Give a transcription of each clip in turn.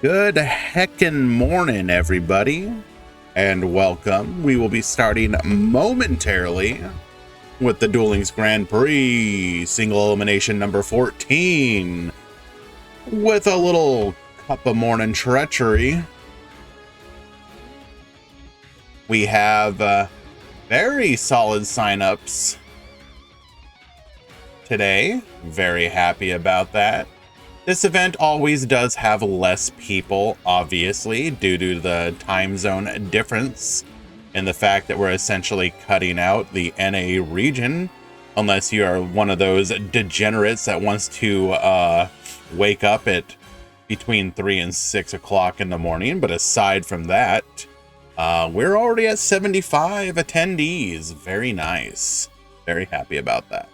Good heckin' morning, everybody, and welcome. We will be starting momentarily with the Duel Links Grand Prix, single elimination number 14, with a little cup of morning treachery. We have very solid signups today. Very happy about that. This event always does have less people, obviously, due to the time zone difference and the fact that we're essentially cutting out the NA region, unless you are one of those degenerates that wants to wake up at between 3 and 6 o'clock in the morning. But aside from that, we're already at 75 attendees. Very nice. Very happy about that.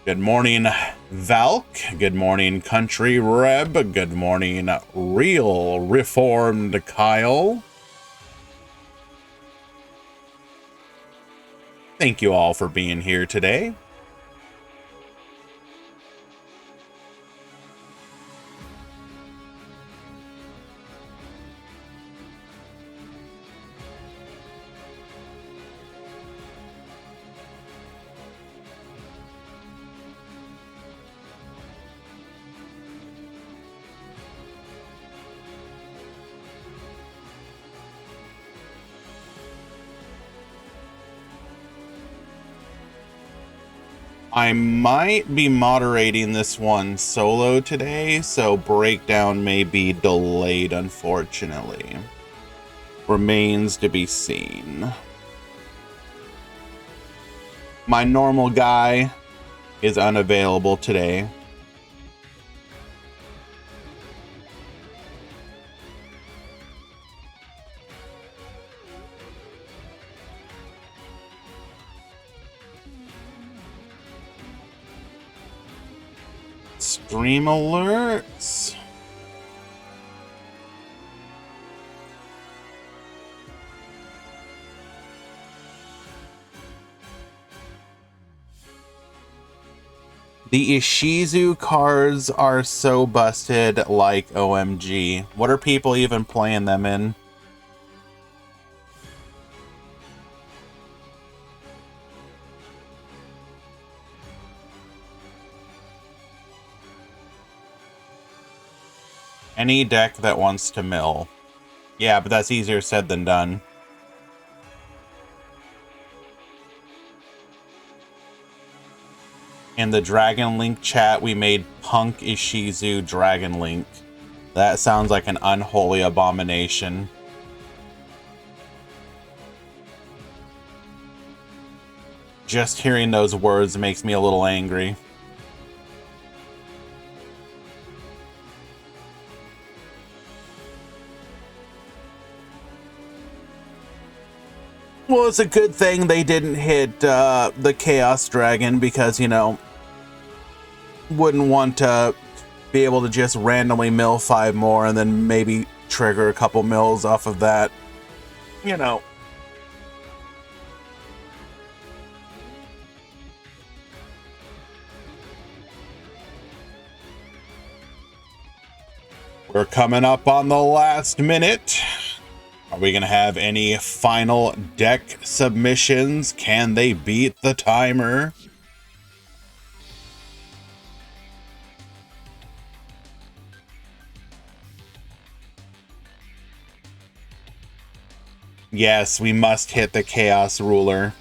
Good morning, Valk. Good morning, Country Reb. Good morning, Real Reformed Kyle. Thank you all for being here today. I might be moderating this one solo today, so breakdown may be delayed, unfortunately. Remains to be seen. My normal guy is unavailable today. Stream alerts. The Ishizu cards are so busted, like OMG. What are people even playing them in? Any deck that wants to mill. Yeah, but that's easier said than done. In the Dragon Link chat, we made Punk Ishizu Dragon Link. That sounds like an unholy abomination. Just hearing those words makes me a little angry. Well, it's a good thing they didn't hit the Chaos Dragon because, you know, wouldn't want to be able to just randomly mill 5 more and then maybe trigger a couple mills off of that. You know. We're coming up on the last minute. Are we going to have any final deck submissions? Can they beat the timer? Yes, we must hit the Chaos Ruler.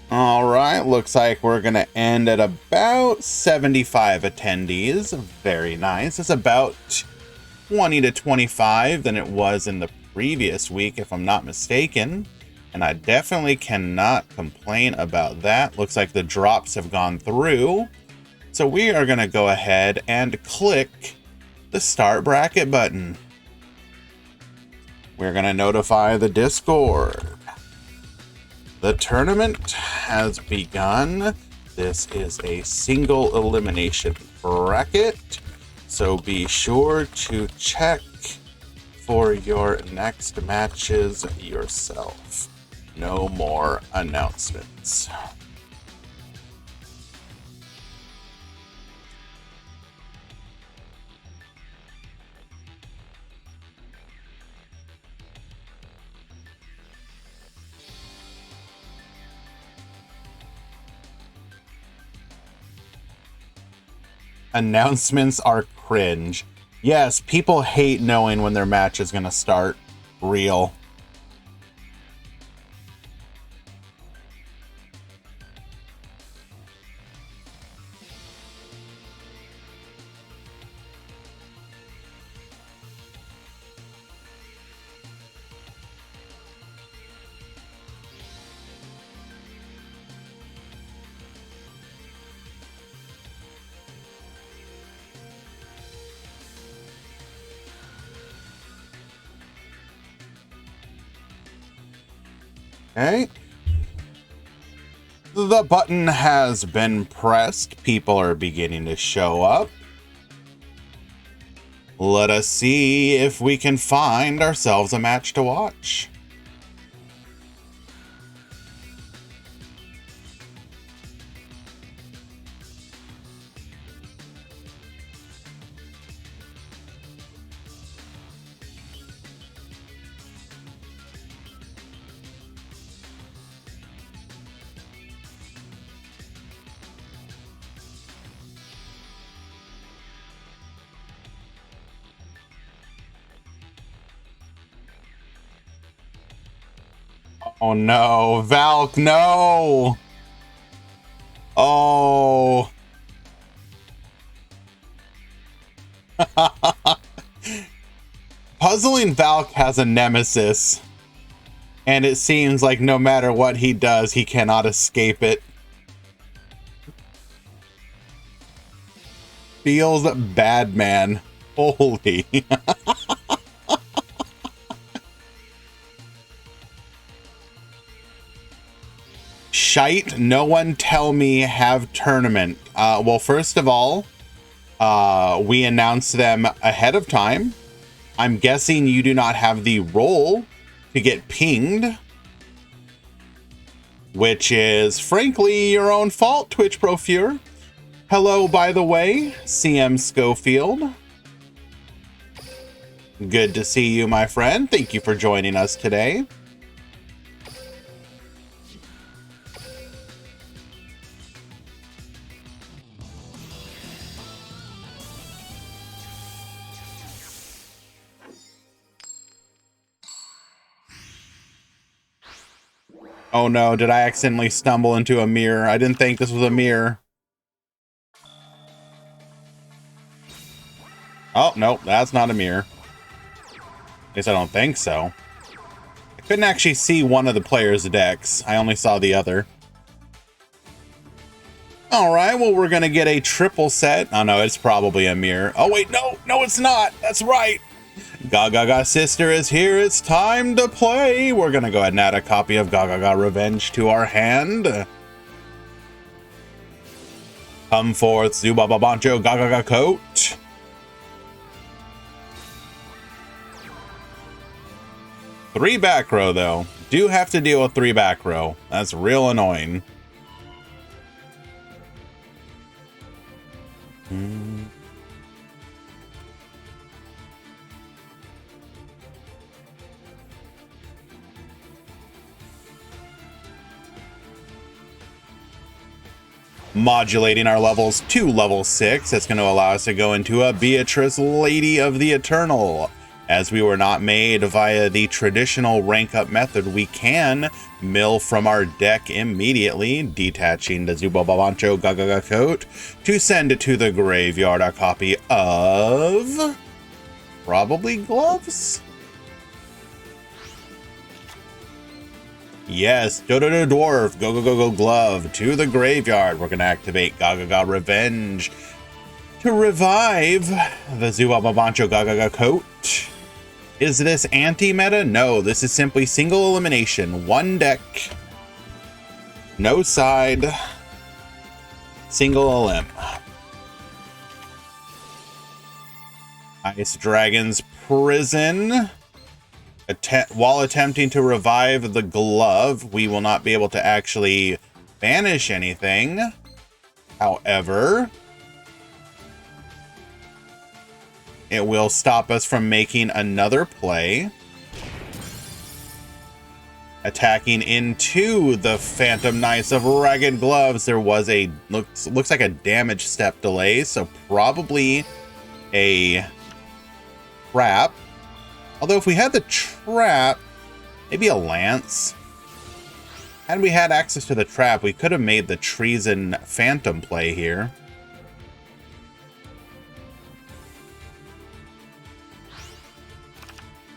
All right, looks like we're going to end at about 75 attendees. Very nice. It's about 20 to 25 than it was in the previous week, if I'm not mistaken. And I definitely cannot complain about that. Looks like the drops have gone through. So we are going to go ahead and click the start bracket button. We're going to notify the Discord. The tournament has begun. This is a single elimination bracket, so be sure to check for your next matches yourself. No more announcements. Announcements are cringe. Yes, people hate knowing when their match is gonna start. Real. Okay. The button has been pressed. People are beginning to show up. Let us see if we can find ourselves a match to watch. Oh no, Valk, no! Oh. Puzzling Valk has a nemesis, and it seems like no matter what he does, he cannot escape it. Feels bad, man. Holy. Shite, no one tell me have tournament. Well, first of all, we announced them ahead of time. I'm guessing you do not have the role to get pinged, which is frankly your own fault, Twitch Profure. Hello, by the way, CM Schofield. Good to see you, my friend. Thank you for joining us today. Oh no, did I accidentally stumble into a mirror? I didn't think this was a mirror. Oh, no, that's not a mirror. At least I don't think so. I couldn't actually see one of the players' decks. I only saw the other. Alright, well, we're gonna get a triple set. Oh no, it's probably a mirror. Oh wait, no, it's not. That's right. Gaga Sister is here. It's time to play. We're gonna go ahead and add a copy of Gaga Revenge to our hand. Come forth, Zubaba Bancho Gaga Coat. Three back row, though. Do have to deal with three back row. That's real annoying. Modulating our levels to level 6. That's going to allow us to go into a Beatrice, Lady of the Eternal. As we were not made via the traditional rank up method, we can mill from our deck immediately, detaching the Zubobabancho Gaga Coat to send it to the graveyard a copy of probably gloves. Yes, Dodo Dwarf, go glove to the graveyard. We're gonna activate Gaga Revenge to revive the Zubobabancho Gaga Coat. Is this anti-meta? No, this is simply single elimination. One deck, No side. Single limb. Ice Dragon's Prison. While attempting to revive the glove, we will not be able to actually banish anything. However, it will stop us from making another play. Attacking into the Phantom Knights of Ragged Gloves, there was a looks like a damage step delay, so probably a trap. Although if we had the trap, maybe a lance. Had we had access to the trap, we could have made the Treason Phantom play here.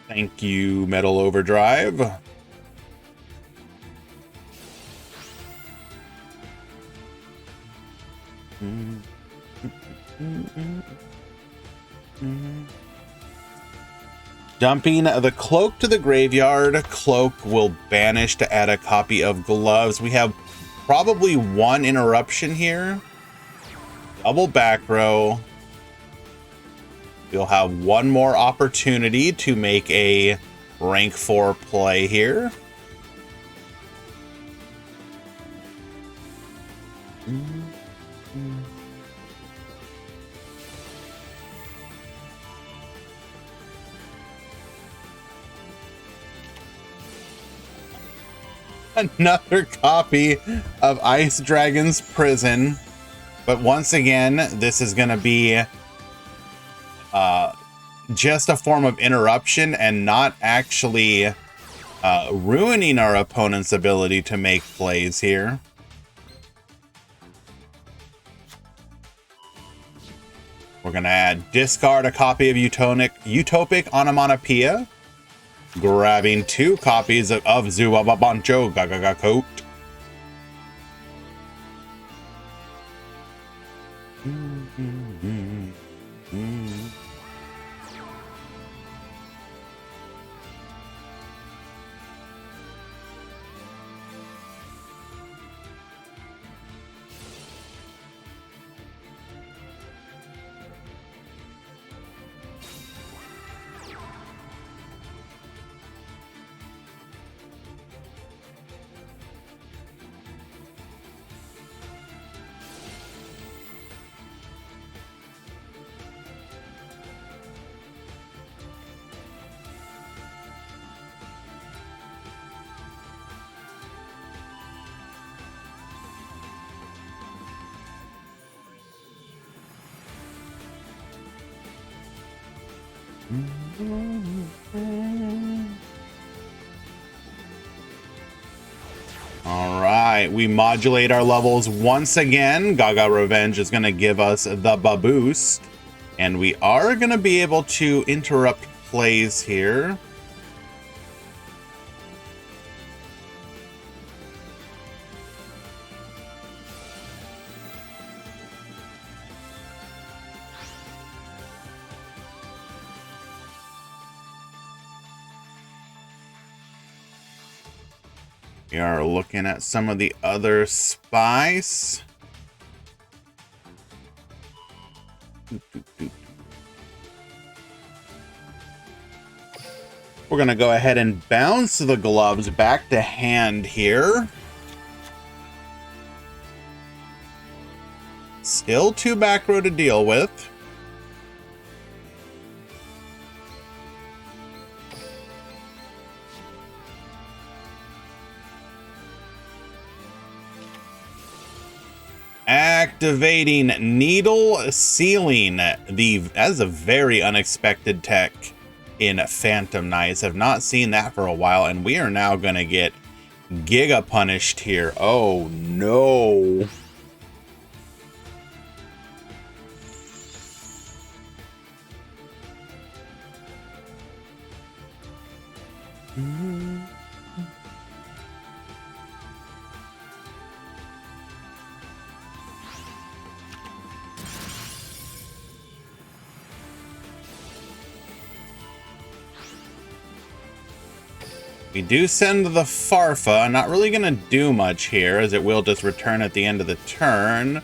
Thank you, Metal Overdrive. Dumping the cloak to the graveyard. Cloak will banish to add a copy of gloves. We have probably one interruption here. Double back row. We'll have one more opportunity to make a rank 4 play here. Another copy of Ice Dragon's Prison. But once again, this is going to be just a form of interruption and not actually ruining our opponent's ability to make plays here. We're going to discard a copy of Utopic Onomatopoeia. Grabbing 2 copies of Zubabancho Gagaga Coat. All right, we modulate our levels once again. Gaga Revenge is going to give us the boost, and we are going to be able to interrupt plays here. We are looking at some of the other spice. We're going to go ahead and bounce the gloves back to hand here. Still 2 back row to deal with. Activating Needle Sealing. That's a very unexpected tech in Phantom Knights. Have not seen that for a while, and we are now going to get Giga punished here. Oh no. We do send the Farfa. Not really going to do much here, as it will just return at the end of the turn.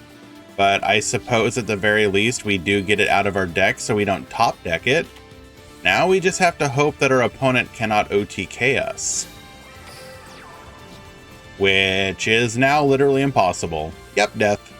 But I suppose at the very least we do get it out of our deck so we don't top deck it. Now we just have to hope that our opponent cannot OTK us. Which is now literally impossible. Yep, death.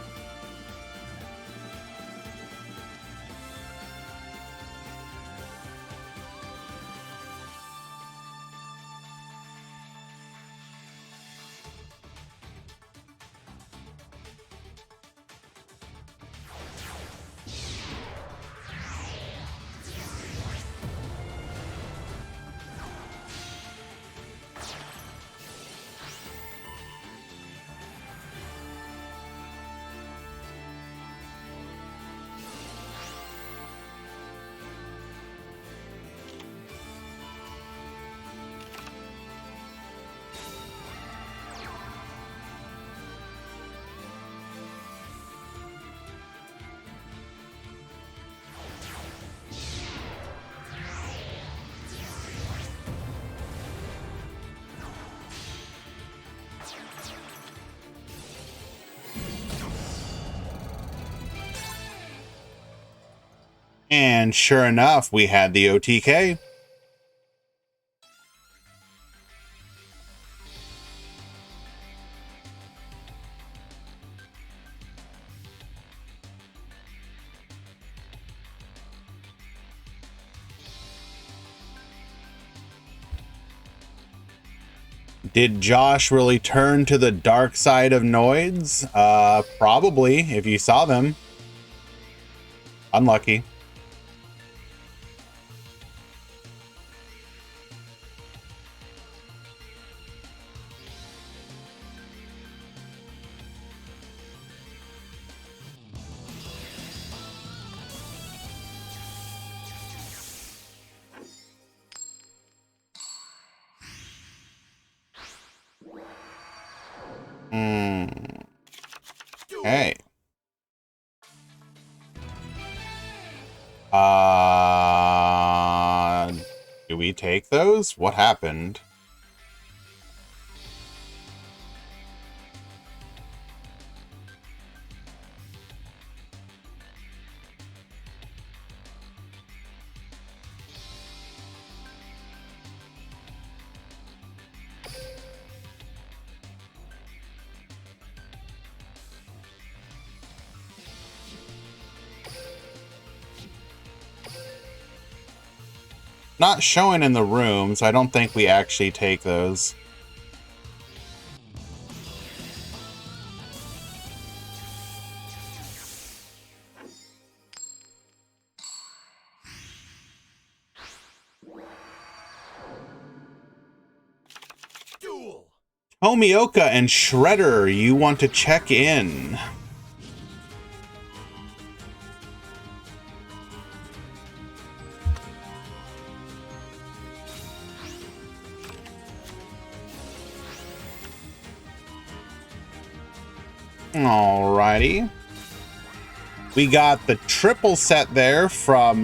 And sure enough, we had the OTK. Did Josh really turn to the dark side of Noids? Probably, if you saw them. Unlucky. Okay. Do we take those? What happened? Not showing in the room, so I don't think we actually take those. Duel. Tomioka and Shredder, you want to check in. Alrighty. We got the triple set there from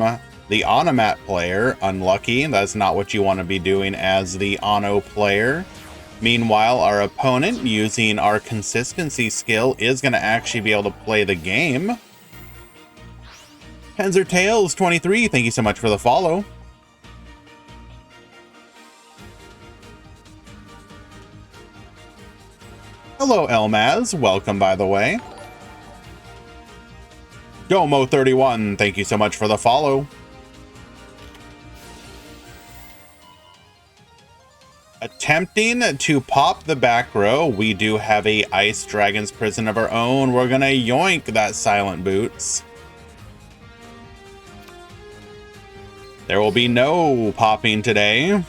the Onomat player. Unlucky. That's not what you want to be doing as the Ono player. Meanwhile, our opponent, using our consistency skill, is going to actually be able to play the game. Panzer Tails 23, thank you so much for the follow. Hello, Elmaz. Welcome, by the way. Domo31, thank you so much for the follow. Attempting to pop the back row, we do have a Ice Dragon's Prison of our own. We're gonna yoink that Silent Boots. There will be no popping today.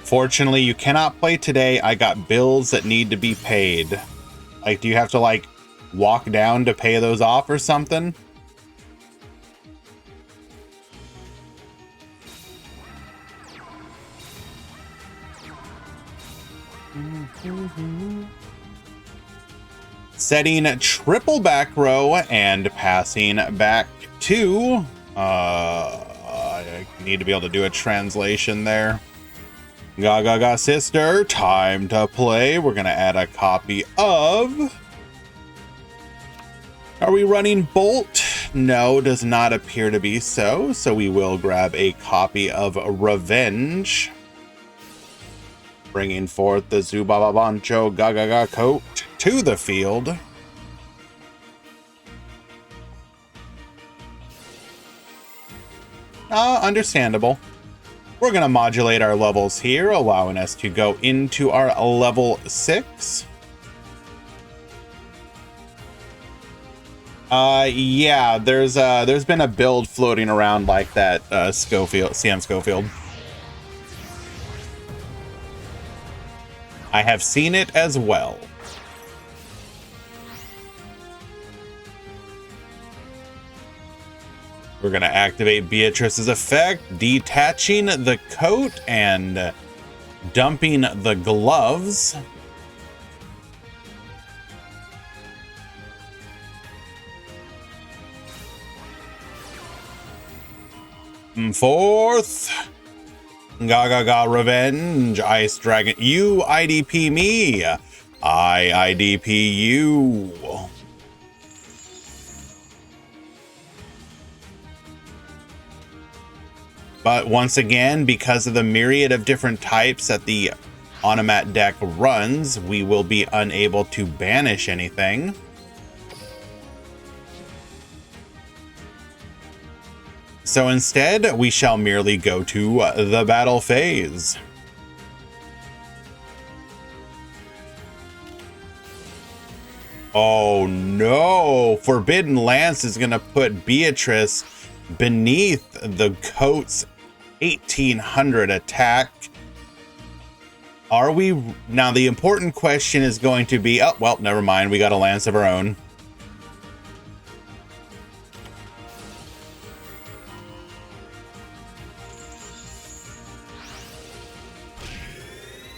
Fortunately, you cannot play today. I got bills that need to be paid. Like, do you have to, like, walk down to pay those off or something? Setting triple back row and passing back to... I need to be able to do a translation there. Gaga sister, time to play. We're going to add a copy of... Are we running Bolt? No, does not appear to be so. So we will grab a copy of Revenge. Bringing forth the Zubaba Bancho Gaga coat to the field. Understandable. We're going to modulate our levels here, allowing us to go into our level 6. Yeah, there's been a build floating around like that, Schofield, CM Schofield. I have seen it as well. We're going to activate Beatrice's effect, detaching the coat and dumping the gloves. Fourth, Gaga Revenge, Ice Dragon. You IDP me, I IDP you. But once again, because of the myriad of different types that the Onomat deck runs, we will be unable to banish anything. So instead, we shall merely go to the battle phase. Oh no! Forbidden Lance is going to put Beatrice beneath the coat's 1800 attack. Are we... Now the important question is going to be... Oh, well, never mind. We got a Lance of our own.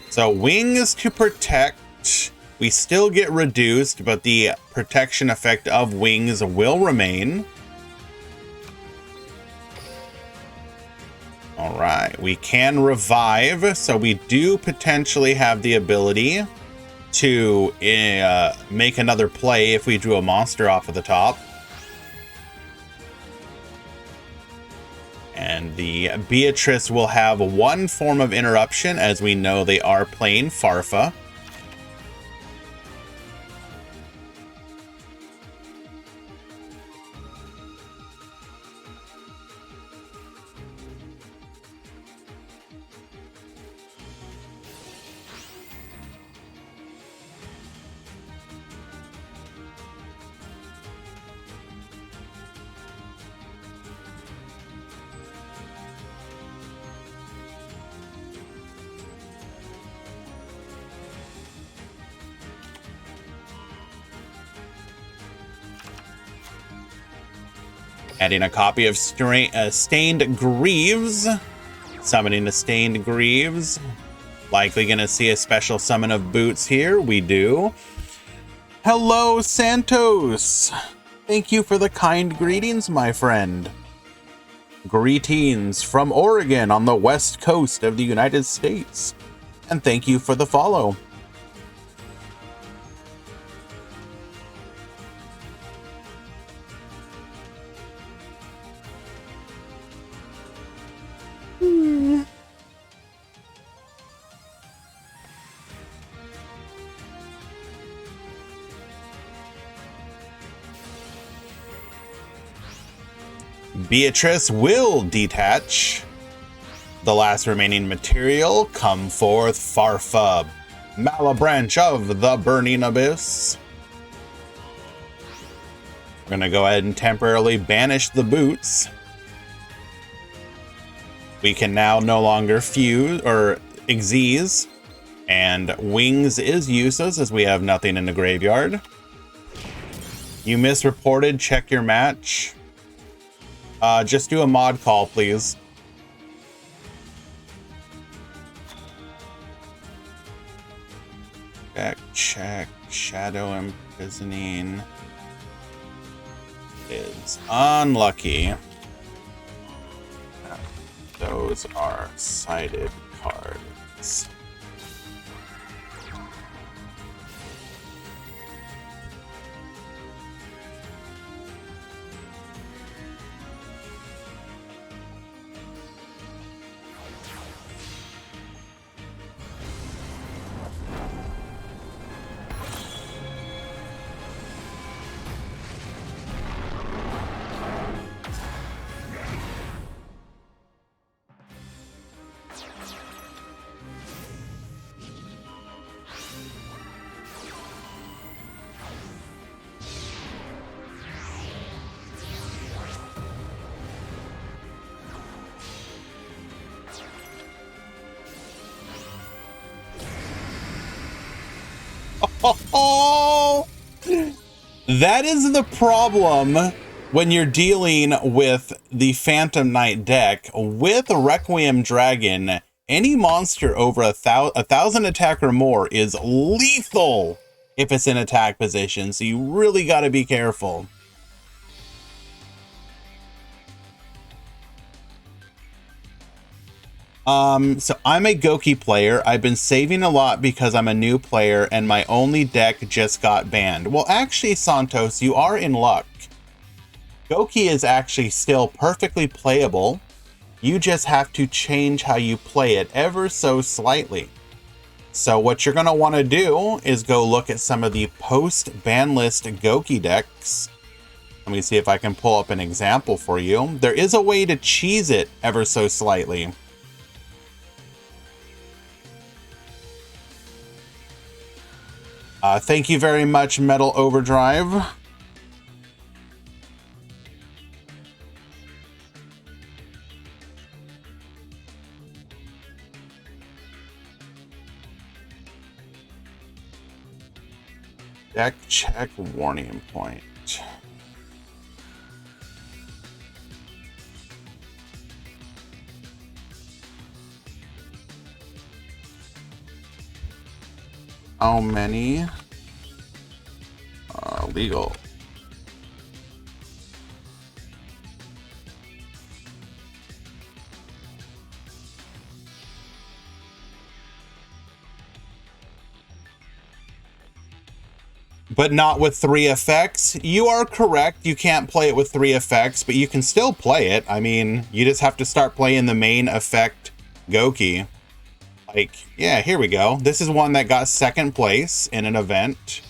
So wings to protect. We still get reduced, but the protection effect of wings will remain. All right, we can revive, so we do potentially have the ability to make another play if we drew a monster off of the top. And the Beatrice will have one form of interruption, as we know they are playing Farfa. Adding a copy of Stained Greaves. Summoning the Stained Greaves. Likely going to see a special summon of Boots here. We do. Hello, Santos. Thank you for the kind greetings, my friend. Greetings from Oregon on the west coast of the United States. And thank you for the follow. Beatrice will detach the last remaining material. Come forth, Farfa, Malabranch of the Burning Abyss. We're going to go ahead and temporarily banish the boots. We can now no longer fuse or Xyz, and wings is useless as we have nothing in the graveyard. You misreported, check your match. Just do a mod call, please. Check. Shadow Imprisoning is unlucky. Those are sided cards. Oh, that is the problem when you're dealing with the Phantom Knight deck. With Requiem Dragon, any monster over a thousand attack or more is lethal if it's in attack position, so you really got to be careful. So I'm a Goki player. I've been saving a lot because I'm a new player and my only deck just got banned. Well, actually, Santos, you are in luck. Goki is actually still perfectly playable. You just have to change how you play it ever so slightly. So what you're going to want to do is go look at some of the post-ban list Goki decks. Let me see if I can pull up an example for you. There is a way to cheese it ever so slightly. Thank you very much, Metal Overdrive. Deck check warning point. How many? Legal. But not with 3 effects. You are correct. You can't play it with 3 effects, but you can still play it. I mean, you just have to start playing the main effect Goki. Like, yeah, here we go. This is one that got 2nd place in an event.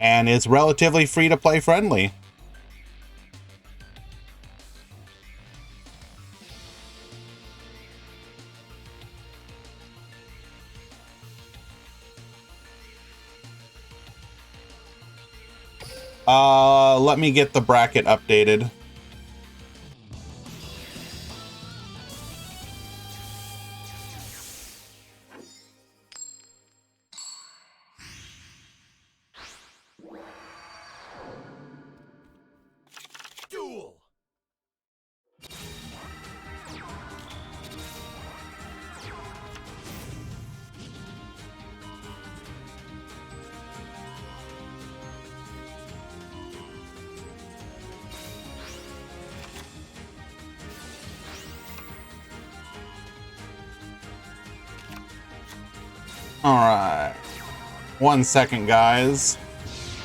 And is relatively free to play friendly. Let me get the bracket updated. Duel. All right. 1 second, guys.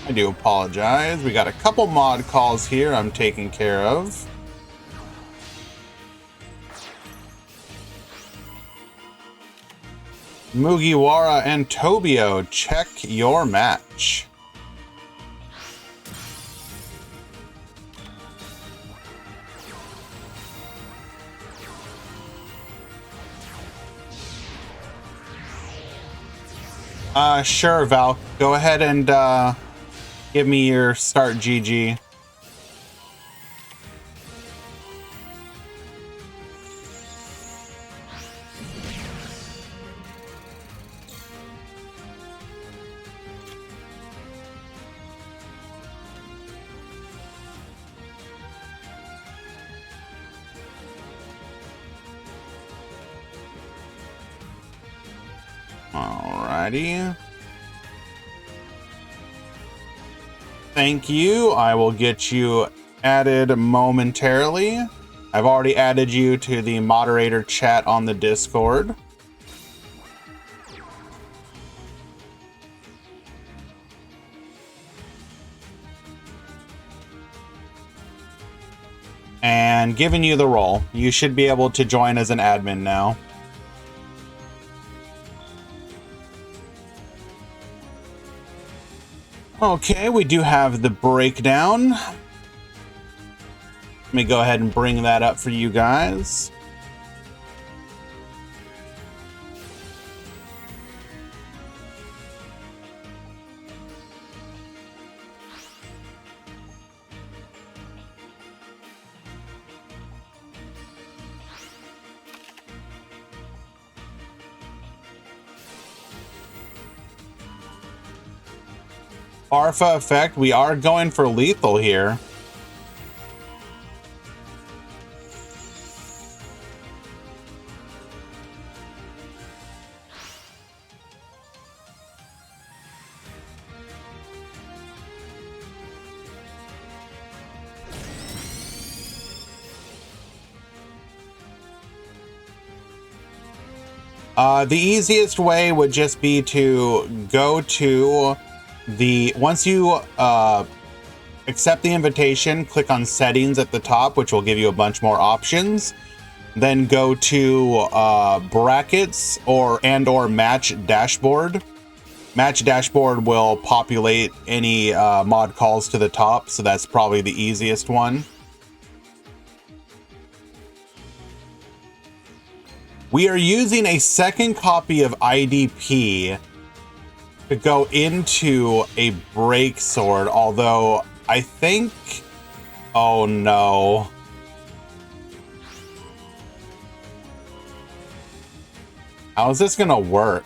I do apologize. We got a couple mod calls here I'm taking care of. Mugiwara and Tobio, check your match. Sure, Val. Go ahead and give me your start GG. Alrighty. Thank you. I will get you added momentarily. I've already added you to the moderator chat on the Discord. And giving you the role. You should be able to join as an admin now. Okay, we do have the breakdown. Let me go ahead and bring that up for you guys. Alpha effect, we are going for lethal here. The easiest way would just be to go to once you accept the invitation, click on settings at the top, which will give you a bunch more options. Then go to brackets or match dashboard. Match dashboard will populate any mod calls to the top, so that's probably the easiest one. We are using a second copy of IDP to go into a break sword, although I think, oh no. How is this gonna work?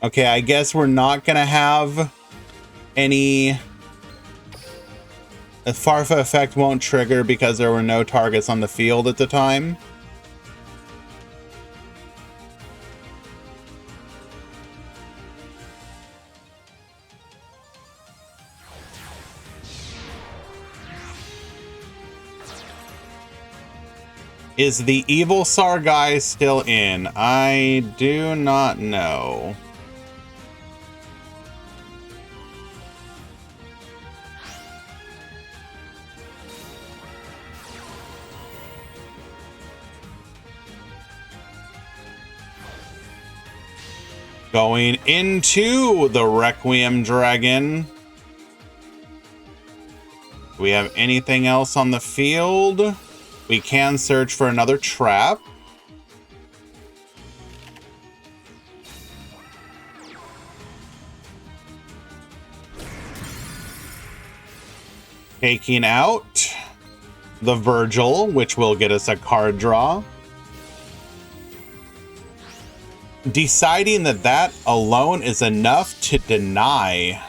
Okay, I guess we're not gonna have any. The Farfa effect won't trigger because there were no targets on the field at the time. Is the evil SAR guy still in? I do not know. Going into the Requiem Dragon. Do we have anything else on the field? We can search for another trap. Taking out the Virgil, which will get us a card draw. Deciding that that alone is enough to deny.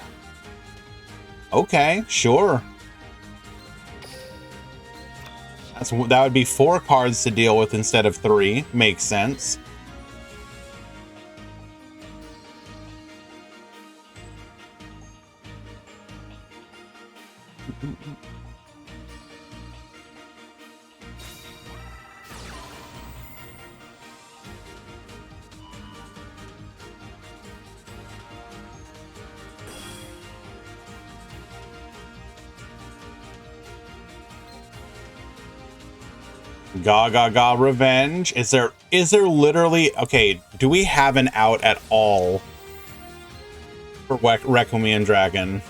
Okay, sure. That would be 4 cards to deal with instead of 3. Makes sense. Ga revenge. Is there literally, okay, do we have an out at all for Requiem Dragon?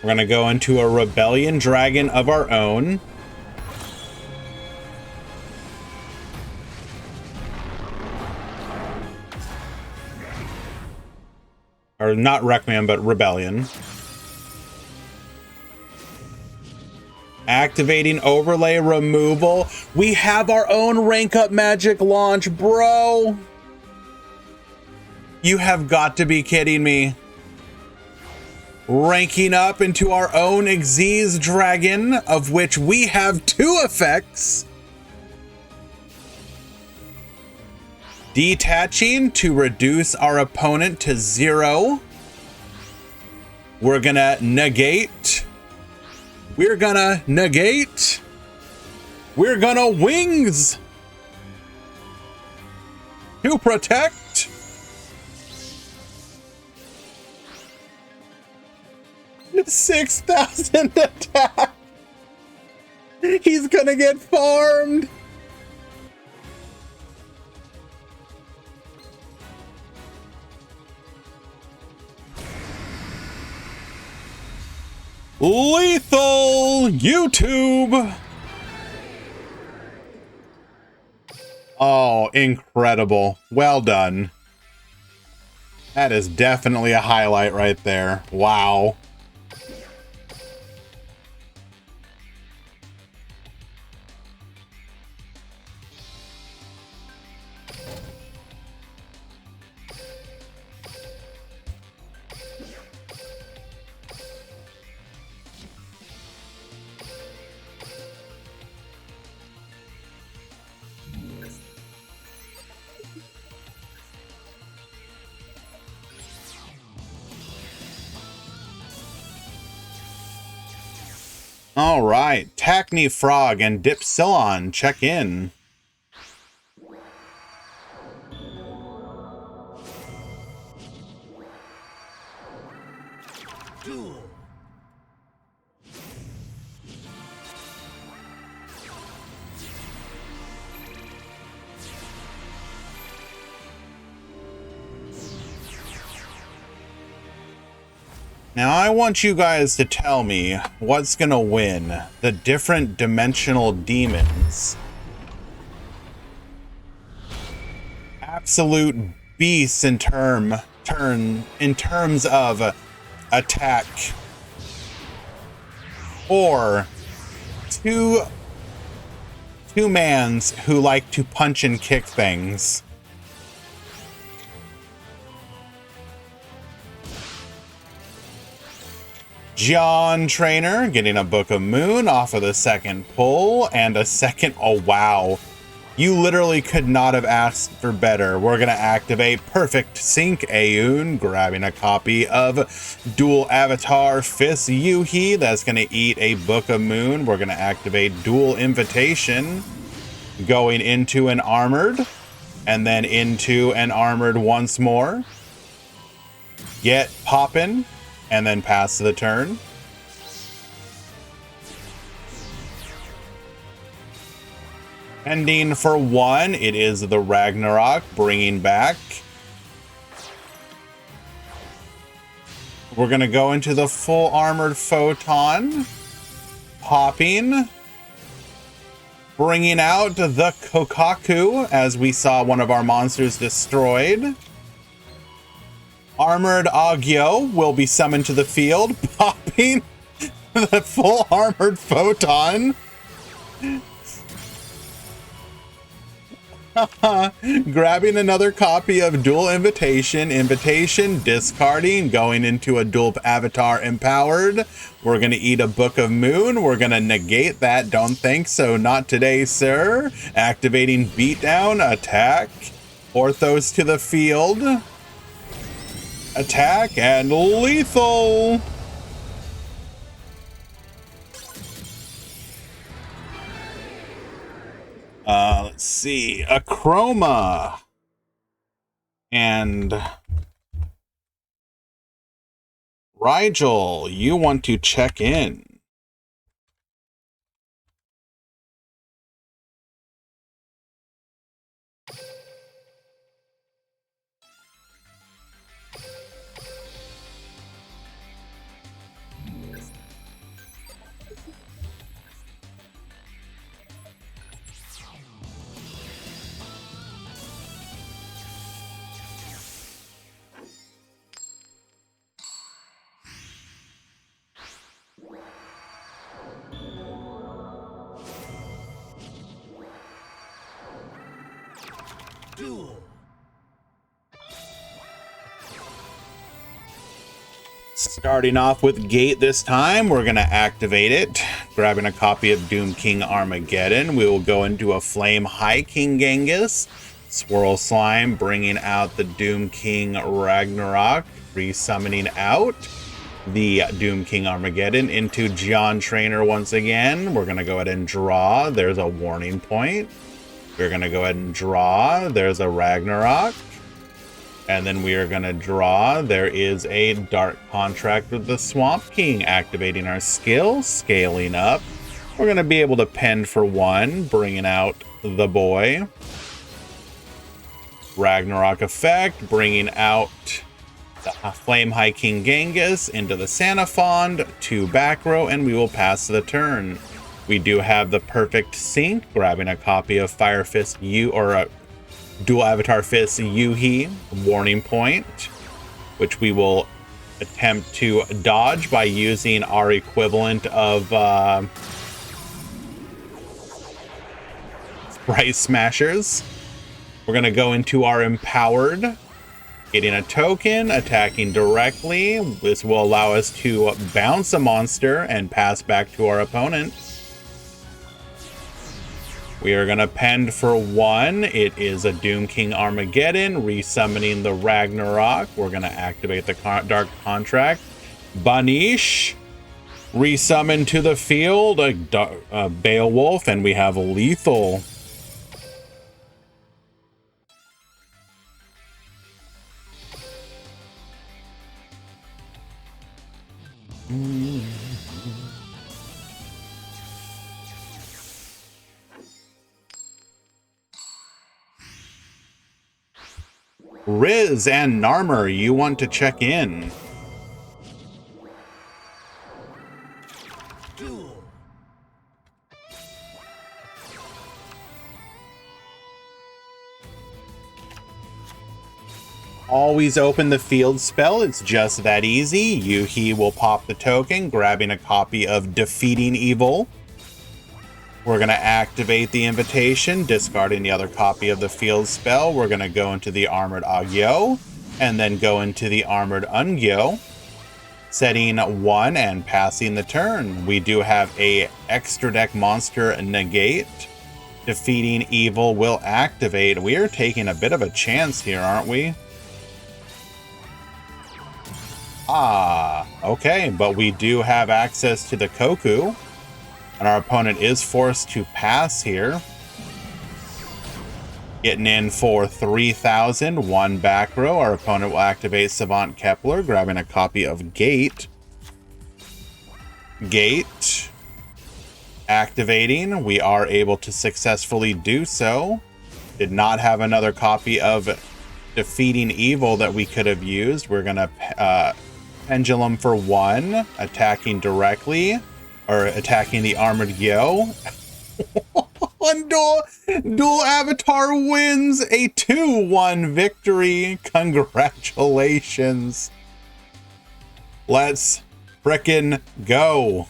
We're gonna go into a Rebellion Dragon of our own. Or not Requiem, but Rebellion. Activating overlay removal. We have our own rank up magic launch, bro. You have got to be kidding me. Ranking up into our own Xyz Dragon, of which we have 2 effects. Detaching to reduce our opponent to 0. We're gonna negate. We're gonna negate. We're gonna wings to protect. 6,000 attack. He's gonna get farmed. Lethal YouTube. Oh, incredible. Well done. That is definitely a highlight right there. Wow. All right, Tacny Frog and Dipsilon, check in. Duel. Now I want you guys to tell me what's gonna win the different dimensional demons. Absolute beasts in terms of attack, or two mans who like to punch and kick things. John Trainer getting a Book of Moon off of the second pull, and a second. Oh wow, you literally could not have asked for better. We're gonna activate Perfect Sync Aeon, grabbing a copy of Dual Avatar Fist Yuhi. That's gonna eat a Book of Moon. We're gonna activate Dual Invitation, going into an Armored, and then into an Armored once more. Get poppin'. And then pass the turn. Ending for 1, it is the Ragnarok, bringing back. We're going to go into the full armored Photon. Popping. Bringing out the Kokaku, as we saw one of our monsters destroyed. Armored Agyo will be summoned to the field, popping the full armored Photon. Grabbing another copy of Dual Invitation, discarding, going into a Dual Avatar Empowered. We're going to eat a Book of Moon. We're going to negate that. Don't think so. Not today, sir. Activating Beatdown, attack. Orthos to the field. Attack and lethal. Let's see. A Chroma. And Rigel, you want to check in. Duel. Starting off with Gate this time, we're going to activate it. Grabbing a copy of Doom King Armageddon, we will go into a Flame High King Genghis. Swirl Slime, bringing out the Doom King Ragnarok, resummoning out the Doom King Armageddon into John Trainer once again. We're going to go ahead and draw. There's a warning point. We're going to go ahead and draw. There's a Ragnarok. And then we are going to draw. There is a Dark Contract with the Swamp King, activating our skill, scaling up. We're going to be able to pen for 1, bringing out the boy. Ragnarok effect, bringing out the Flame High King Genghis into the Santa Fond, 2 back row, and we will pass the turn. We do have the perfect sync, grabbing a copy of Fire Fist Dual Avatar Fist Yuhi, warning point, which we will attempt to dodge by using our equivalent of Sprite Smashers. We're going to go into our Empowered, getting a token, attacking directly. This will allow us to bounce a monster and pass back to our opponent. We are going to pen for 1. It is a Doom King Armageddon, resummoning the Ragnarok. We're going to activate the Dark Contract. Banish, resummon to the field, a Beowulf, and we have a Lethal. Riz and Narmer, you want to check in. Duel. Always open the field spell. It's just that easy. Yuhi will pop the token, grabbing a copy of Defeating Evil. We're going to activate the invitation, discarding the other copy of the field spell. We're going to go into the Armored Agyo, and then go into the Armored Ungyo, setting 1 and passing the turn. We do have a extra deck monster negate. Defeating Evil will activate. We are taking a bit of a chance here, aren't we? Okay, but we do have access to the Koku. And our opponent is forced to pass here. Getting in for 3,000, 1 back row. Our opponent will activate Savant Kepler, grabbing a copy of Gate. Gate. Activating. We are able to successfully do so. Did not have another copy of Defeating Evil that we could have used. We're going to Pendulum for 1, attacking directly. Or attacking the Armored Yo. Dual Avatar wins a 2-1 victory. Congratulations. Let's frickin' go.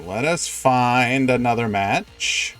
Let us find another match.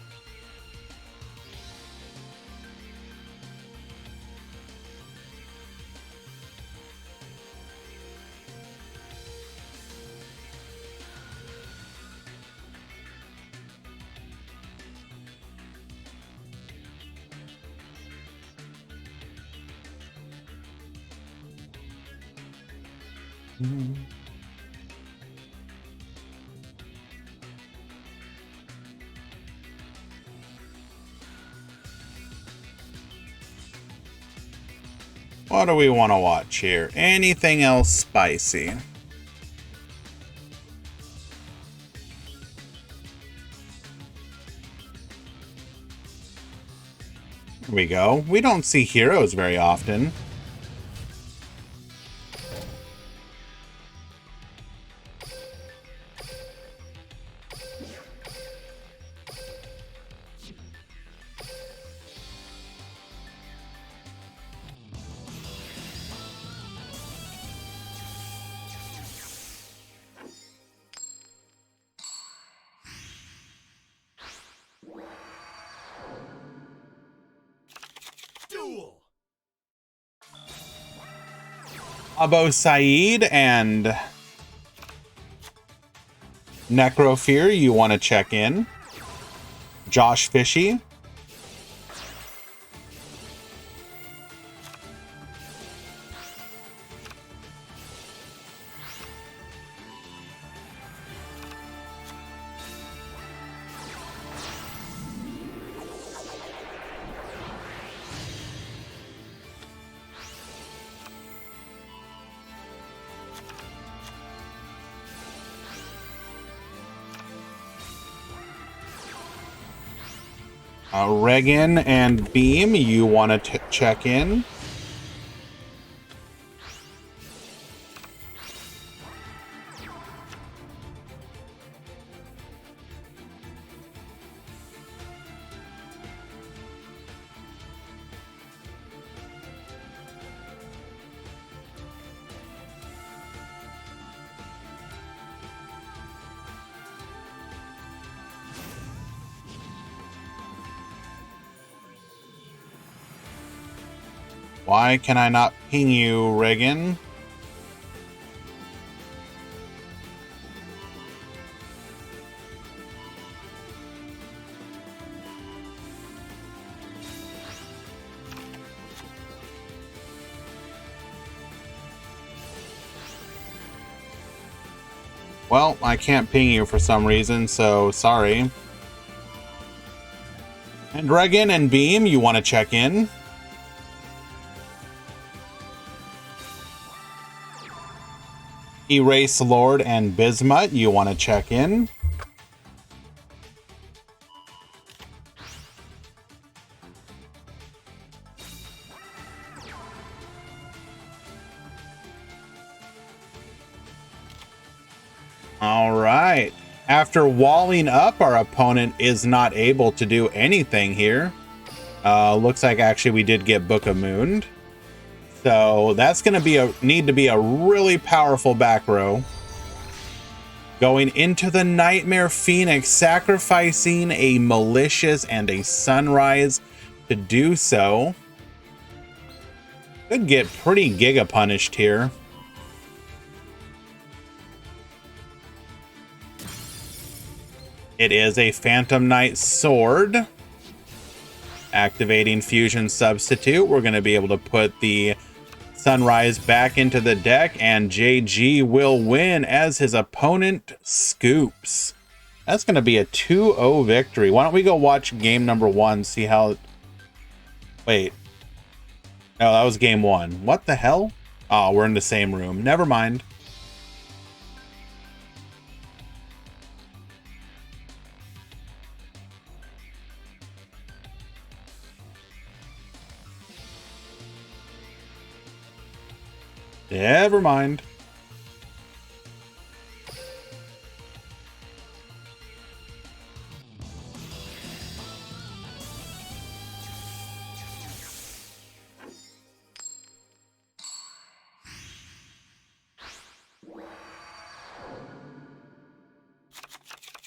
What do we want to watch here? Anything else spicy? Here we go. We don't see heroes very often. Abo Saeed and Necrofear, you want to check in. Josh Fishy. Regan and Beam, you want to check in. Why can I not ping you, Regan? Well, I can't ping you for some reason, so sorry. And Regan and Beam, you want to check in? Erase Lord and Bismuth, you want to check in? All right. After walling up, our opponent is not able to do anything here. Looks like actually we did get Book of Moon. So that's going to need to be a really powerful back row. Going into the Nightmare Phoenix, sacrificing a Malicious and a Sunrise to do so. Could get pretty giga punished here. It is a Phantom Knight Sword. Activating Fusion Substitute. We're going to be able to put the Sunrise back into the deck, and JG will win as his opponent scoops. That's going to be a 2-0 victory. Why don't we go watch game number 1, see how... Wait. No, that was game 1. What the hell? Oh, we're in the same room. Never mind. Never mind.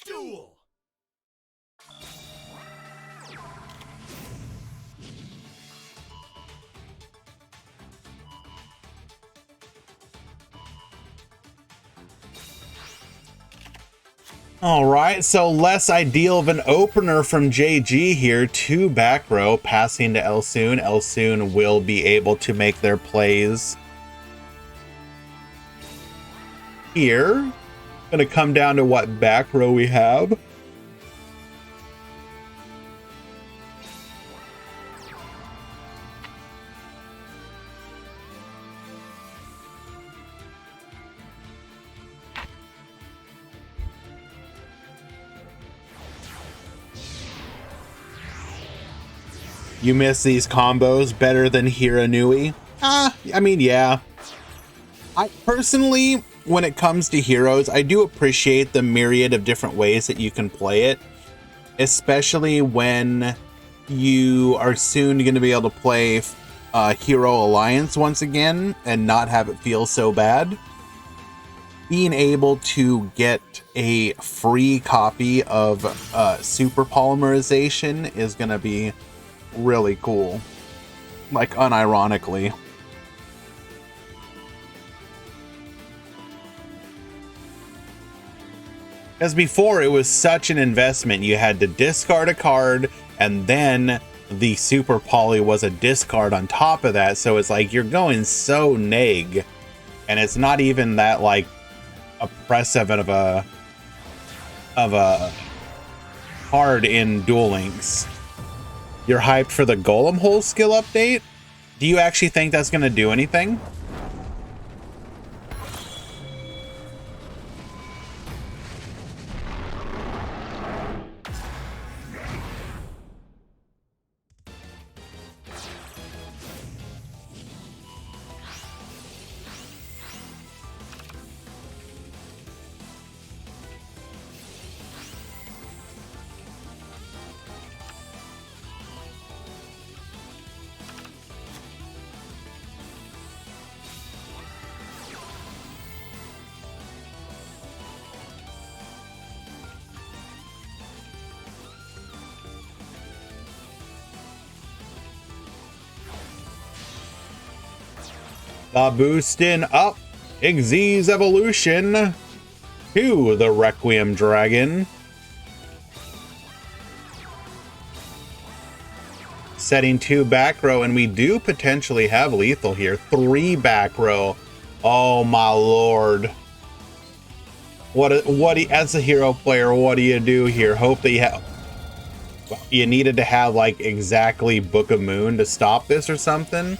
Duel. All right, so less ideal of an opener from JG here. 2 back row, passing to Elsoon. Elsoon will be able to make their plays here. Gonna come down to what back row we have. You miss these combos better than Hiranui? I mean, yeah. I personally, when it comes to heroes, I do appreciate the myriad of different ways that you can play it, especially when you are soon going to be able to play Hero Alliance once again and not have it feel so bad. Being able to get a free copy of Super Polymerization is going to be really cool, like unironically. Because before it was such an investment, you had to discard a card, and then the super poly was a discard on top of that. So it's like you're going so neg, and it's not even that like oppressive of a card in Duel Links. You're hyped for the Golem Hole skill update? Do you actually think that's going to do anything? The boosting up Xyz's evolution to the Requiem Dragon. Setting 2 back row, and we do potentially have lethal here. 3 back row. Oh my lord. As a hero player, what do you do here? Hope that you needed to have like exactly Book of Moon to stop this or something.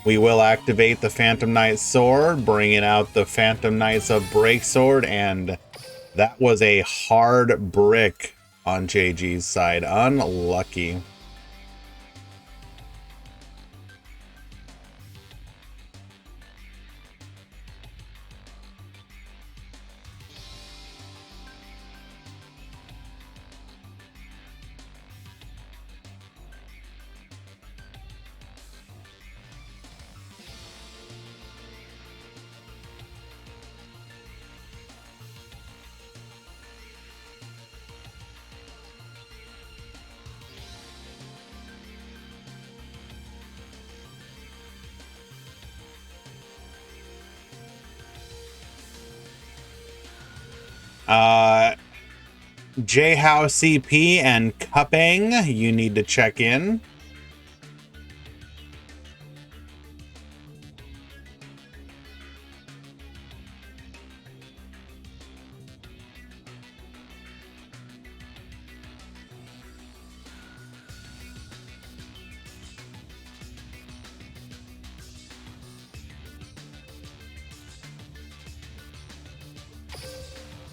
We will activate the Phantom Knight's sword, bringing out the Phantom Knights of Breaksword, and that was a hard brick on JG's side. Unlucky. J-House CP and Cupping, you need to check in.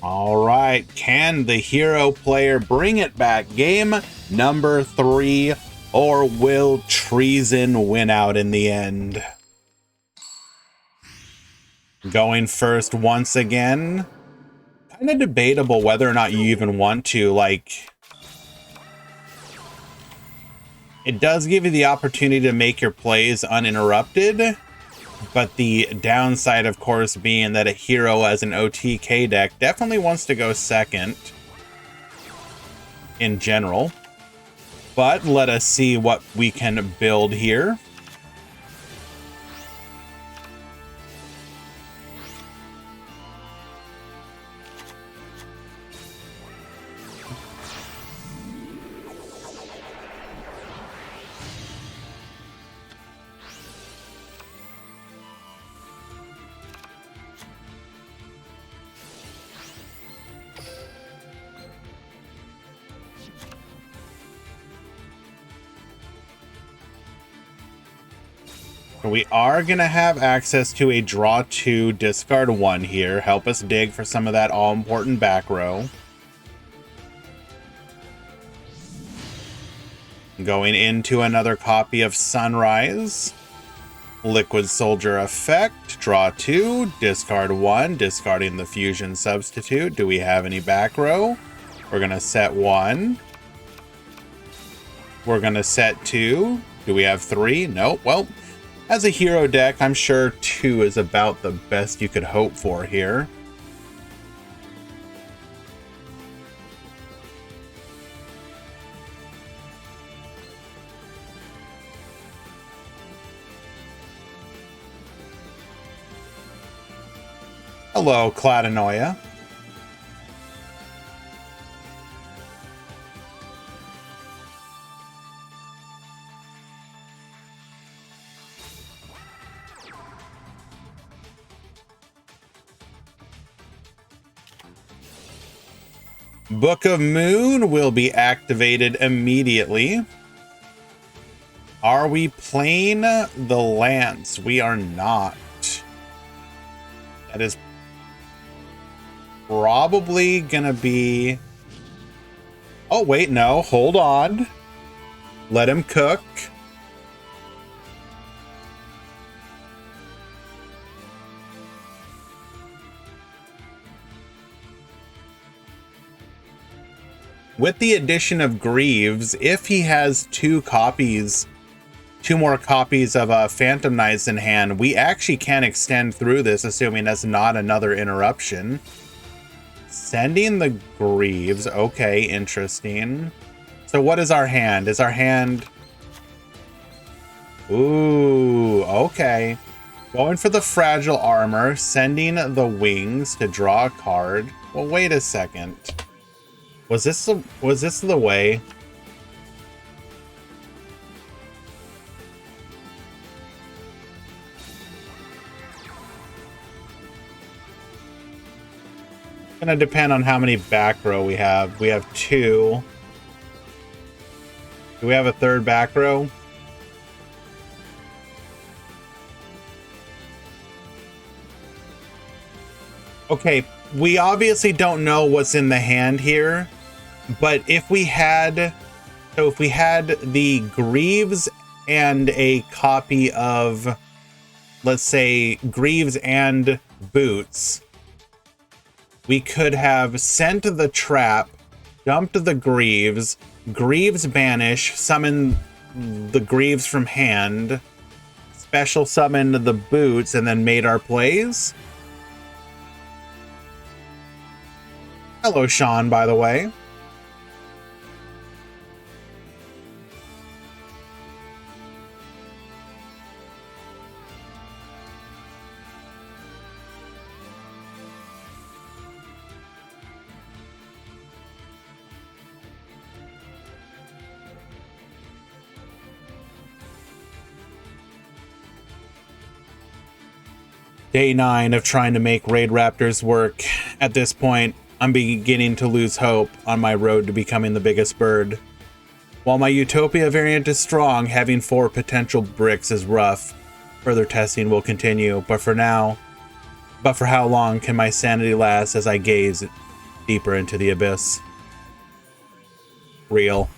All right, can the hero player bring it back? Game number 3, or will Treason win out in the end? Going first once again. Kind of debatable whether or not you even want to, like... It does give you the opportunity to make your plays uninterrupted, but the downside, of course, being that a hero as an OTK deck definitely wants to go second in general. But let us see what we can build here. We are going to have access to a draw 2, discard 1 here. Help us dig for some of that all-important back row. Going into another copy of Sunrise. Liquid Soldier effect. Draw 2, discard 1, discarding the Fusion substitute. Do we have any back row? We're going to set 1. We're going to set 2. Do we have 3? Nope. Well... As a hero deck, I'm sure 2 is about the best you could hope for here. Hello, Cladanoia. Book of Moon will be activated immediately. Are we playing the Lance? We are not. That is probably gonna be... Oh, wait, no. Hold on. Let him cook. With the addition of Greaves, if he has two more copies of Phantom Knights in hand, we actually can extend through this, assuming that's not another interruption. Sending the Greaves. Okay, interesting. So what is our hand? Is our hand... Ooh, okay. Going for the Fragile Armor, sending the Wings to draw a card. Well, wait a second. Was this the way? Gonna depend on how many back row we have. We have 2. Do we have a third back row? Okay, we obviously don't know what's in the hand here, but if we had the Greaves and a copy of, let's say, Greaves and Boots, we could have sent the trap, dumped the Greaves, Greaves banish, summon the Greaves from hand, special summon the Boots, and then made our plays. Hello, Sean, by the way. Day 9 of trying to make Raid Raptors work. At this point, I'm beginning to lose hope on my road to becoming the biggest bird. While my Utopia variant is strong, having 4 potential bricks is rough. Further testing will continue, but for how long can my sanity last as I gaze deeper into the abyss? Real.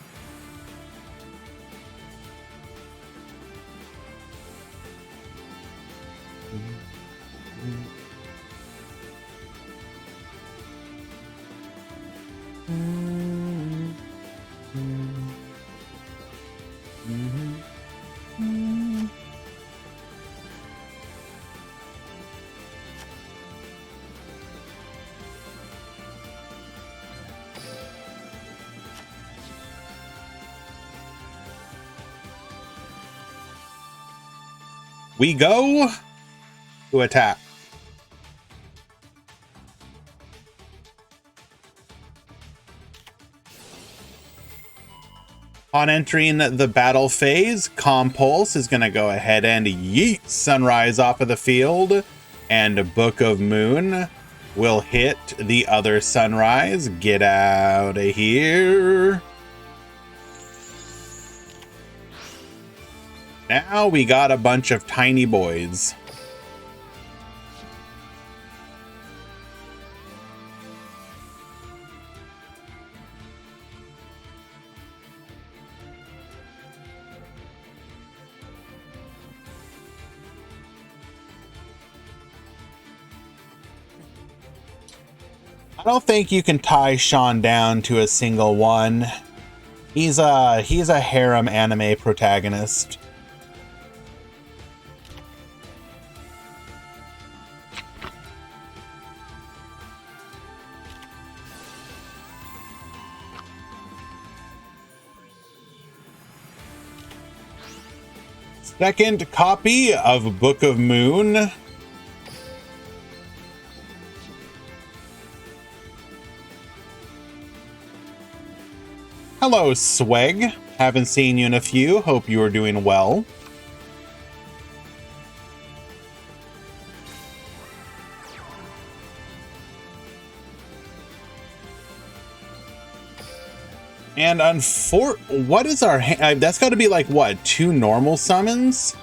We go to attack. On entering the battle phase, Compulse is going to go ahead and yeet Sunrise off of the field, and Book of Moon will hit the other Sunrise. Get out of here. Now we got a bunch of tiny boys. I don't think you can tie Sean down to a single one. He's a harem anime protagonist. Second copy of Book of Moon. Hello, Sweg. Haven't seen you in a few. Hope you are doing well. And what is our that's got to be like what, 2 normal summons?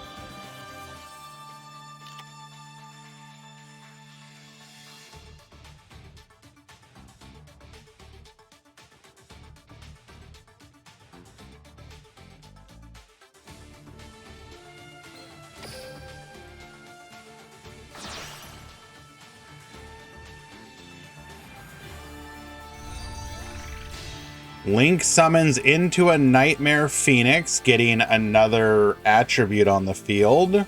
Link summons into a Nightmare Phoenix, getting another attribute on the field.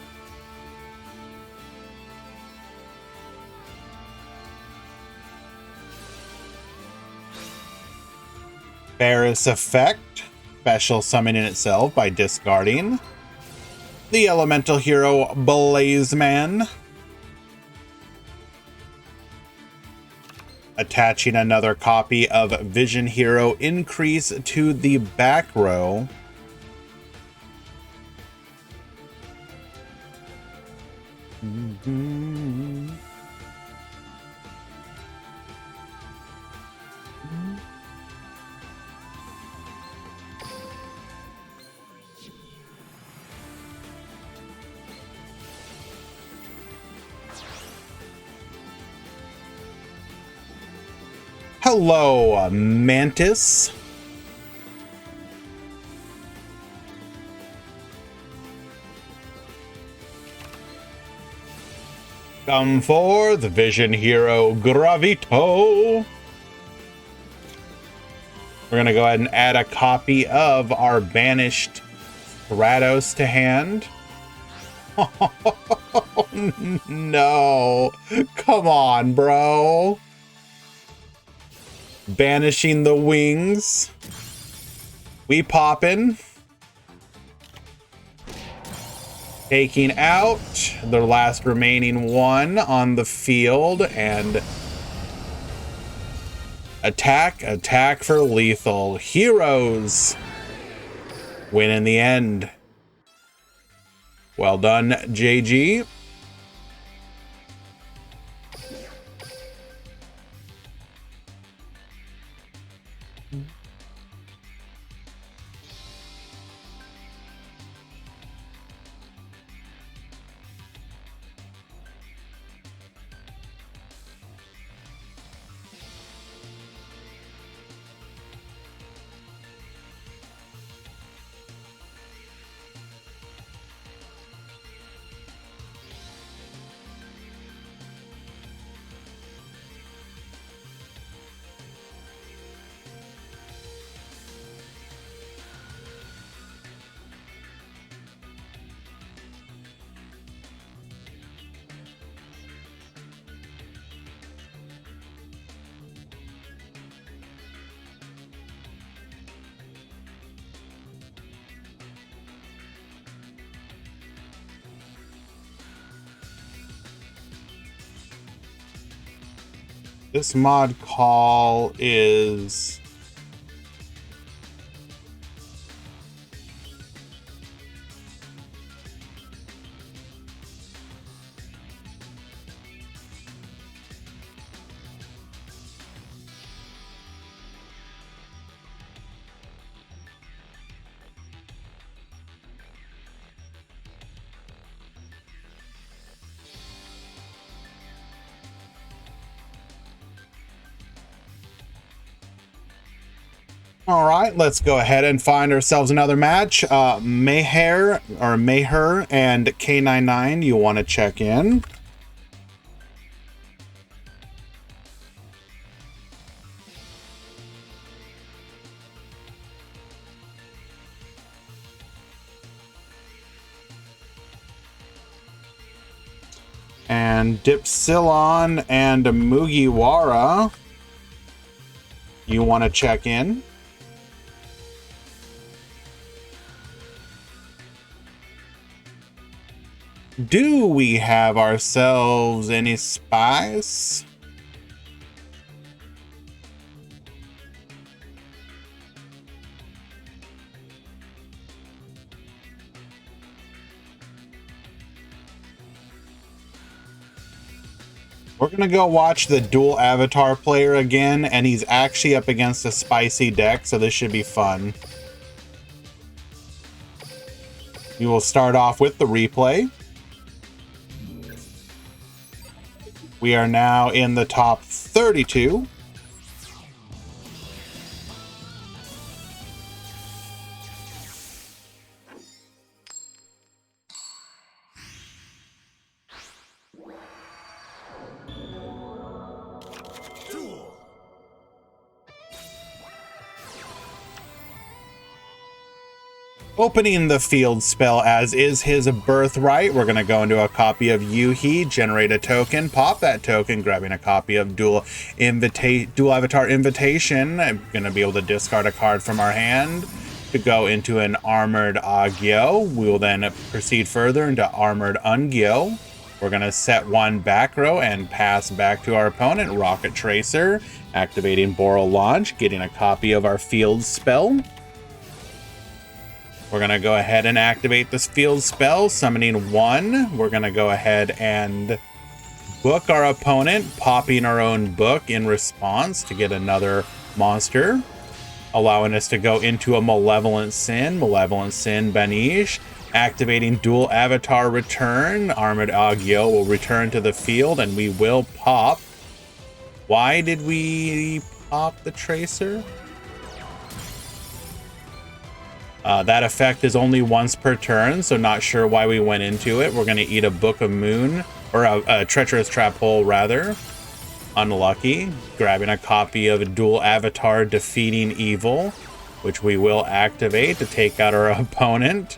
Ferris Effect, special summon in itself by discarding. The Elemental Hero Blazeman. Attaching another copy of Vision Hero Increase to the back row. Hello, Mantis. Come forth, Vision Hero Gravito. We're gonna go ahead and add a copy of our banished Stratos to hand. No, come on, bro. Banishing the wings. We poppin'. Taking out the last remaining one on the field and attack for lethal. Heroes win in the end. Well done, JG. This mod call is all right. Let's go ahead and find ourselves another match. Mayher and K99, you want to check in? And Dipsilon and Mugiwara, you want to check in? Do we have ourselves any spies? We're going to go watch the dual avatar player again, and he's actually up against a spicy deck, so this should be fun. We will start off with the replay. We are now in the top 32. Duel. Opening the field spell as is his birthright, we're going to go into a copy of Yuhi, generate a token, pop that token, grabbing a copy of Dual Avatar Invitation. I'm going to be able to discard a card from our hand to go into an Armored Agyo. We will then proceed further into Armored Ungyo. We're going to set one back row and pass back to our opponent, Rocket Tracer, activating Boral Launch, getting a copy of our field spell. We're going to go ahead and activate this field spell, summoning one. We're going to go ahead and book our opponent, popping our own book in response to get another monster, allowing us to go into a Malevolent Sin Banish, activating Dual Avatar Return. Armored Agyo will return to the field, and we will pop. Why did we pop the Tracer? That effect is only once per turn, so not sure why we went into it. We're going to eat a Book of Moon, or a Treacherous Trap Hole, rather. Unlucky. Grabbing a copy of Dual Avatar Defeating Evil, which we will activate to take out our opponent.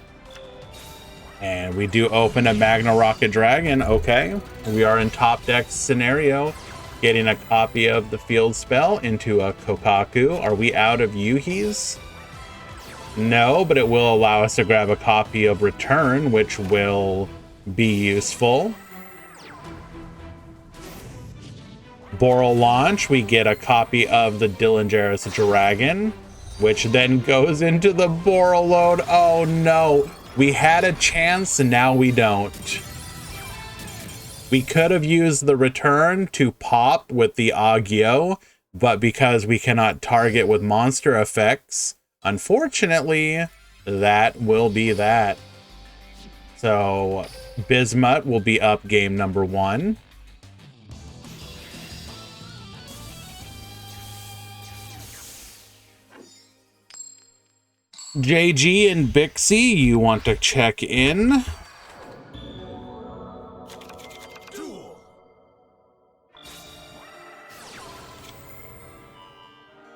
And we do open a Magna Rocket Dragon. Okay. We are in top deck scenario, getting a copy of the field spell into a Kokaku. Are we out of Yuhis? No, but it will allow us to grab a copy of Return, which will be useful. Boral Launch, we get a copy of the Dillingerous Dragon, which then goes into the Boral load. Oh no, we had a chance and now we don't. We could have used the Return to pop with the Agyo, but because we cannot target with monster effects, unfortunately, that will be that. So, Bismuth will be up game number 1. JG and Bixie, you want to check in? Duel.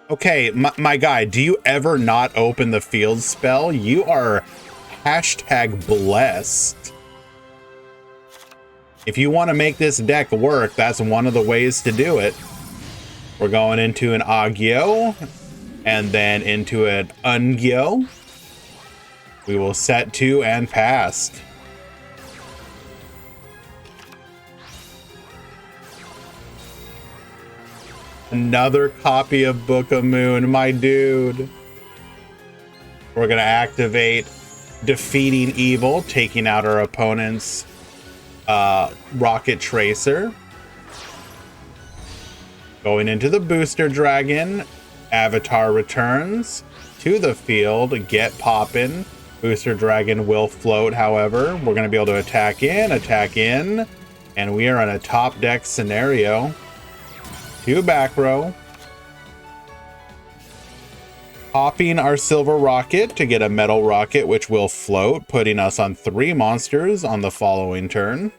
Okay, my guy, do you ever not open the field spell? You are hashtag blessed. If you want to make this deck work, that's one of the ways to do it. We're going into an Agyo, and then into an Ungyo. We will set 2 and pass. Another copy of Book of Moon, my dude. We're gonna activate Defeating Evil, taking out our opponent's Rocket Tracer. Going into the Booster Dragon, Avatar returns to the field, get poppin'. Booster Dragon will float, however. We're gonna be able to attack in, and we are on a top deck scenario. 2 back row. Popping our Silver Rocket to get a Metal Rocket, which will float, putting us on 3 monsters on the following turn.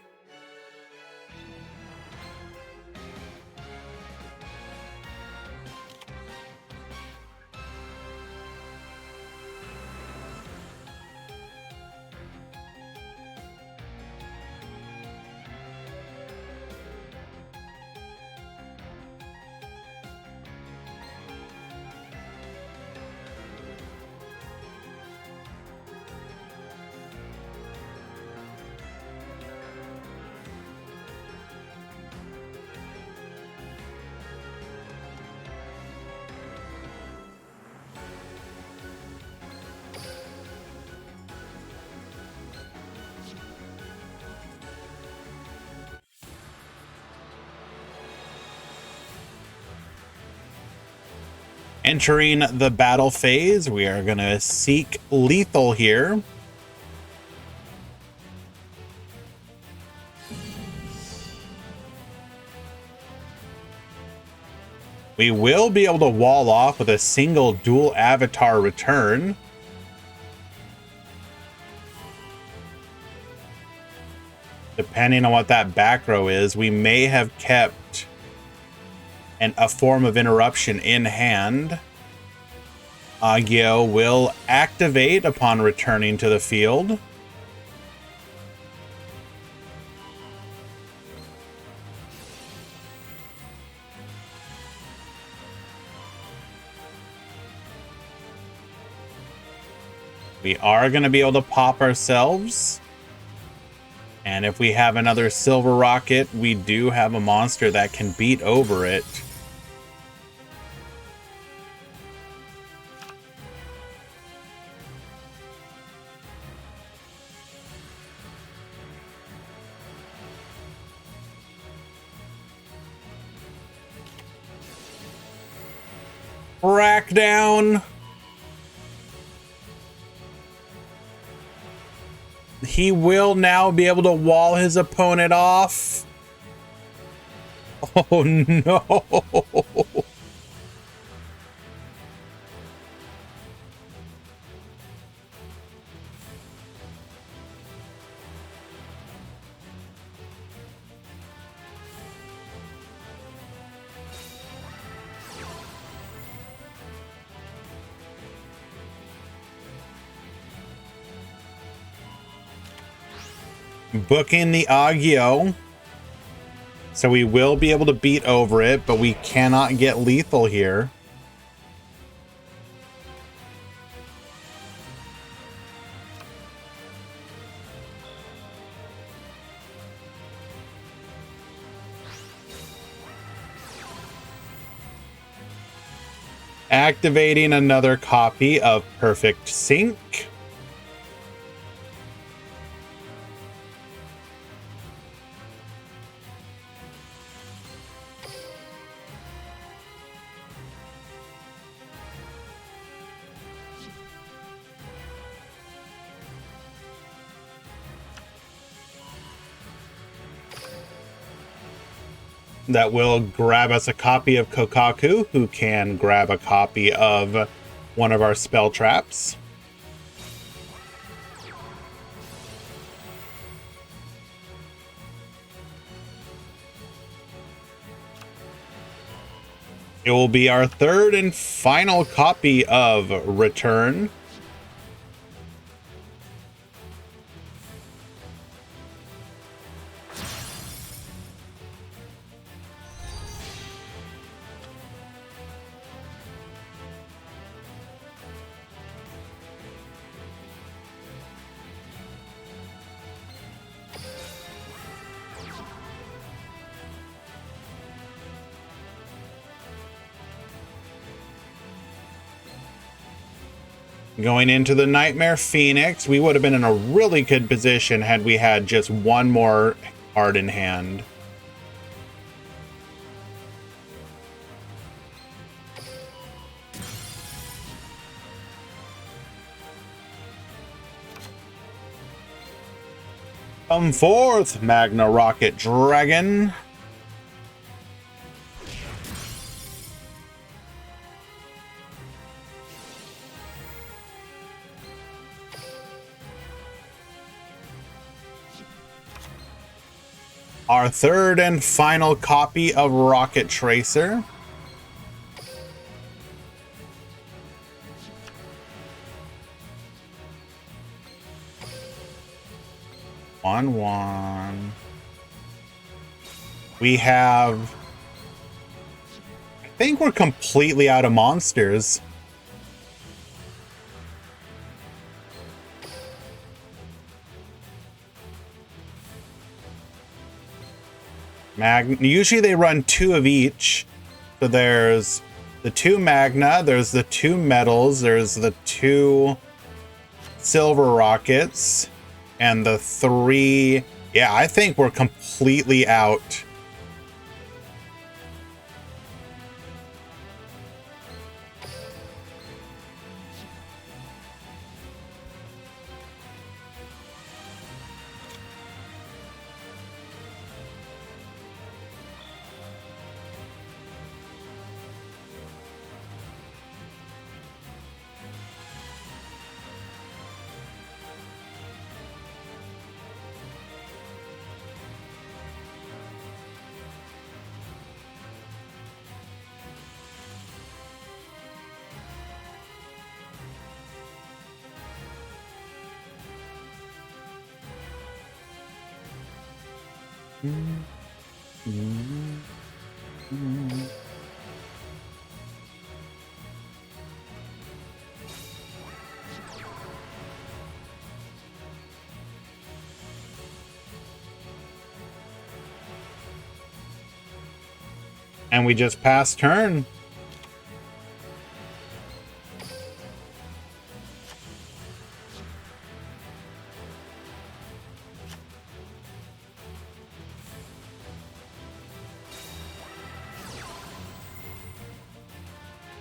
Entering the battle phase, we are going to seek lethal here. We will be able to wall off with a single dual avatar return. Depending on what that back row is, we may have kept a form of interruption in hand. Agio will activate upon returning to the field. We are going to be able to pop ourselves. And if we have another silver rocket, we do have a monster that can beat over it. Rack down. He will now be able to wall his opponent off. Oh no. Booking the Agio. So we will be able to beat over it, but we cannot get lethal here. Activating another copy of Perfect Sync. That will grab us a copy of Kokaku, who can grab a copy of one of our spell traps. It will be our third and final copy of Return. Going into the Nightmare Phoenix, we would have been in a really good position had we had just one more card in hand. Come forth, Magna Rocket Dragon. Our third and final copy of Rocket Tracer. One. We have... I think we're completely out of monsters. Usually they run two of each. So there's the two Magna, there's the two metals, there's the two silver rockets, and the three... Yeah, I think we're completely out. And we just passed turn.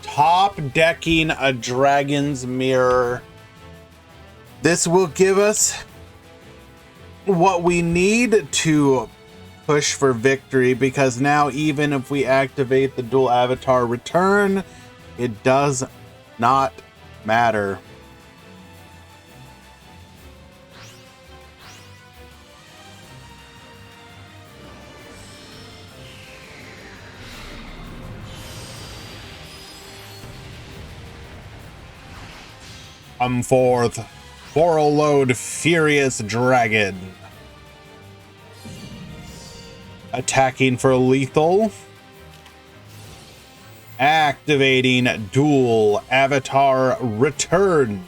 Top decking a Dragon's Mirror. This will give us what we need to push for victory, because now even if we activate the dual avatar return, it does not matter. Come forth, Forload Furious Dragon. Attacking for lethal. Activating Dual Avatar Return.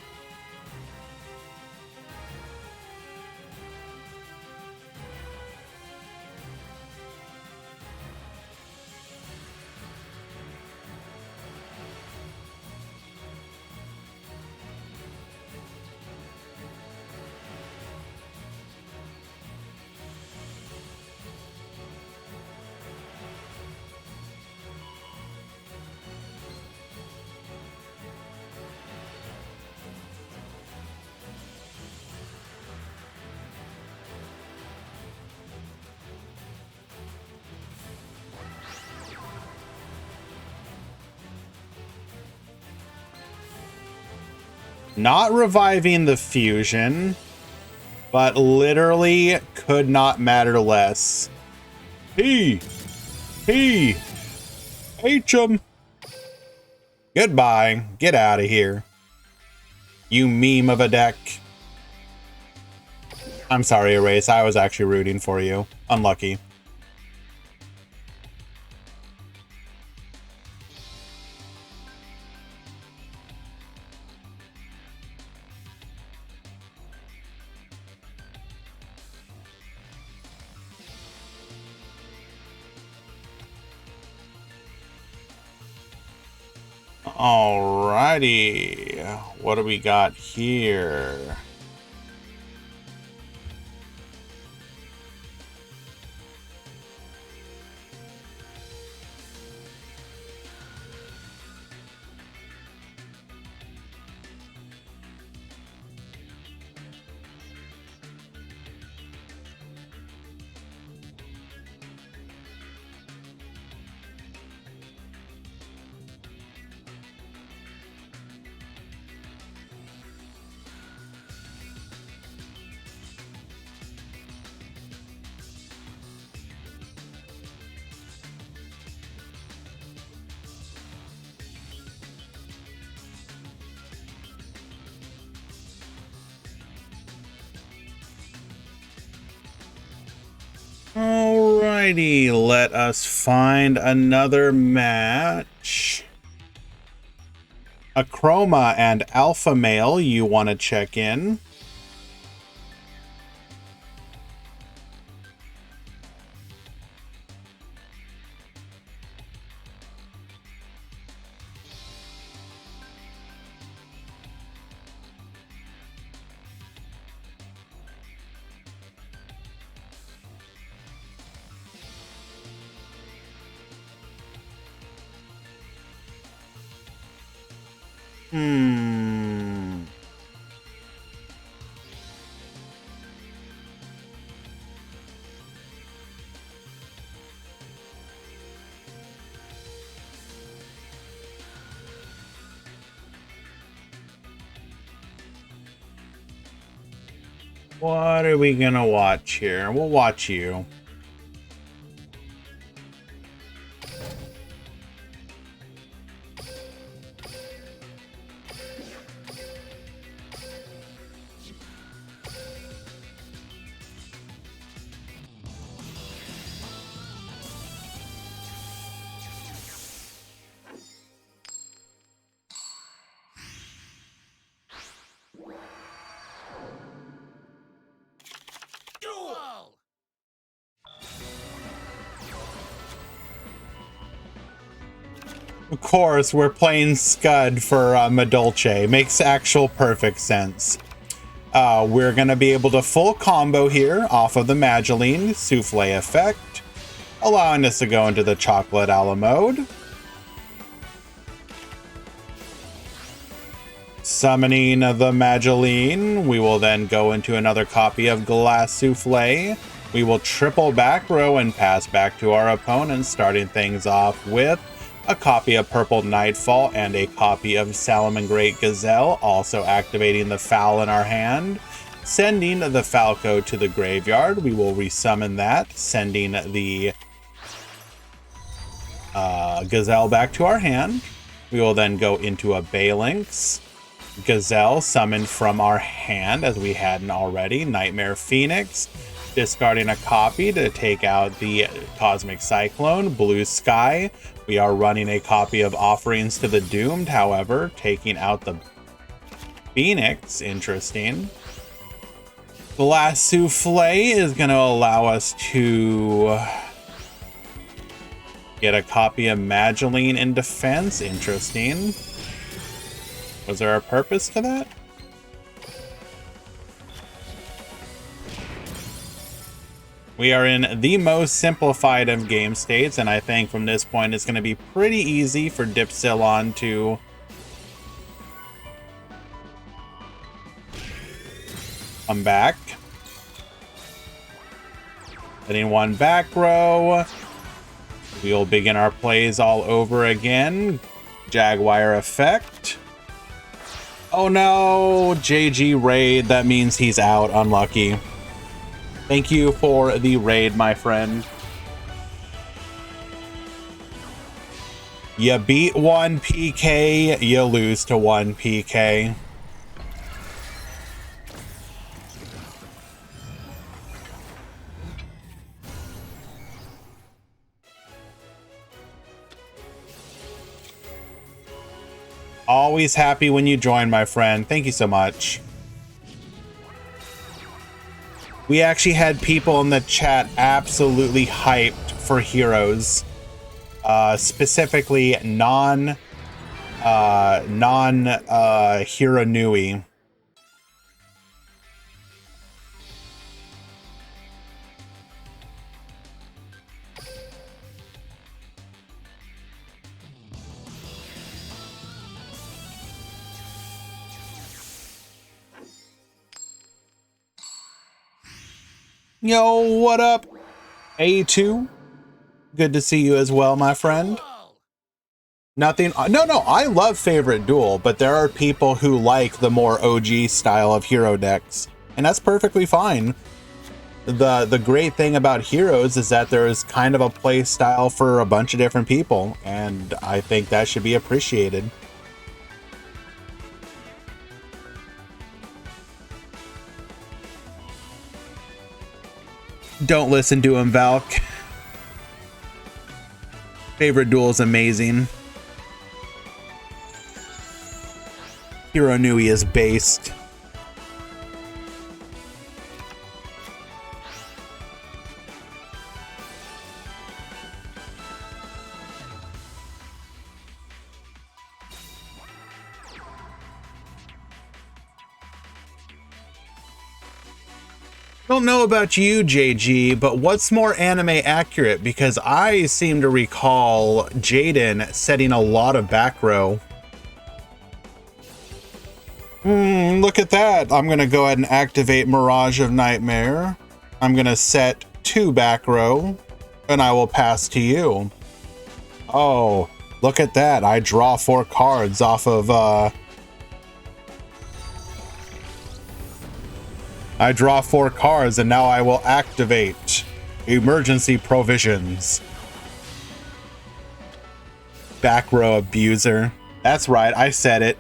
Not reviving the fusion, but literally could not matter less. H 'em. Goodbye. Get out of here. You meme of a deck. I'm sorry, Erase. I was actually rooting for you. Unlucky. Alrighty, what do we got here? Alrighty, let us find another match. Achroma and Alpha Male, you want to check in? What are we gonna watch here? We'll watch you. Of course, we're playing Scud for Madolche. Makes actual perfect sense. We're going to be able to full combo here off of the Mageline Souffle effect, allowing us to go into the Chocolate Ala mode. Summoning the Mageline, we will then go into another copy of Glass Souffle. We will triple back row and pass back to our opponent, starting things off with a copy of Purple Nightfall and a copy of Salamangreat Gazelle, also activating the Foul in our hand. Sending the Falco to the graveyard, we will resummon that, sending the Gazelle back to our hand. We will then go into a Balinx. Gazelle summoned from our hand as we hadn't already. Nightmare Phoenix, discarding a copy to take out the Cosmic Cyclone. Blue Sky, we are running a copy of Offerings to the Doomed, however, taking out the Phoenix. Interesting. Glass Souffle is going to allow us to get a copy of Mageline in defense. Interesting. Was there a purpose to that? We are in the most simplified of game states, and I think from this point it's going to be pretty easy for Dipsilon to come back. Hitting one back row. We'll begin our plays all over again. Jaguar effect. Oh no, JG raid. That means he's out. Unlucky. Thank you for the raid, my friend. You beat 1 PK, you lose to 1 PK. Always happy when you join, my friend. Thank you so much. We actually had people in the chat absolutely hyped for Heroes. Specifically non Hero Nui. Yo, what up? A2? Good to see you as well, my friend. Nothing. No, I love Favorite Duel, but there are people who like the more OG style of hero decks, and that's perfectly fine. The great thing about Heroes is that there's kind of a play style for a bunch of different people, and I think that should be appreciated. Don't listen to him, Valk. Favorite Duel is amazing. Hero Nui is based. Don't know about you, JG, but what's more anime accurate? Because I seem to recall Jaden setting a lot of back row. Look at that. I'm going to go ahead and activate Mirage of Nightmare. I'm going to set 2 back row, and I will pass to you. Oh, look at that. I draw 4 cards off of... I draw 4 cards, and now I will activate Emergency Provisions. Back row abuser. That's right, I said it.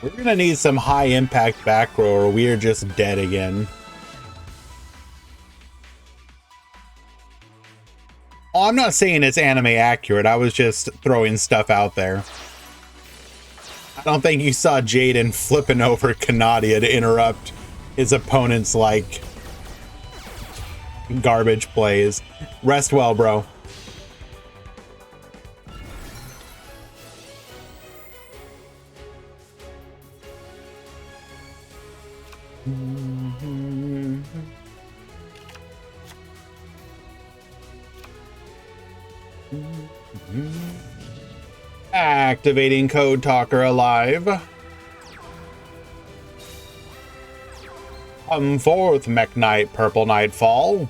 We're gonna need some high impact back row or we're just dead again. Oh, I'm not saying it's anime accurate. I was just throwing stuff out there. I don't think you saw Jaden flipping over Kanadia to interrupt his opponent's, like, garbage plays. Rest well, bro. Activating Code Talker alive. Come forth, Mech Knight, Purple Nightfall.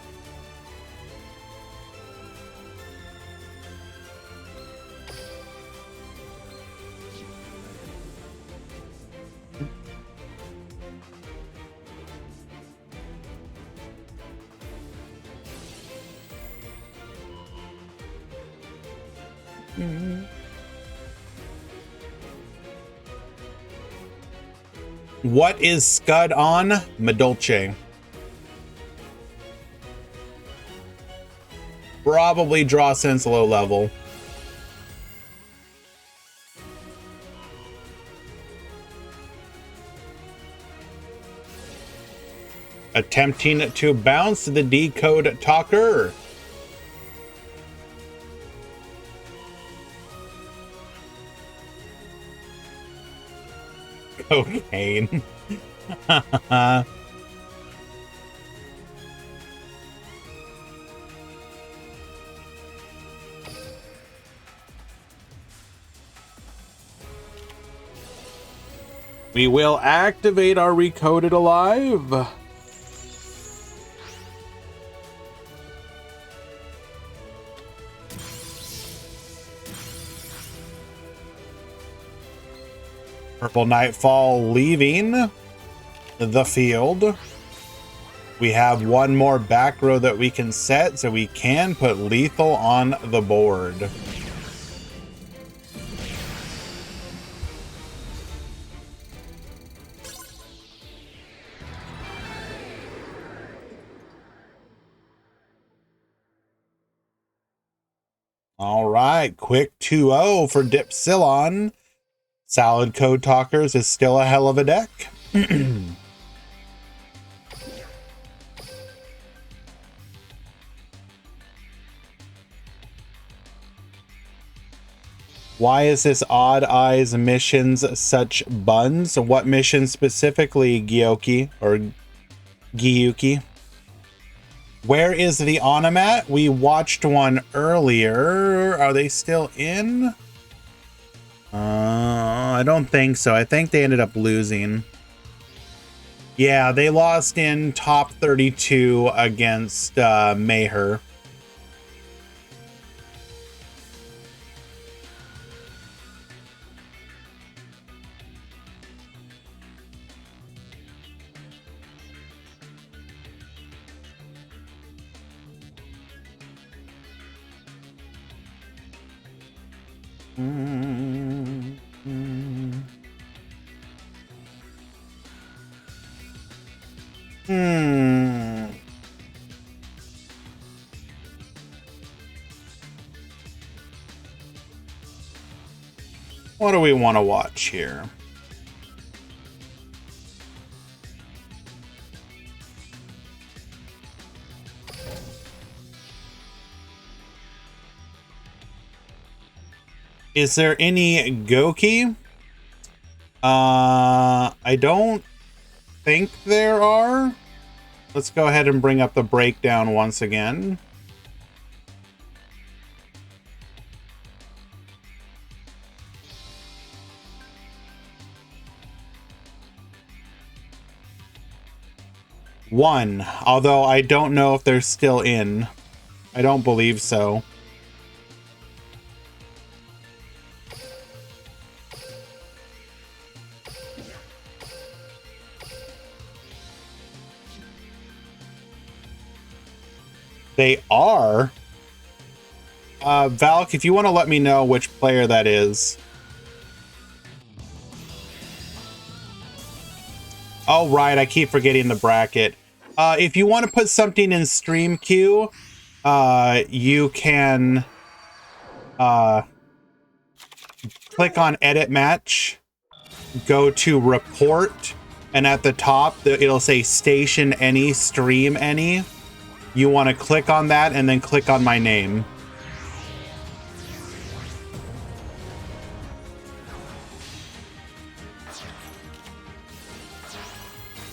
What is Scud on? Medolce. Probably Draw Sense low level. Attempting to bounce the Decode Talker. Cocaine. We will activate our Recoded Alive. Purple Nightfall leaving the field. We have one more back row that we can set, so we can put lethal on the board. All right, quick 2-0 for Dipsilon. Salad Code Talkers is still a hell of a deck. Why is this Odd Eyes missions such buns? What mission specifically, Gyoki or Gyuki? Where is the Onomat? We watched one earlier. Are they still in? I don't think so. I think they ended up losing. Yeah, they lost in top 32 against Mayher. What do we want to watch here? Is there any Goki? I don't think there are. Let's go ahead and bring up the breakdown once again. One, although I don't know if they're still in. I don't believe so. They are. Valk, if you want to let me know which player that is. Oh, right. I keep forgetting the bracket. If you want to put something in stream queue, you can click on edit match, go to report, and at the top, it'll say station any, stream any. You want to click on that and then click on my name.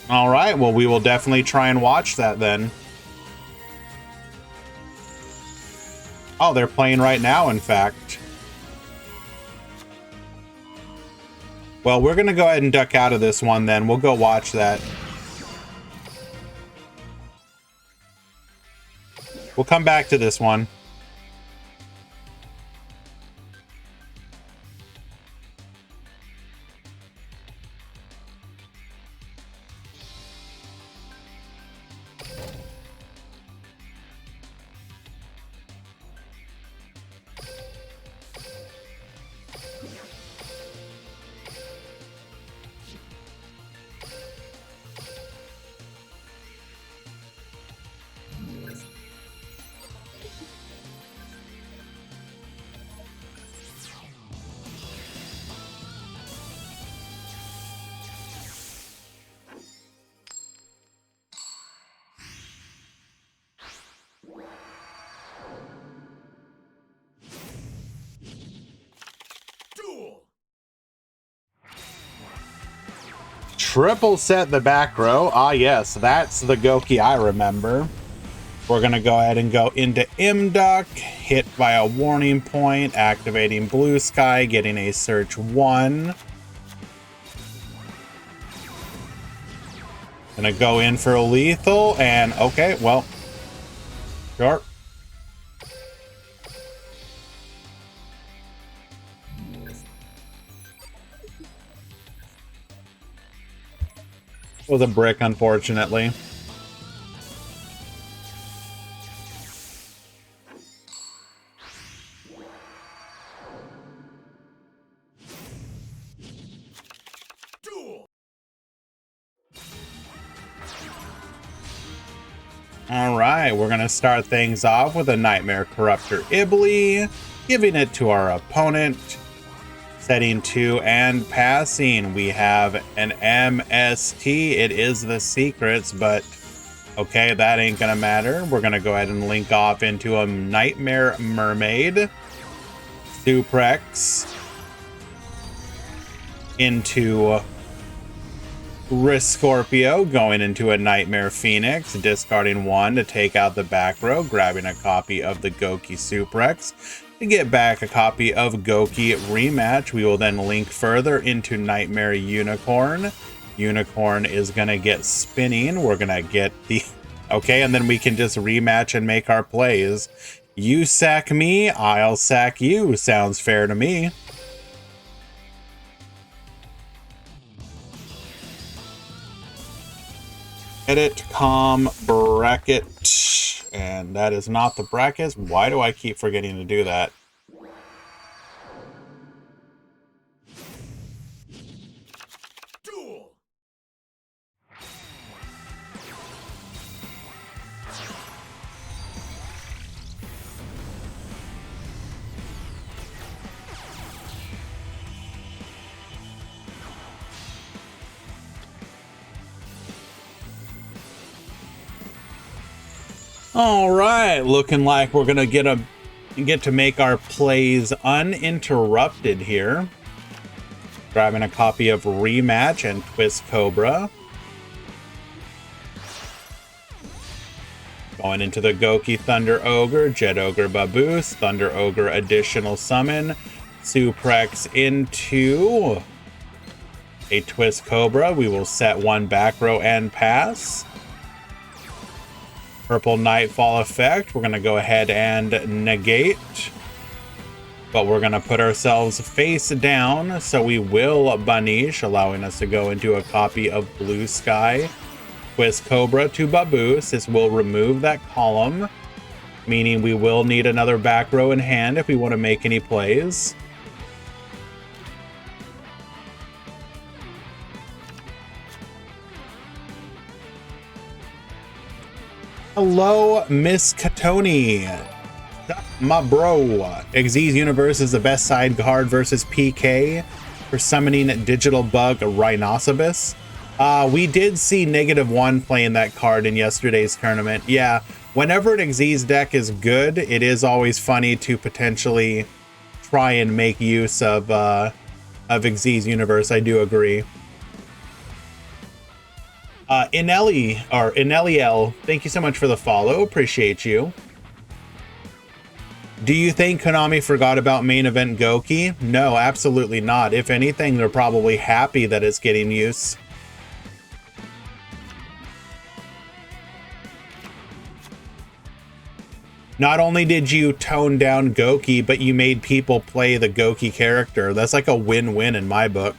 All right, well, we will definitely try and watch that then. Oh, they're playing right now, in fact. Well, we're going to go ahead and duck out of this one then. We'll go watch that. We'll come back to this one. Duel. Triple set the back row. Ah, yes, that's the Goki I remember. We're going to go ahead and go into Imduck, hit by a warning point, activating Blue Sky, getting a search 1. Gonna go in for a lethal, and okay, well, sure. Was a brick, unfortunately. Duel. All right, we're gonna start things off with a Nightmare Corruptor Ibly, giving it to our opponent. Setting 2 and passing, we have an MST. It is the secrets, but okay, that ain't gonna matter. We're gonna go ahead and link off into a Nightmare Mermaid, Suprex, into Risk Scorpio, going into a Nightmare Phoenix, discarding 1 to take out the back row, grabbing a copy of the Goki Suprex. To get back a copy of Goki Rematch, we will then link further into Nightmare Unicorn. Unicorn is going to get spinning. We're going to get the... Okay, and then we can just rematch and make our plays. You sack me, I'll sack you. Sounds fair to me. Edit, bracket. And that is not the brackets. Why do I keep forgetting to do that? Duel. All right, looking like we're gonna get to make our plays uninterrupted here. Grabbing a copy of Rematch and Twist Cobra. Going into the Goki Thunder Ogre, Jet Ogre Baboose, Thunder Ogre additional summon, Suprex into a Twist Cobra. We will set 1 back row and pass. Purple Nightfall effect, we're going to go ahead and negate. But we're going to put ourselves face down, so we will Banish, allowing us to go into a copy of Blue Sky. Twist Cobra to Baboose. This will remove that column, meaning we will need another back row in hand if we want to make any plays. Hello, Miss Katoni. My bro. Xyz Universe is the best side card versus PK for summoning Digital Bug Rhinoceros. We did see -1 playing that card in yesterday's tournament. Yeah, whenever an Xyz deck is good, it is always funny to potentially try and make use of Xyz Universe. I do agree. Ineliel, thank you so much for the follow. Appreciate you. Do you think Konami forgot about main event Goki? No, absolutely not. If anything, they're probably happy that it's getting use. Not only did you tone down Goki, but you made people play the Goki character. That's like a win-win in my book.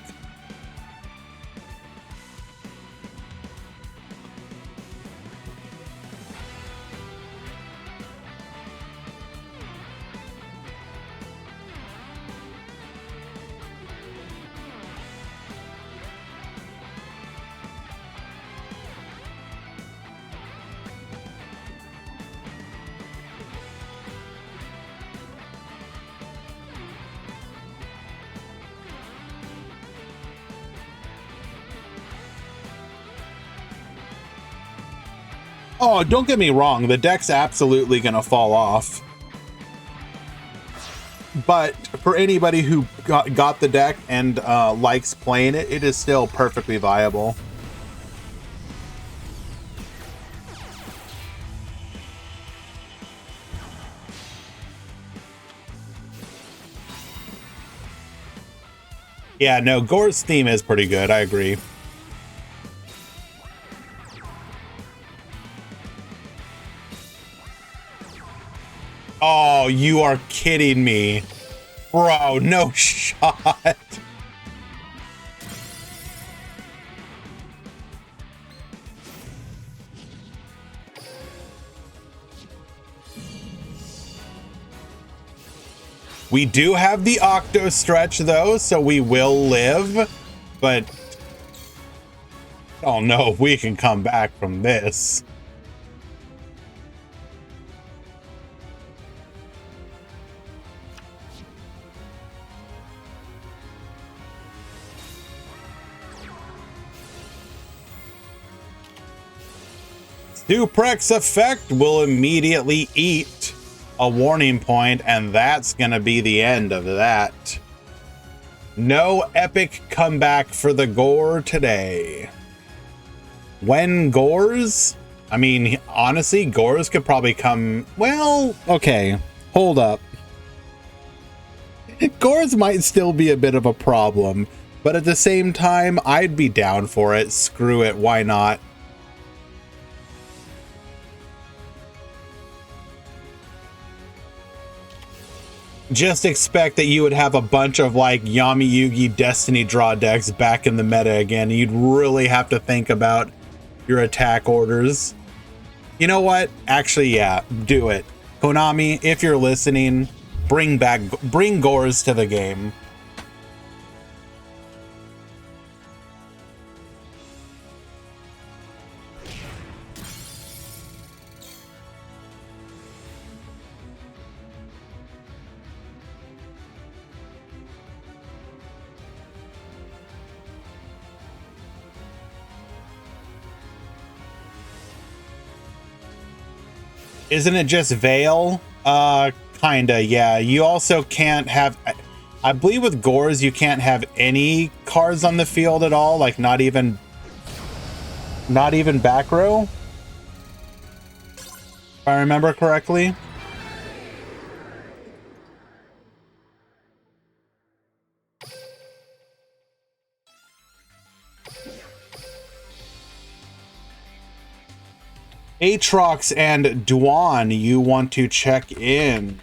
Oh, don't get me wrong, the deck's absolutely gonna fall off. But for anybody who got the deck and likes playing it, it is still perfectly viable. Yeah, no, Gore's theme is pretty good, I agree. Oh, you are kidding me. Bro, no shot. We do have the Octo stretch though, so we will live, but I don't know if we can come back from this. Suplex effect will immediately eat a warning point, and that's gonna be the end of that. No epic comeback for the Gore today. When Gores? I mean, honestly, Gores could probably come... Well, okay, hold up. Gores might still be a bit of a problem, but at the same time, I'd be down for it. Screw it, why not? Just expect that you would have a bunch of like Yami Yugi Destiny draw decks back in the meta again. You'd really have to think about your attack orders. You know what? Actually, yeah, do it. Konami, if you're listening, bring Gores to the game. Isn't it just Veil? Kinda, yeah. You also can't have... I believe with Gores, you can't have any cards on the field at all, like not even back row, if I remember correctly. Aatrox and Duan, you want to check in.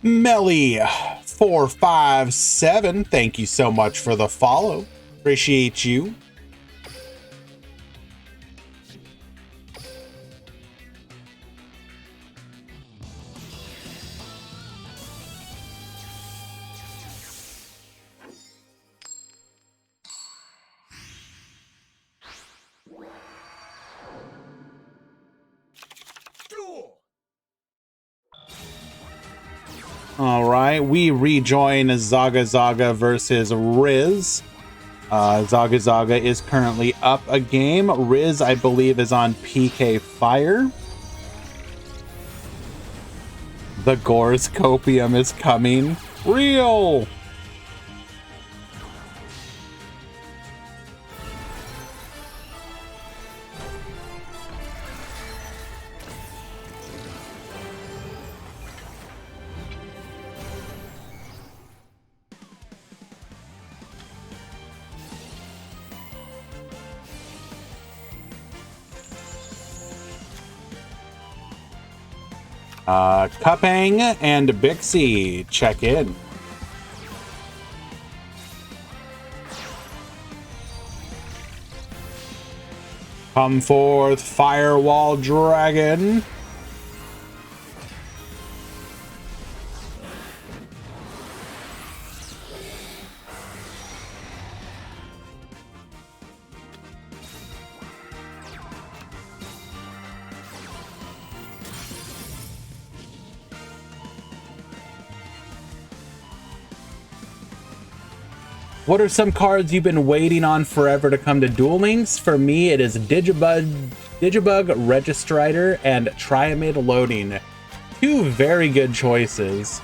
Melly457, thank you so much for the follow. Appreciate you. Duel. All right, we rejoin Zaga Zaga versus Riz. Zaga Zaga is currently up a game. Riz, I believe, is on PK Fire. The Gore's Copium is coming. Real! Cupang and Bixie, check in. Come forth, Firewall Dragon. What are some cards you've been waiting on forever to come to Duel Links? For me, it is Digibug Registrator and Triamid Loading. Two very good choices.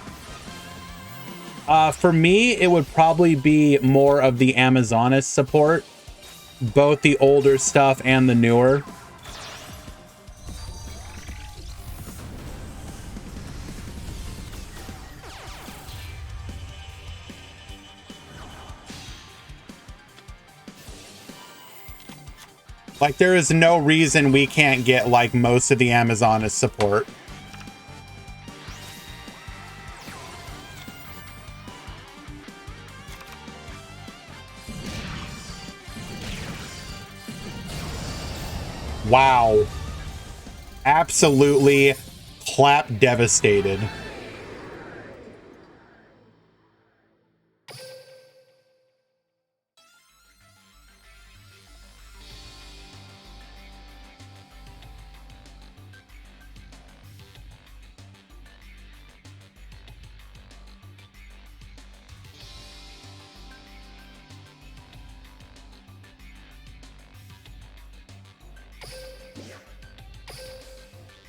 For me, it would probably be more of the Amazonas support, both the older stuff and the newer. Like, there is no reason we can't get, like, most of the Amazonas support. Wow. Absolutely clap devastated.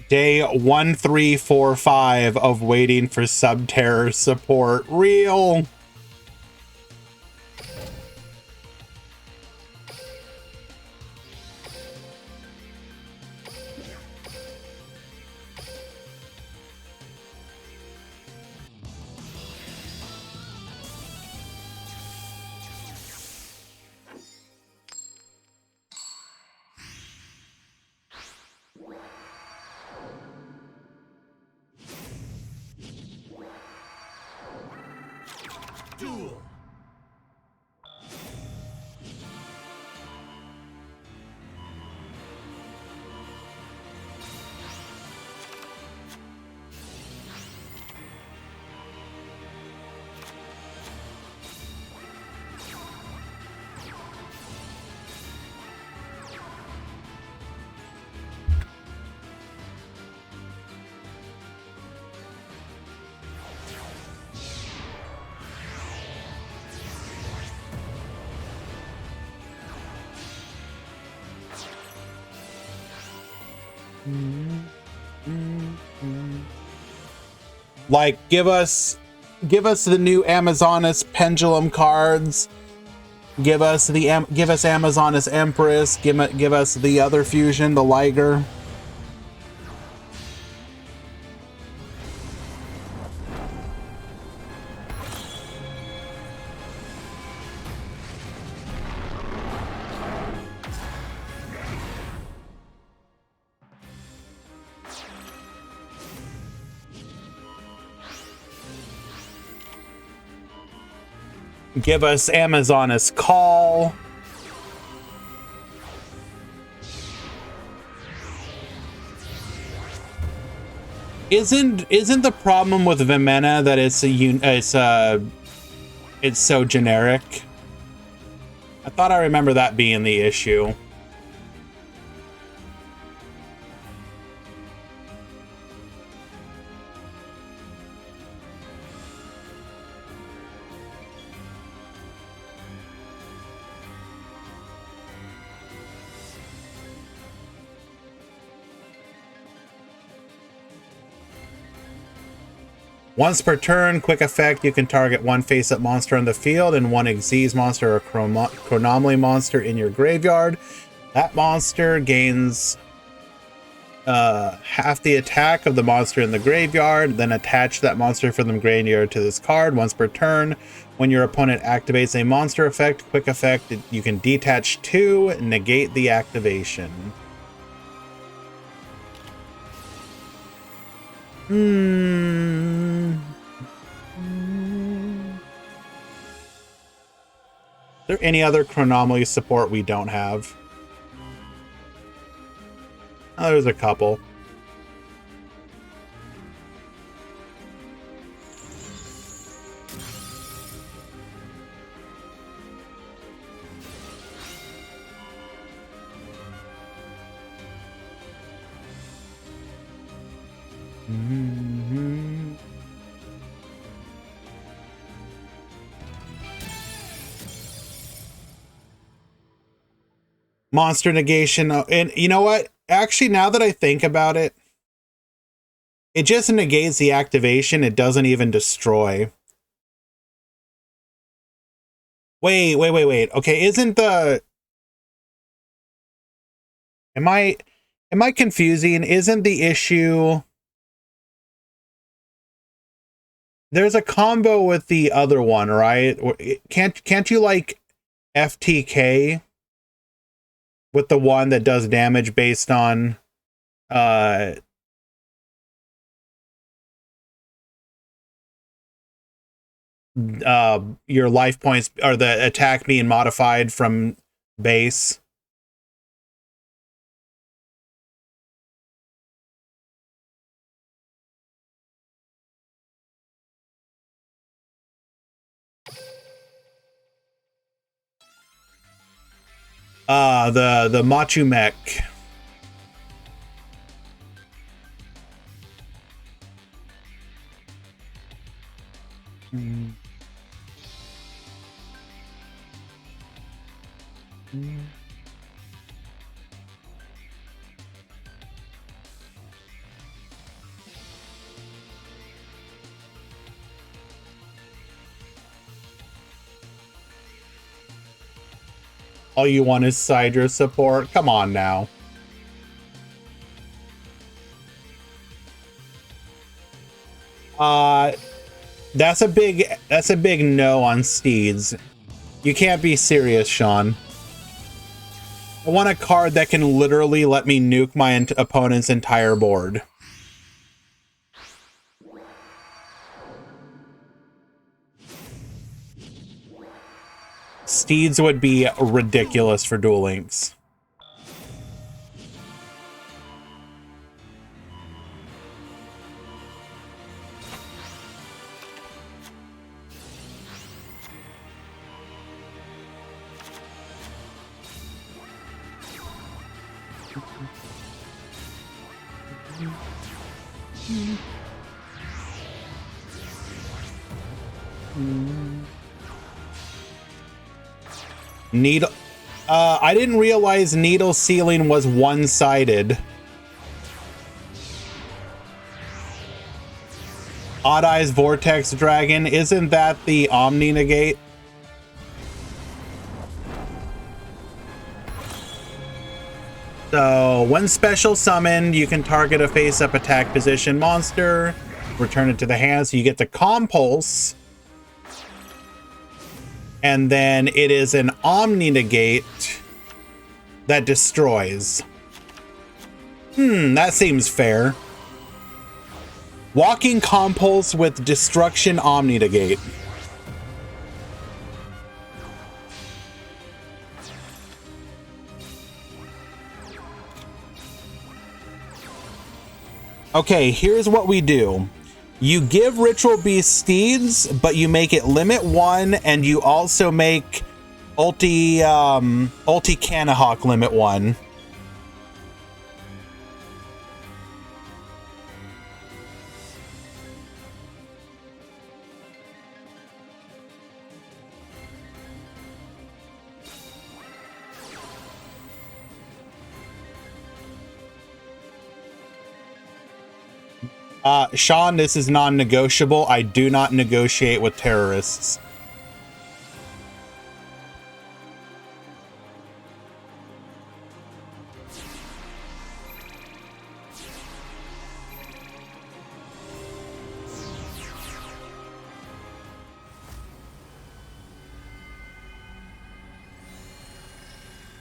Day 1345 of waiting for Subterror support. Real. Duel. Like, give us the new Amazonas Pendulum cards. Give us Amazonas Empress. Give us the other fusion, the Liger. Give us Amazoness Call. Isn't the problem with Vimena that it's so generic? I thought I remember that being the issue. Once per turn, quick effect, you can target one face-up monster on the field and one Xyz monster or Chronomaly monster in your graveyard. That monster gains half the attack of the monster in the graveyard, then attach that monster from the graveyard to this card once per turn. When your opponent activates a monster effect, quick effect, you can detach 2, negate the activation. Is there any other Chronomaly support we don't have? Oh, there's a couple. Monster negation, and you know what? Actually, now that I think about it, it just negates the activation. It doesn't even destroy. Wait. Okay, isn't the... Am I confusing? Isn't the issue... There's a combo with the other one, right? Can't you like FTK with the one that does damage based on your life points or the attack being modified from base? The Machu Mech. All you want is Sidra support? Come on now. That's a big no on Steeds. You can't be serious, Sean. I want a card that can literally let me nuke my opponent's entire board. Steeds would be ridiculous for Duel Links. Needle. I didn't realize needle sealing was one-sided. Odd Eyes Vortex Dragon, isn't that the Omni Negate? So, when special summoned, you can target a face-up attack position monster, return it to the hand, so you get the Compulse. And then it is an Omni Negate that destroys. That seems fair. Walking Compulse with Destruction Omni Negate. Okay, here's what we do. You give Ritual Beast Steeds, but you make it limit 1, and you also make Ulti Canahawk limit 1. Sean, this is non-negotiable. I do not negotiate with terrorists.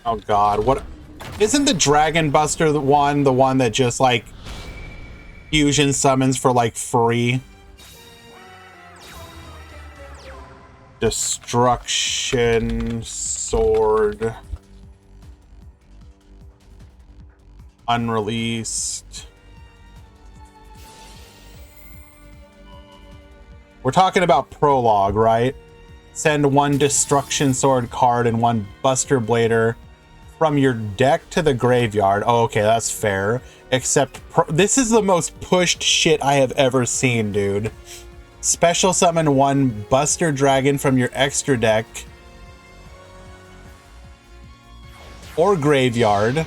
Oh God, what? Isn't the Dragon Buster the one that just like fusion summons for like free? Destruction Sword. Unreleased. We're talking about Prologue, right? Send 1 Destruction Sword card and 1 Buster Blader from your deck to the graveyard. Oh, okay, that's fair. Except this is the most pushed shit I have ever seen, dude. Special summon 1 Buster Dragon from your extra deck or graveyard.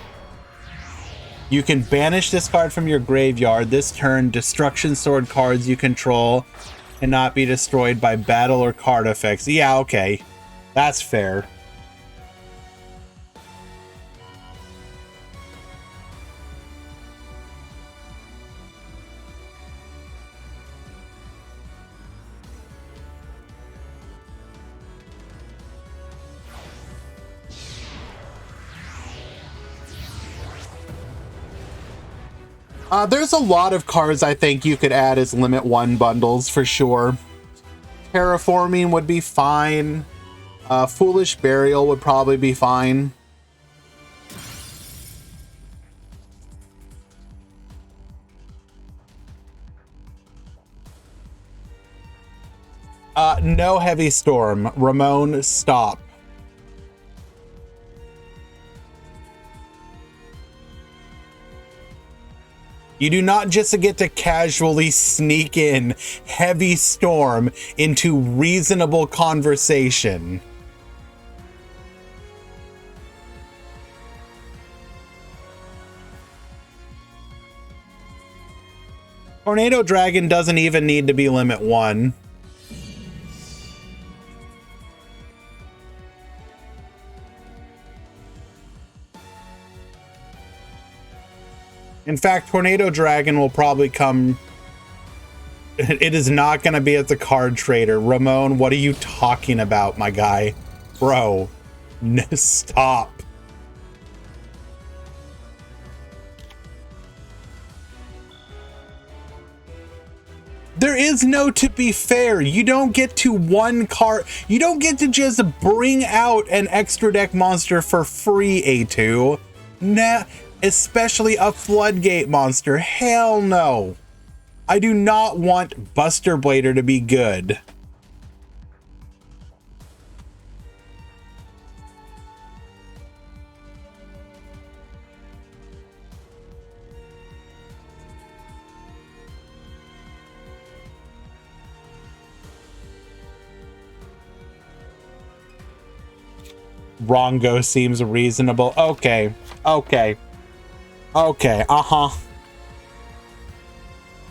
You can banish this card from your graveyard. This turn, Destruction Sword cards you control cannot be destroyed by battle or card effects. Yeah, okay. That's fair. There's a lot of cards I think you could add as limit 1 bundles for sure. Terraforming would be fine. Foolish Burial would probably be fine. No Heavy Storm. Ramon, stop. You do not just get to casually sneak in Heavy Storm into reasonable conversation. Tornado Dragon doesn't even need to be limit 1. In fact, Tornado Dragon will probably come... It is not going to be at the card trader. Ramon, what are you talking about, my guy? Bro, stop. There is no to be fair. You don't get to one card. You don't get to just bring out an extra deck monster for free, A2. Nah. Especially a Floodgate monster. Hell no. I do not want Buster Blader to be good. Rongo seems reasonable. Okay. Okay. Okay,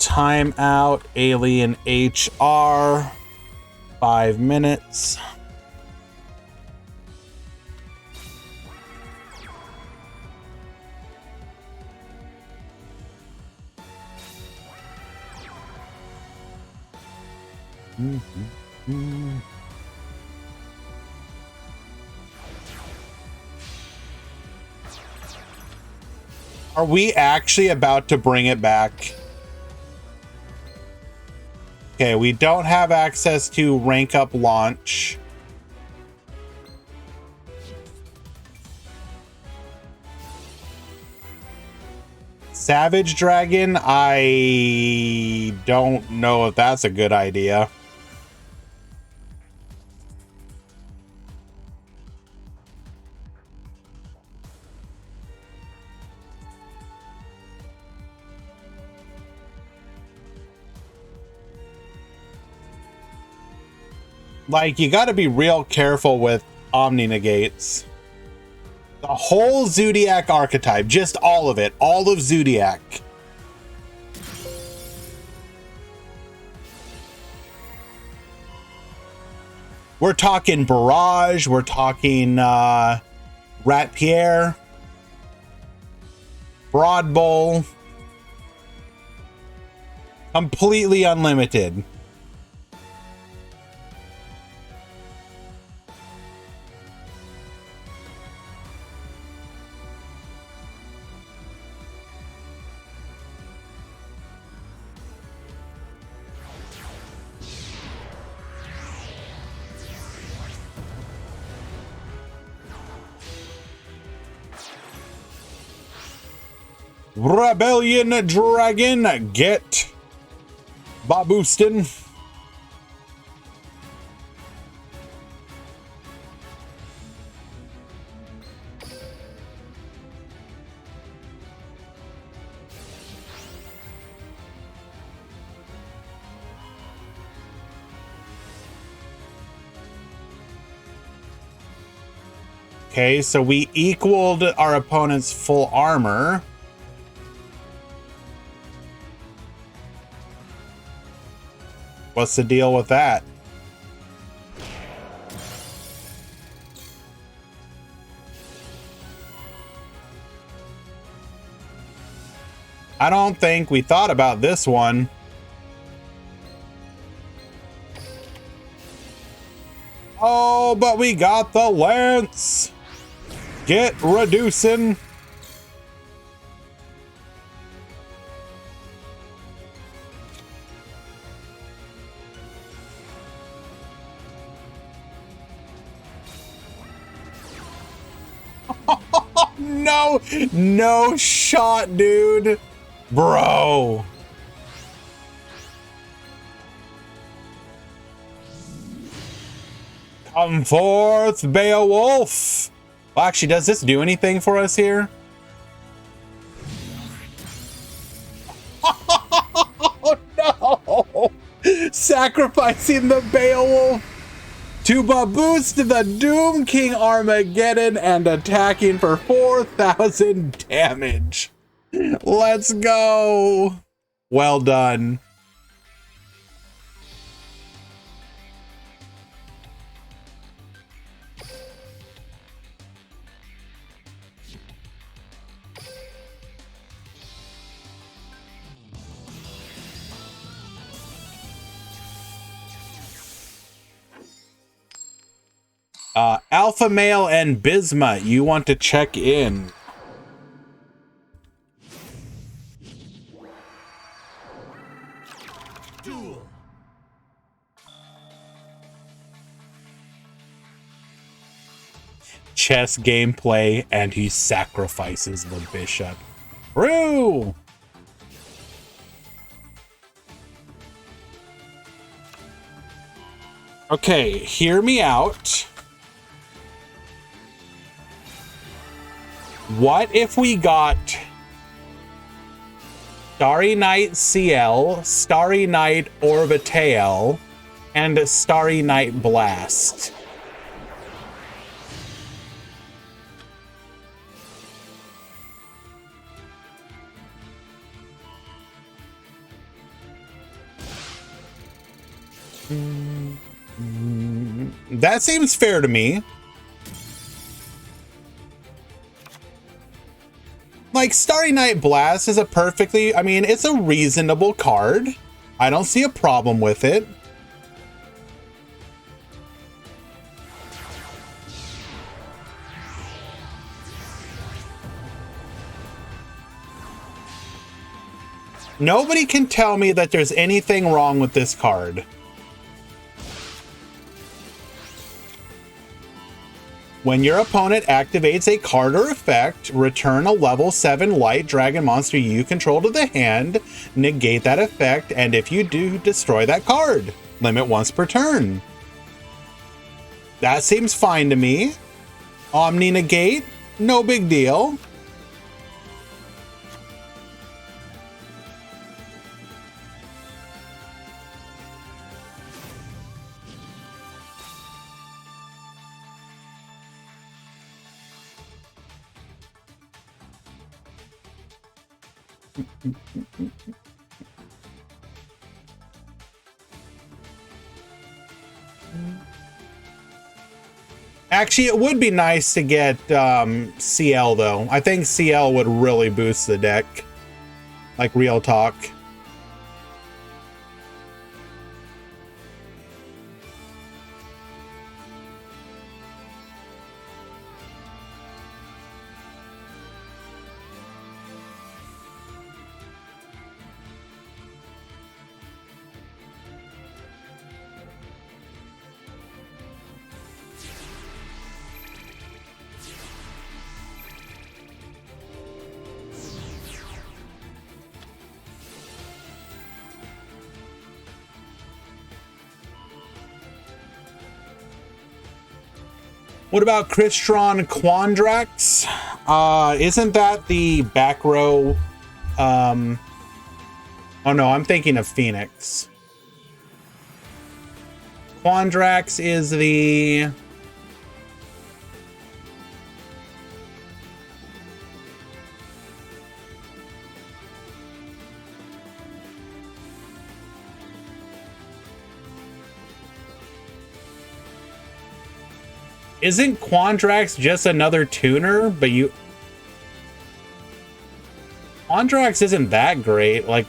Time out, Alien HR. 5 minutes. Are we actually about to bring it back? Okay, we don't have access to rank up launch. Savage Dragon, I don't know if that's a good idea. Like, you got to be real careful with Omni Negates. The whole Zodiac archetype, just all of it, all of Zodiac. We're talking Barrage, we're talking Rat Pierre, Broad Bowl, completely unlimited. Rebellion Dragon, get Baboostin. Okay, so we equaled our opponent's full armor. What's the deal with that? I don't think we thought about this one. Oh, but we got the Lance. Get reducing. No, no shot, dude. Bro. Come forth, Beowulf. Well, actually, does this do anything for us here? Oh, no. Sacrificing the Beowulf to boost the Doom King Armageddon and attacking for 4,000 damage. Let's go. Well done. Alpha Male and Bismuth, you want to check in. Duel. Chess gameplay, and he sacrifices the bishop. True. Okay, hear me out. What if we got Starry Night CL, Starry Night Orbitael, and Starry Night Blast? That seems fair to me. Like, Starry Night Blast is a perfectly, I mean, it's a reasonable card. I don't see a problem with it. Nobody can tell me that there's anything wrong with this card. When your opponent activates a card or effect, return a level 7 light dragon monster you control to the hand, negate that effect, and if you do, destroy that card. Limit once per turn. That seems fine to me. Omni negate, no big deal. Actually, it would be nice to get CL, though. I think CL would really boost the deck. Like, real talk. What about Crystron Quandrax? Isn't that the back row? Oh no, I'm thinking of Phoenix. Quandrax is the... Isn't Quandrax just another tuner? But you... Quandrax isn't that great. Like,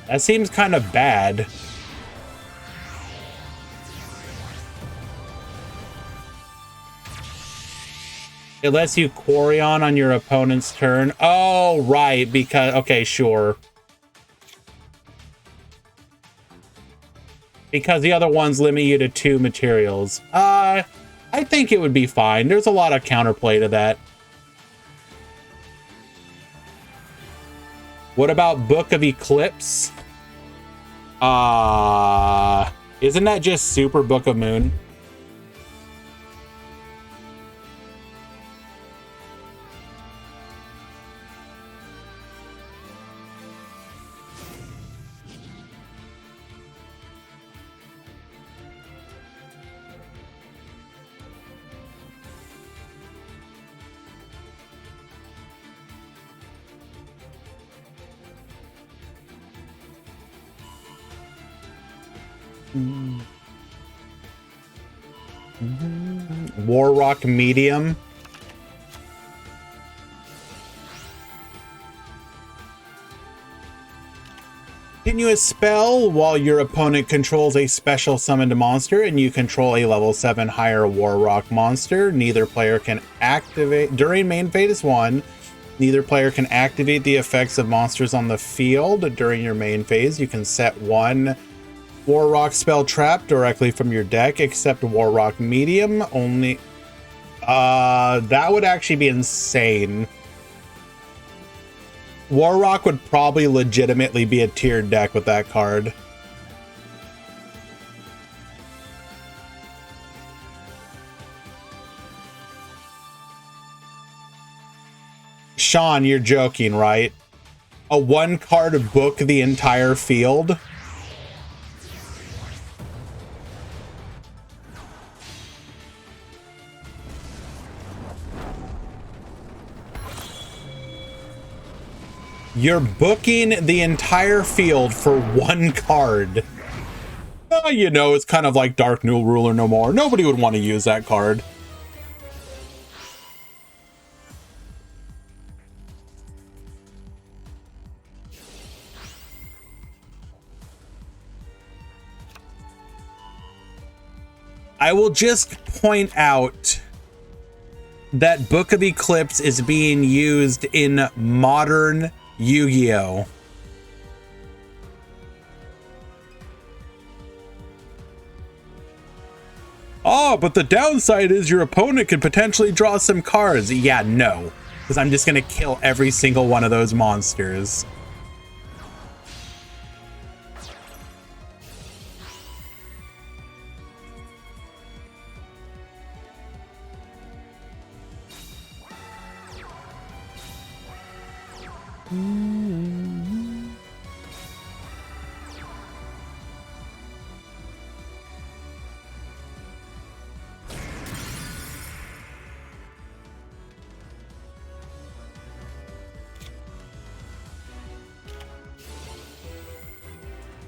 that seems kind of bad. It lets you Quarion on your opponent's turn. Oh, right. Because... Okay, sure. Because the other ones limit you to 2 materials. I think it would be fine. There's a lot of counterplay to that. What about Book of Eclipse? Isn't that just Super Book of Moon? Warrock Medium. Continuous spell while your opponent controls a special summoned monster and you control a level 7 higher Warrock monster. Neither player can activate during main phase 1. Neither player can activate the effects of monsters on the field during your main phase. You can set one Warrock spell trap directly from your deck, except Warrock Medium only. That would actually be insane. Warrock would probably legitimately be a tiered deck with that card. Sean, you're joking, right? A 1-card book the entire field? You're booking the entire field for 1 card. You know, it's kind of like Dark New Ruler No More. Nobody would want to use that card. I will just point out that Book of Eclipse is being used in modern Yu-Gi-Oh! Oh, but the downside is your opponent could potentially draw some cards. Yeah, no. Because I'm just going to kill every single one of those monsters.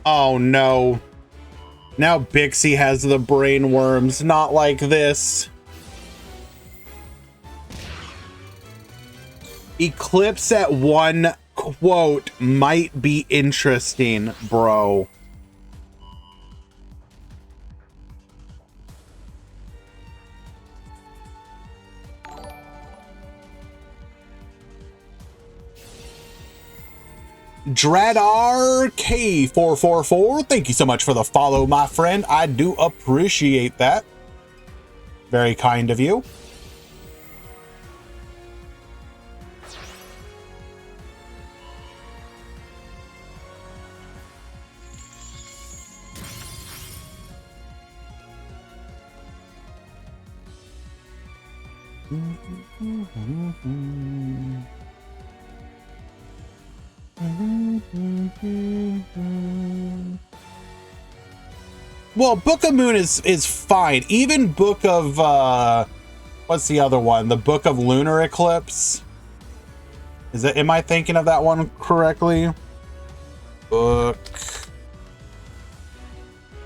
Oh no. Now Bixie has the brain worms. Not like this. Eclipse at 1 quote might be interesting, bro. Dreadar K444, thank you so much for the follow, my friend. I do appreciate that. Very kind of you. Well, Book of Moon is fine. Even Book of what's the other one? The Book of Lunar Eclipse. Is it? Am I thinking of that one correctly? Book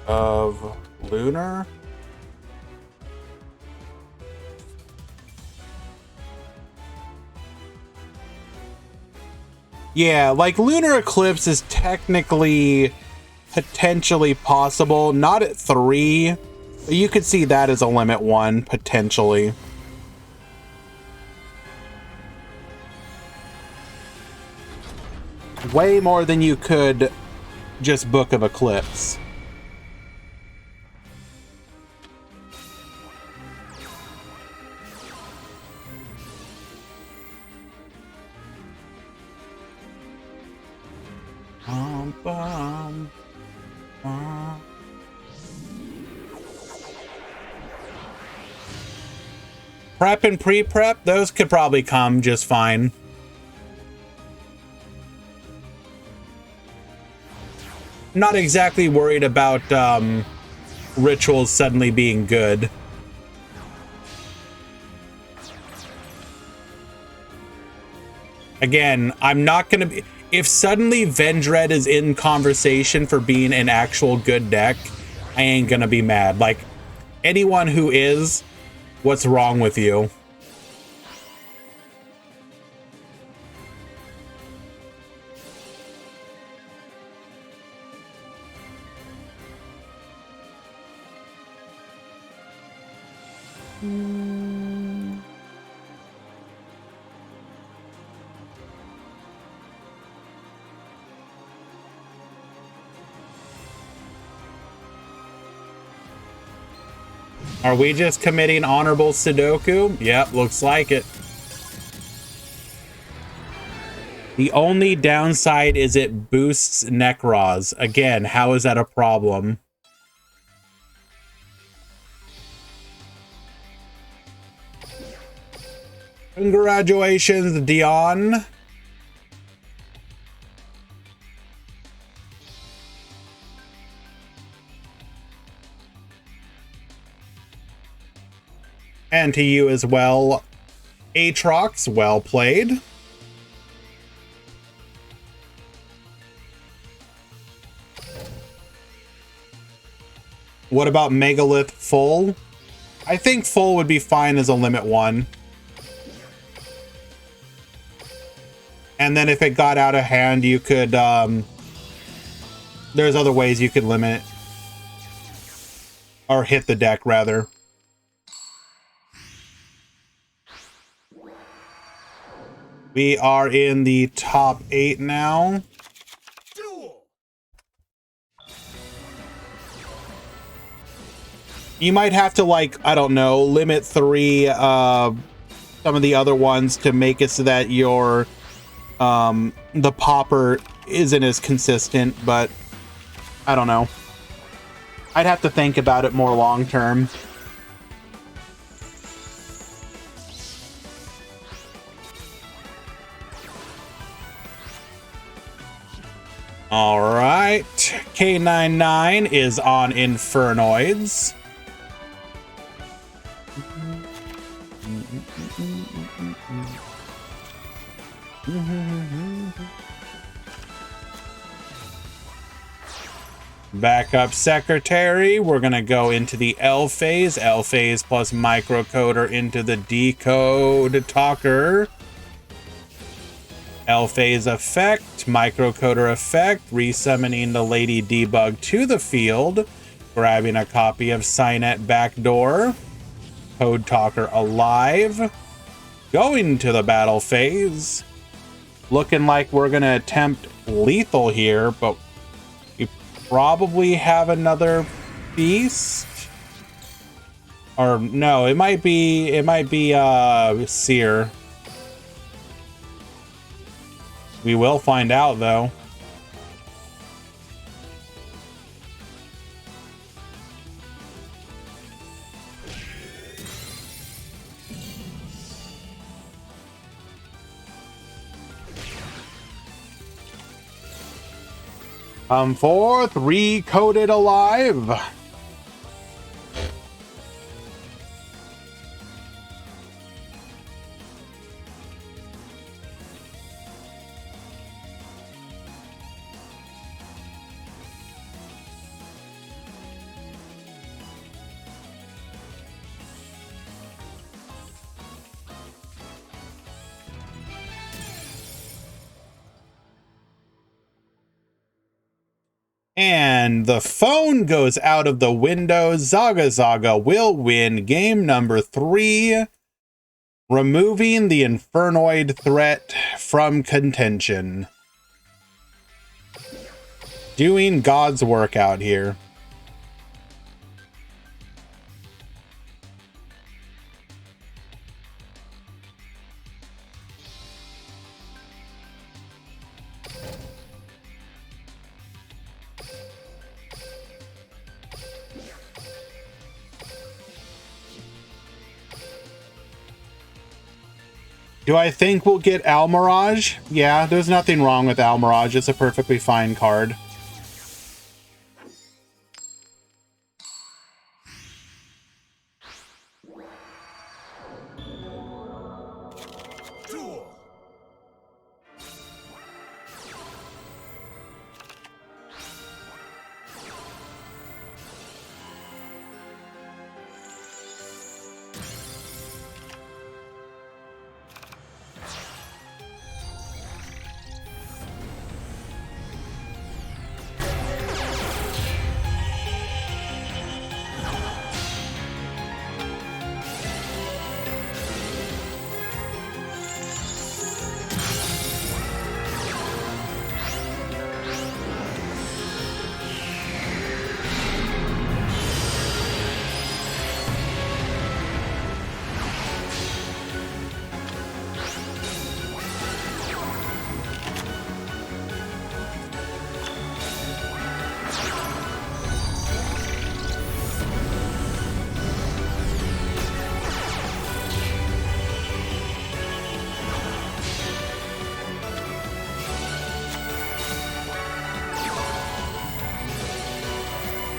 of Lunar. Yeah, like Lunar Eclipse is technically potentially possible, not at 3. But you could see that as a limit 1 potentially. Way more than you could just Book of Eclipse. Prep and pre-prep, those could probably come just fine. Not exactly worried about rituals suddenly being good. Again, I'm not going to be... If suddenly Vendread is in conversation for being an actual good deck, I ain't going to be mad. Like, anyone who is, what's wrong with you? Are we just committing honorable Sudoku? Yep, looks like it. The only downside is it boosts Necros. Again, how is that a problem? Congratulations, Dion. And to you as well, Aatrox, well played. What about Megalith full? I think full would be fine as a limit 1. And then if it got out of hand, you could, there's other ways you could limit it. Or hit the deck, rather. We are in the top 8 now. You might have to, like, I don't know, limit 3 some of the other ones to make it so that your the popper isn't as consistent, but I don't know. I'd have to think about it more long term. All right, K99 is on Infernoids. Backup secretary, we're gonna go into the L phase plus microcoder into the decode talker. L phase effect, microcoder effect, resummoning the Lady Debug to the field, grabbing a copy of Signet Backdoor, Code Talker alive, going to the battle phase. Looking like we're gonna attempt lethal here, but we probably have another beast. Or no, it might be Seer. We will find out, though. Come forth, recoded alive. And the phone goes out of the window. Zaga Zaga will win game number 3, removing the Infernoid threat from contention. Doing God's work out here. Do I think we'll get Almirage? Yeah, there's nothing wrong with Almirage. It's a perfectly fine card.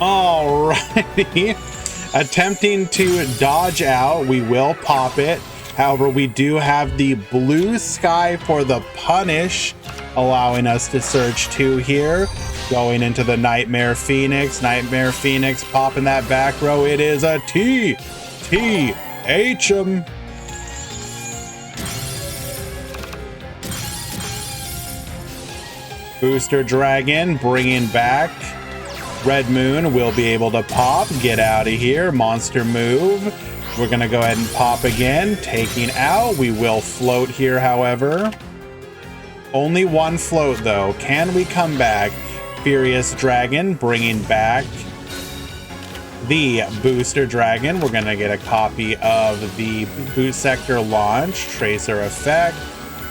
Alrighty. Attempting to dodge out, we will pop it. However, we do have the blue sky for the punish, allowing us to search 2 here. Going into the Nightmare Phoenix. Nightmare Phoenix popping that back row. It is a T-H-'em. Booster Dragon bringing back. Red Moon will be able to pop. Get out of here. Monster move. We're going to go ahead and pop again. Taking out. We will float here, however. Only 1 float, though. Can we come back? Furious Dragon bringing back the Booster Dragon. We're going to get a copy of the Boot Sector Launch, Tracer Effect,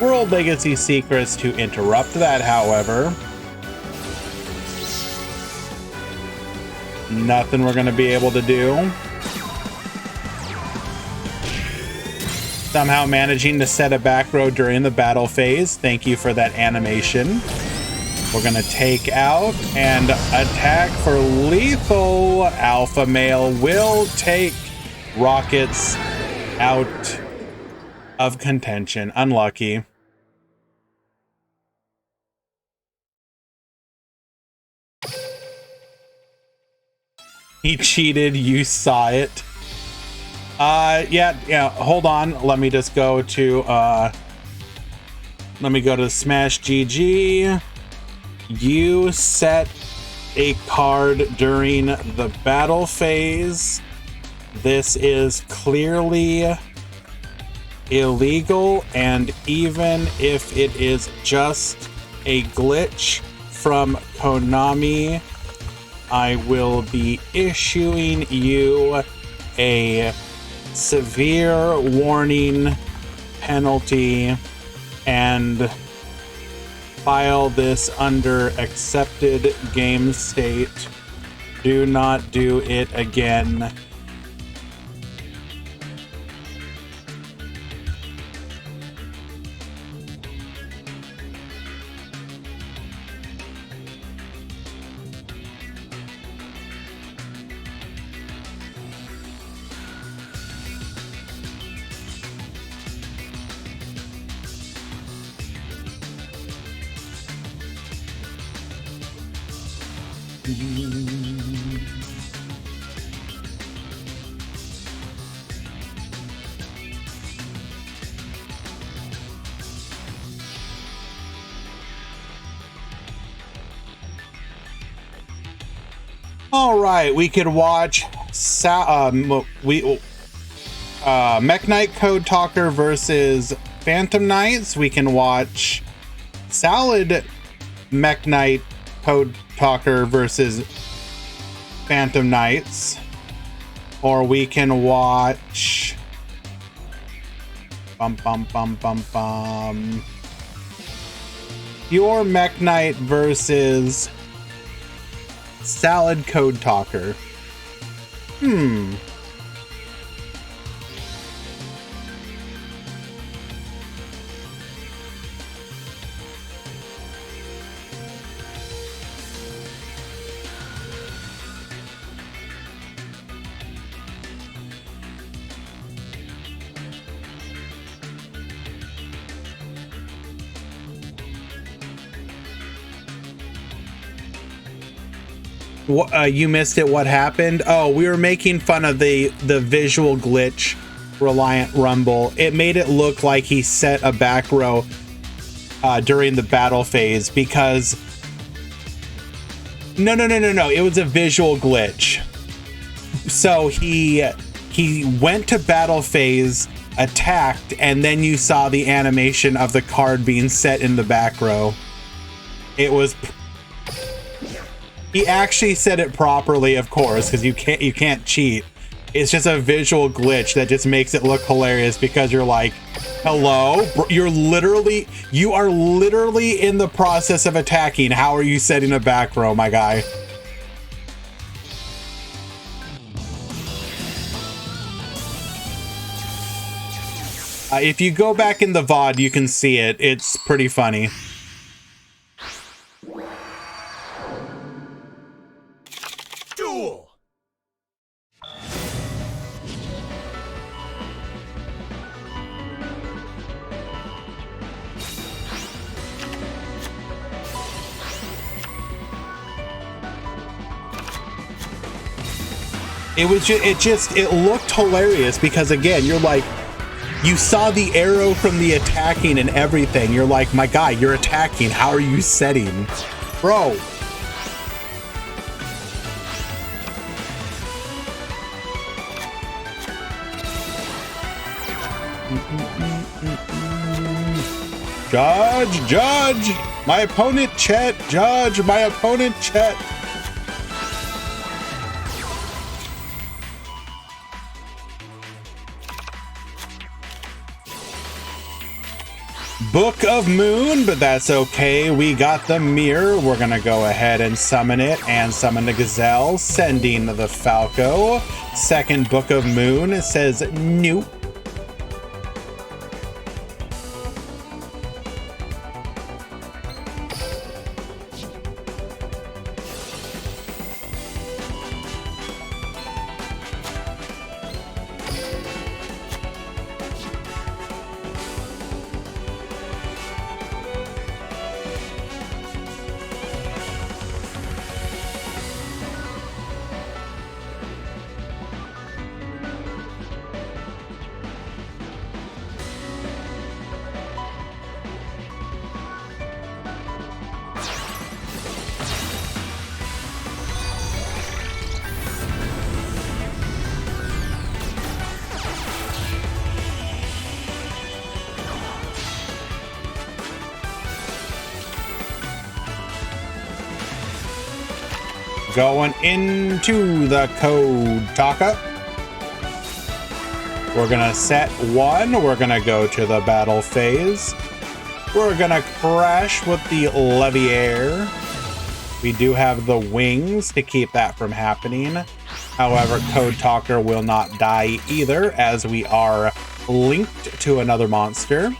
World Legacy Secrets to interrupt that, however. Nothing we're going to be able to do. Somehow managing to set a back row during the battle phase. Thank you for that animation. We're going to take out and attack for lethal. Alpha Male will take Rockets out of contention. Unlucky. He cheated. You saw it. Yeah, hold on. Let me just go to, let me go to Smash GG. You set a card during the battle phase. This is clearly illegal, and even if it is just a glitch from Konami, I will be issuing you a severe warning penalty and file this under accepted game state. Do not do it again. All right, we could watch Mech Knight Code Talker versus Phantom Knights. We can watch Salad Mech Knight Code Talker versus Phantom Knights, or we can watch Pure Mech Knight versus Salad Code Talker. You missed it. What happened? Oh, we were making fun of the visual glitch Reliant Rumble. It made it look like he set a back row during the battle phase because no, it was a visual glitch. So he went to battle phase, attacked, and then you saw the animation of the card being set in the back row. It was He actually said it properly, of course, because you can't cheat. It's just a visual glitch that just makes it look hilarious because you're like, hello, you are literally in the process of attacking. How are you setting a back row, my guy? If you go back in the VOD, you can see it. It's pretty funny. It looked hilarious because again, you're like, you saw the arrow from the attacking and everything. You're like, my guy, you're attacking. How are you setting? Bro. Judge, my opponent Chet, judge, my opponent Chet. Book of Moon, but that's okay. We got the mirror. We're gonna go ahead and summon it and summon the Gazelle, sending the Falco. Second Book of Moon says nope. Going into the Code Talker. We're gonna set one. We're gonna go to the battle phase. We're gonna crash with the Leviair. We do have the wings to keep that from happening. However, Code Talker will not die either, as we are linked to another monster.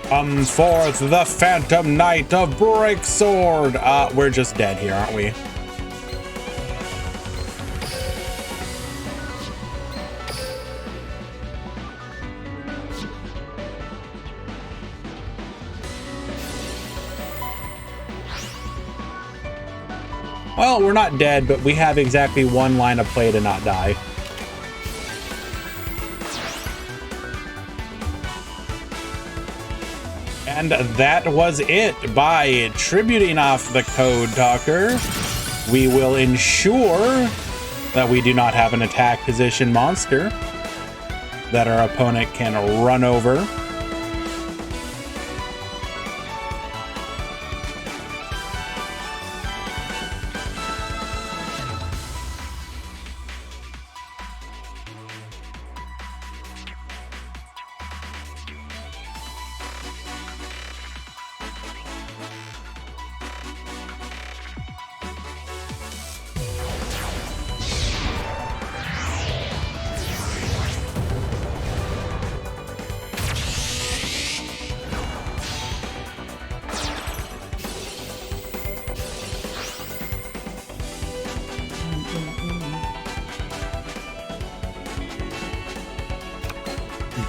Come forth, the Phantom Knight of Breaksword. We're just dead here, aren't we? Well, we're not dead, but we have exactly one line of play to not die. And that was it. By tributing off the Code Talker, we will ensure that we do not have an attack position monster that our opponent can run over.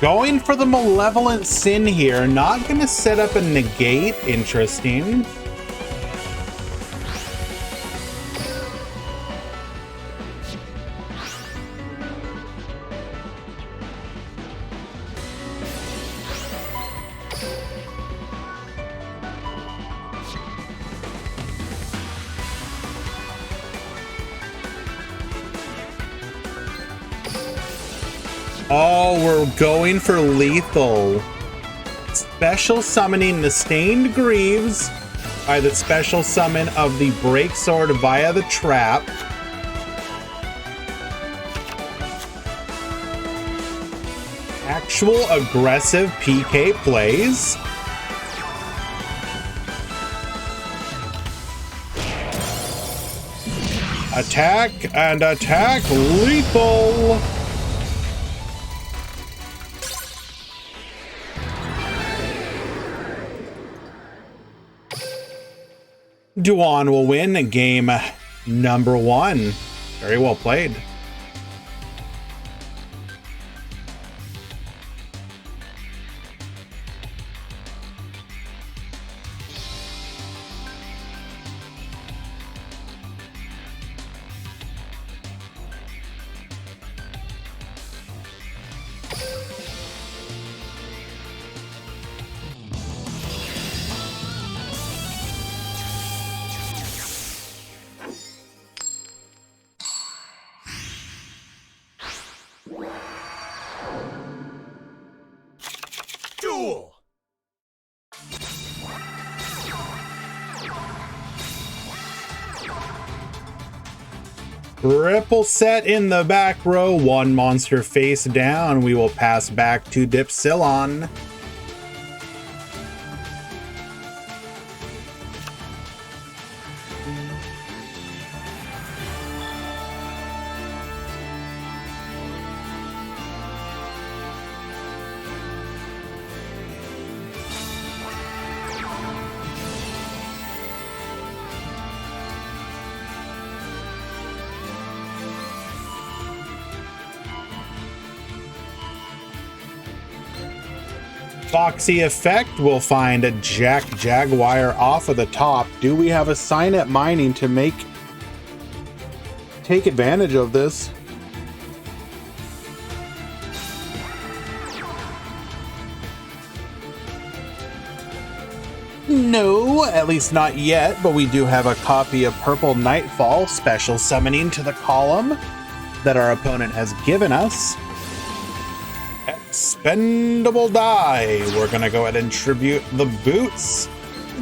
Going for the Malevolent Sin here. Not going to set up a negate. Interesting. Oh, we're going for lethal. Special summoning the Stained Greaves by the special summon of the Breaksword via the trap. Actual aggressive PK plays. Attack and attack lethal. Duan will win game number 1. Very well played. Triple set in the back row. One monster face down. We will pass back to Dipsilon. Foxy Effect will find a Jack Jaguar off of the top. Do we have a sign at mining to take advantage of this? No, at least not yet, but we do have a copy of Purple Nightfall special summoning to the column that our opponent has given us. Expendable die. We're gonna go ahead and tribute the boots.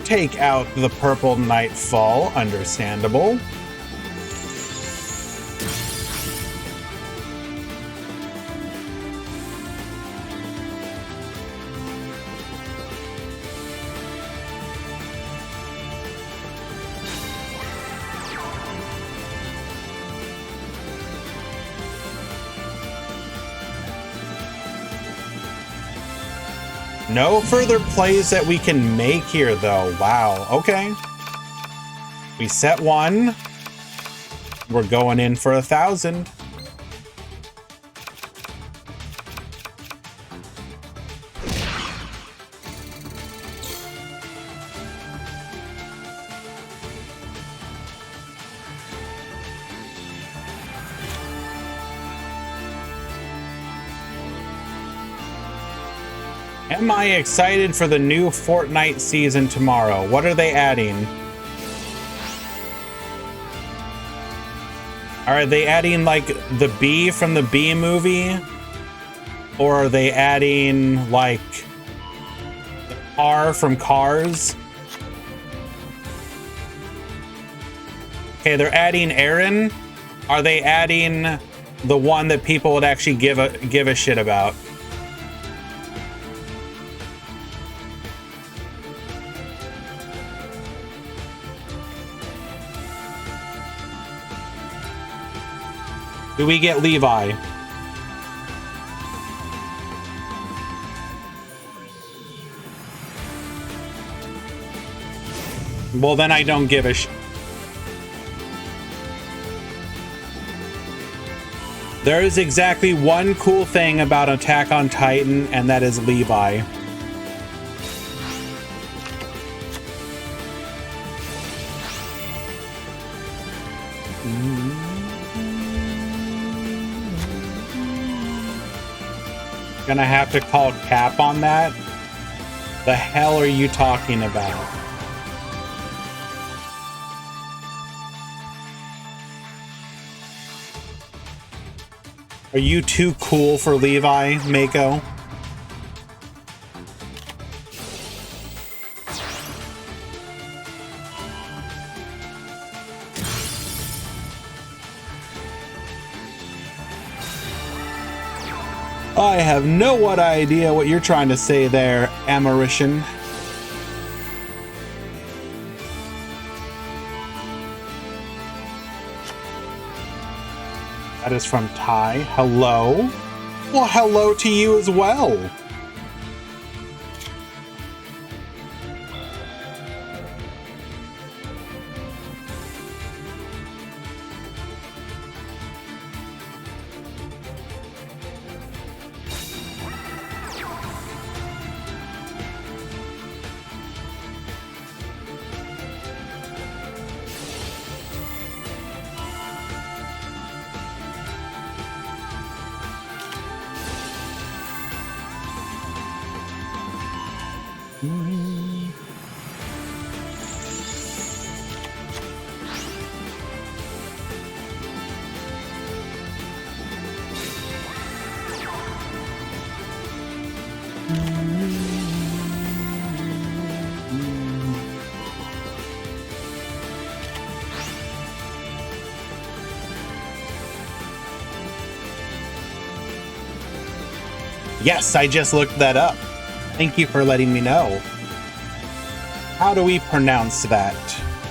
Take out the Purple Nightfall, understandable. No further plays that we can make here, though. Wow, okay. We set one. We're going in for 1,000. Am I excited for the new Fortnite season tomorrow? What are they adding? Are they adding like the bee from the Bee movie? Or are they adding like the car from Cars? Okay, they're adding Aaron. Are they adding the one that people would actually give a shit about? Do we get Levi? Well, then I don't give a shit. There is exactly one cool thing about Attack on Titan, and that is Levi. Gonna have to call cap on that? The hell are you talking about? Are you too cool for Levi, Mako? I have no idea what you're trying to say there, Americian. That is from Ty. Hello? Well, hello to you as well. Yes, I just looked that up. Thank you for letting me know. How do we pronounce that?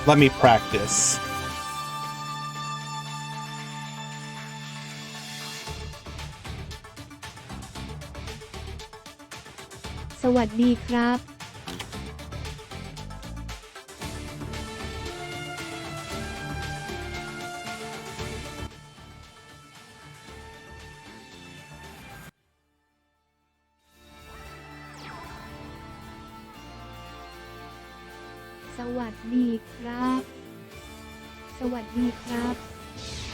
Let me practice. Sawadee krab. Sawadee krab. Sawadee krab.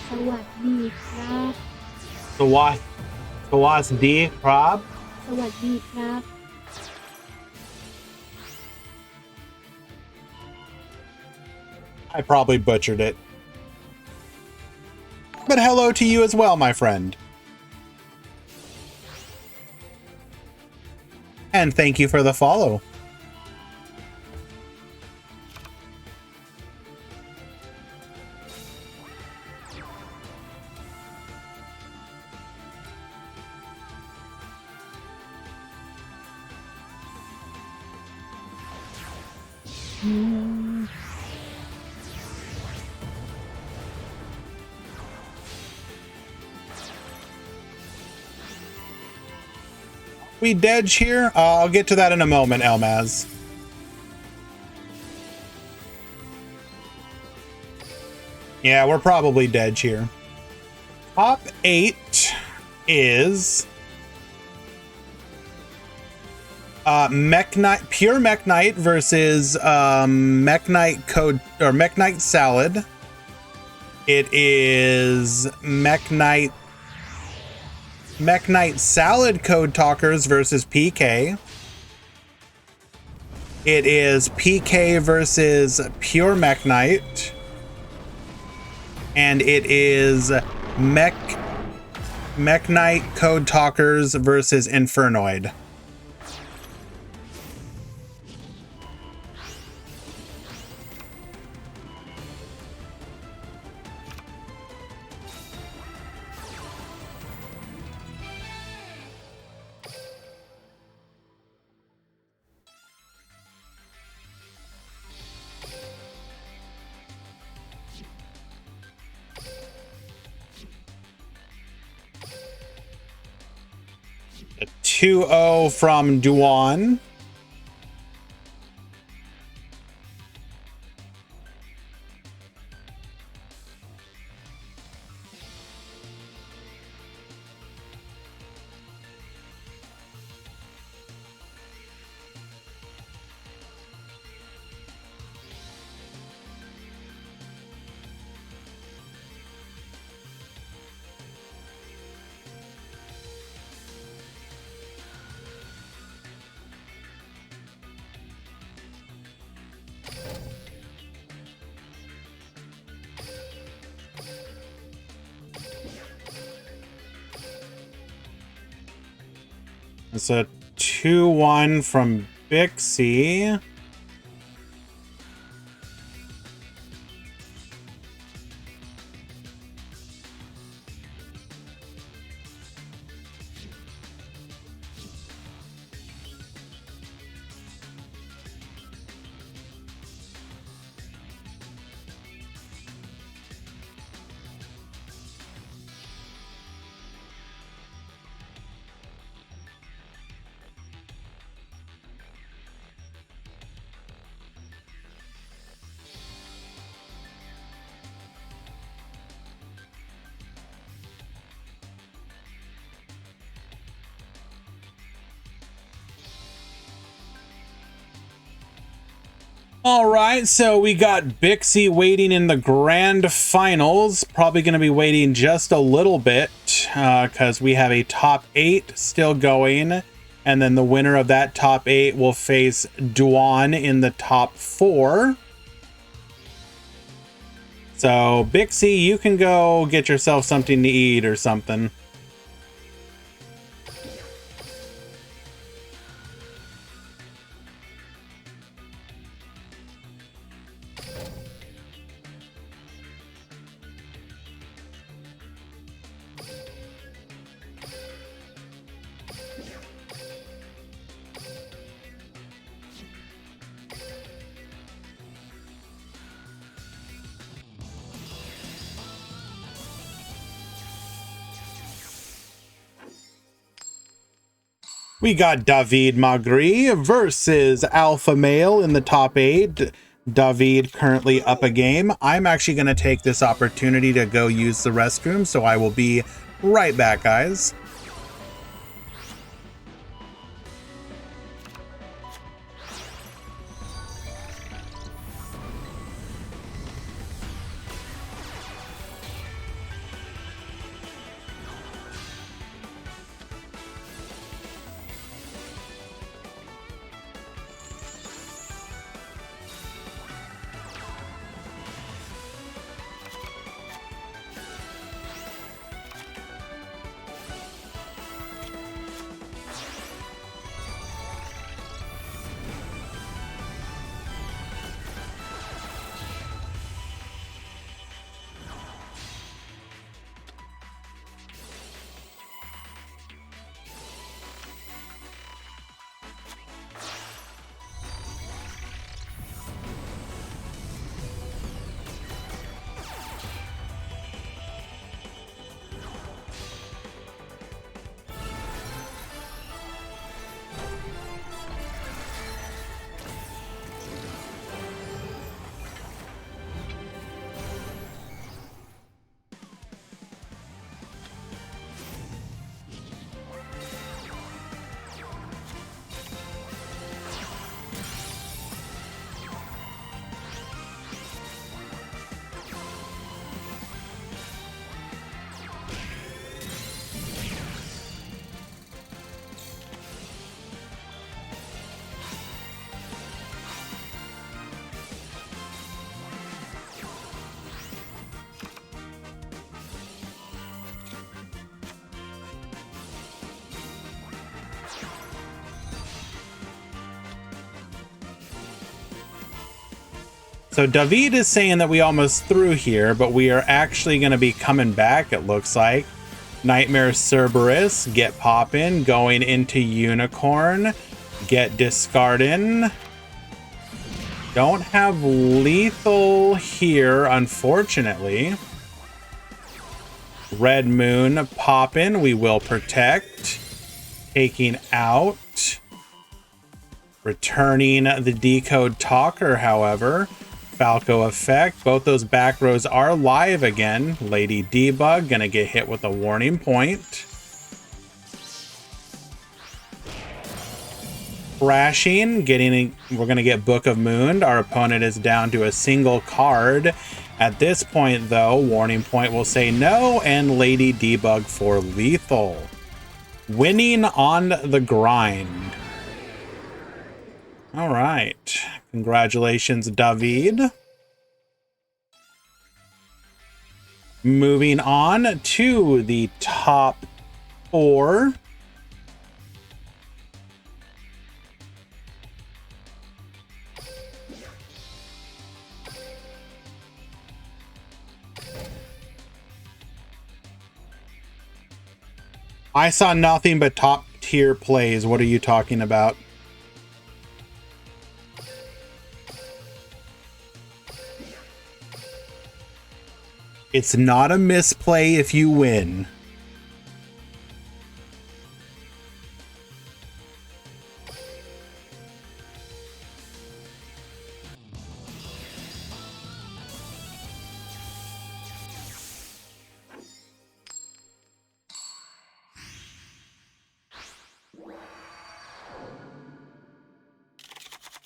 Sawadee krab. Sawadee krab. Sawadee krab. I probably butchered it. But hello to you as well, my friend. And thank you for the follow. We dead here? I'll get to that in a moment, Elmaz. Yeah, we're probably dead here. Top 8 is Mech Knight, Pure Mech Knight versus Mech Knight Code or Mech Knight Salad. It is Mech Knight Salad Code Talkers versus PK. It is PK versus Pure Mech Knight. And it is Mech Knight Code Talkers versus Infernoid. A 2-0 from Duan. It's a 2-1 from Bixie. All right, so we got Bixie waiting in the grand finals. Probably going to be waiting just a little bit because we have a top 8 still going. And then the winner of that top 8 will face Duan in the top 4. So, Bixie, you can go get yourself something to eat or something. We got David Magri versus Alpha Male in the top 8. David currently up a game. I'm actually going to take this opportunity to go use the restroom, so I will be right back, guys. So David is saying that we almost through here, but we are actually going to be coming back, it looks like. Nightmare Cerberus, get poppin', going into Unicorn, get discardin'. Don't have lethal here, unfortunately. Red Moon poppin', we will protect. Taking out. Returning the Decode Talker, however. Falco effect. Both those back rows are live again. Lady Debug gonna get hit with a warning point. Crashing, we're gonna get Book of Moon. Our opponent is down to a single card. At this point, though, warning point will say no, and Lady Debug for lethal. Winning on the grind. All right. Congratulations, David. Moving on to the top 4. I saw nothing but top tier plays. What are you talking about? It's not a misplay if you win.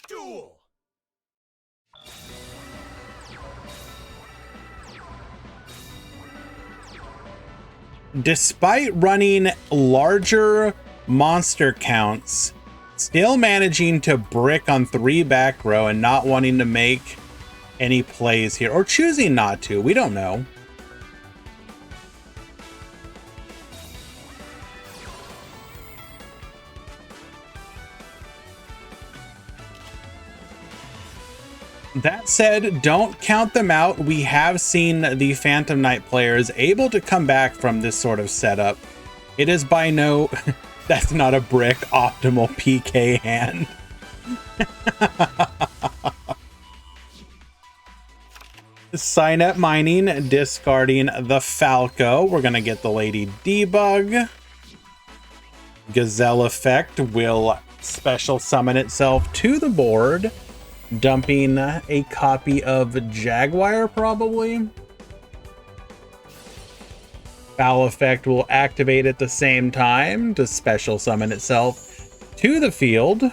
Duel. Despite running larger monster counts, still managing to brick on 3 back row and not wanting to make any plays here, or choosing not to, we don't know. That said, don't count them out. We have seen the Phantom Knight players able to come back from this sort of setup. It is by no... That's not a brick optimal PK hand. Sign up mining, discarding the Falco. We're going to get the Lady Debug. Gazelle effect will special summon itself to the board, dumping a copy of Jaguar, probably. Foul effect will activate at the same time to special summon itself to the field.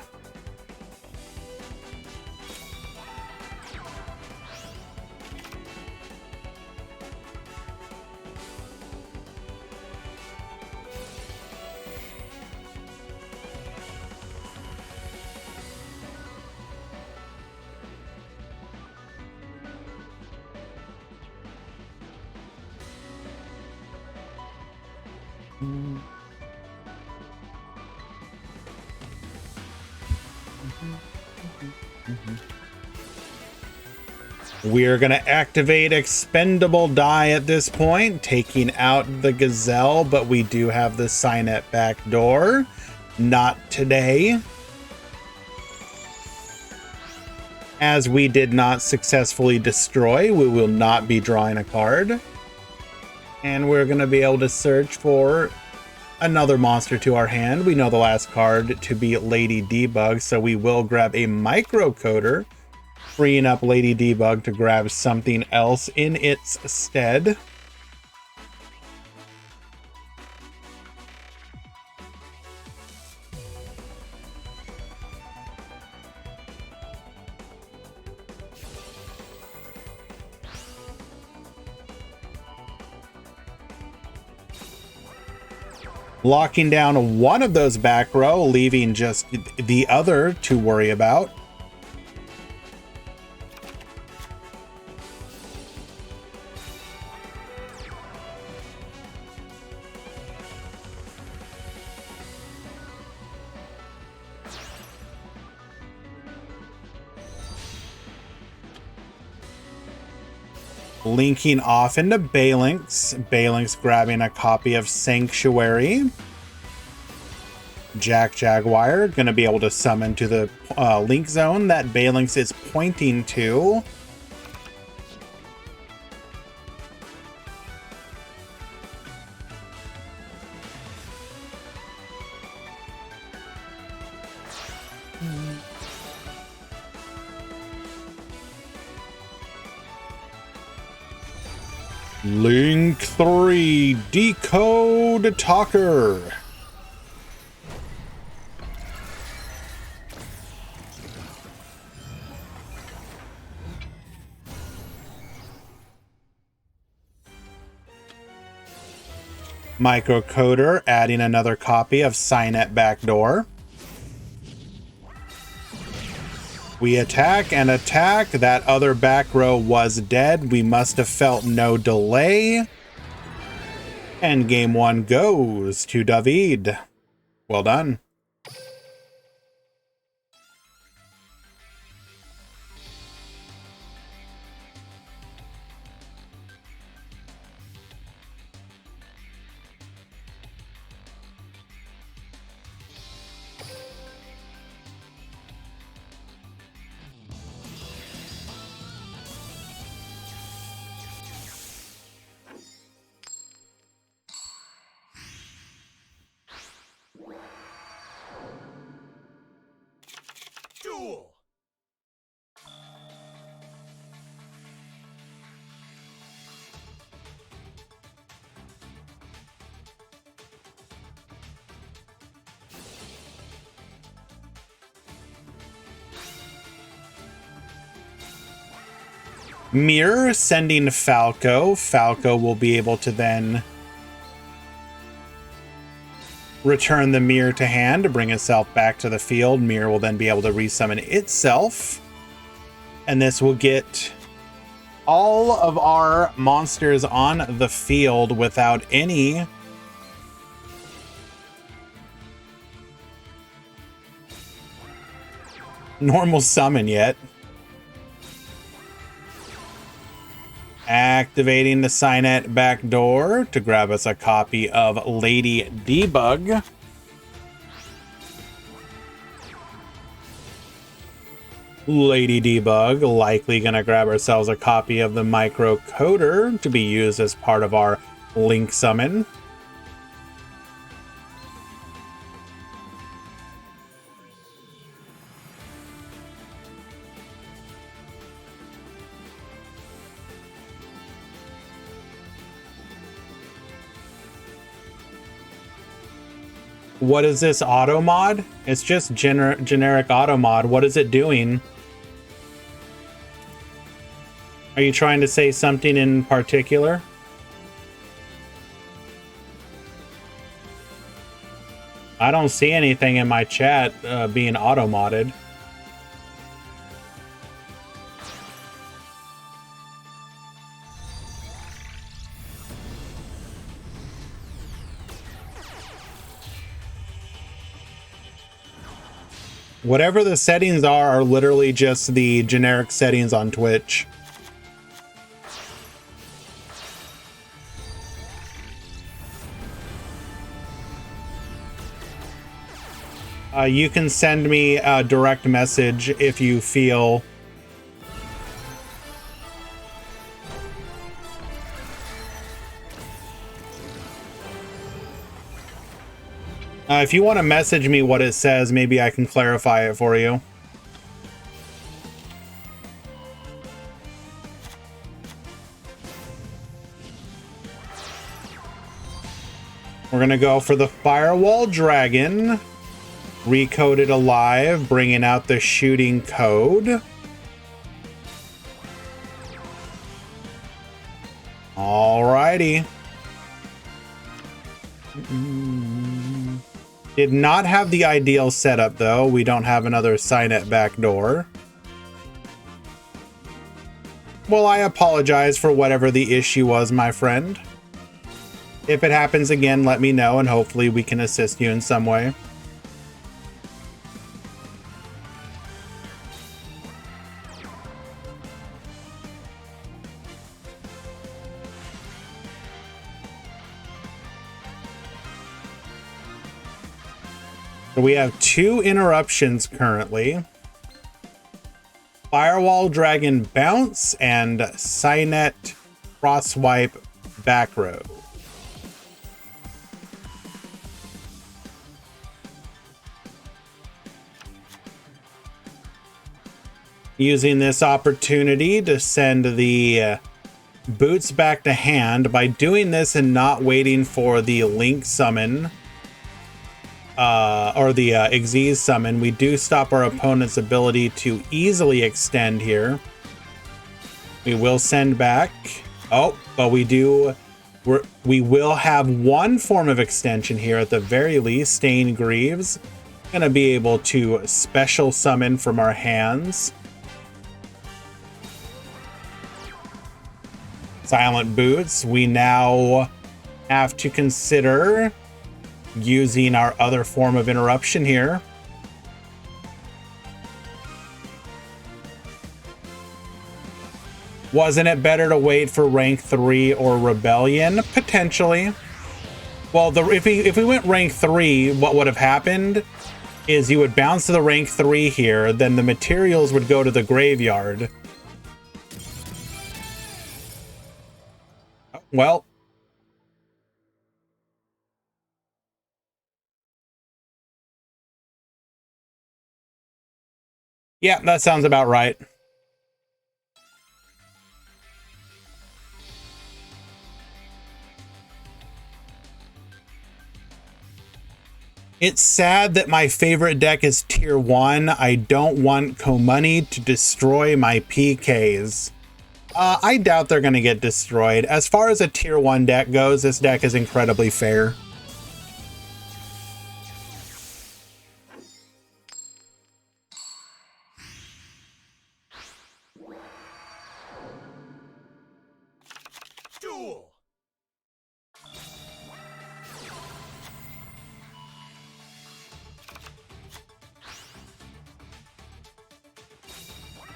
We're going to activate expendable die at this point, taking out the Gazelle, but we do have the Signet back door. Not today. As we did not successfully destroy, we will not be drawing a card. And we're going to be able to search for another monster to our hand. We know the last card to be Lady Debug, so we will grab a microcoder, freeing up Lady Debug to grab something else in its stead. Locking down one of those back row, leaving just the other to worry about. Linking off into Balinx. Balinx grabbing a copy of Sanctuary. Jaguar going to be able to summon to the link zone that Balinx is pointing to. Link 3, Decode Talker. Microcoder adding another copy of Signet Backdoor. We attack and attack. That other back row was dead. We must have felt no delay. And game one goes to David. Well done. Duel! Mirror sending Falco. Falco will be able to then return the mirror to hand to bring itself back to the field. Mirror will then be able to resummon itself. And this will get all of our monsters on the field without any normal summon yet. Activating the Signet backdoor to grab us a copy of Lady Debug. Lady Debug likely going to grab ourselves a copy of the microcoder to be used as part of our link summon. What is this auto mod? It's just generic auto mod. What is it doing? Are you trying to say something in particular? I don't see anything in my chat being auto modded. Whatever the settings are literally just the generic settings on Twitch. You can send me a direct message if you feel if you want to message me what it says, maybe I can clarify it for you. We're gonna go for the Firewall Dragon. Recoded alive, bringing out the shooting code. Alrighty. Did not have the ideal setup though. We don't have another Cynet backdoor. Well, I apologize for whatever the issue was, my friend. If it happens again, let me know and hopefully we can assist you in some way. So we have 2 interruptions currently. Firewall Dragon Bounce and Cynet Crosswipe Back Row. Using this opportunity to send the boots back to hand. By doing this and not waiting for the Link summon, or the Xyz summon, we do stop our opponent's ability to easily extend here. We will send back. Oh, but we will have one form of extension here at the very least. Stain Greaves. Gonna be able to special summon from our hands. Silent Boots. We now have to consider using our other form of interruption here. Wasn't it better to wait for rank 3 or Rebellion? Potentially. Well, if we went rank 3, what would have happened is you would bounce to the rank 3 here, then the materials would go to the graveyard. Well, yeah, that sounds about right. It's sad that my favorite deck is tier 1. I don't want Komani to destroy my PKs. I doubt they're going to get destroyed. As far as a tier 1 deck goes, this deck is incredibly fair. Duel.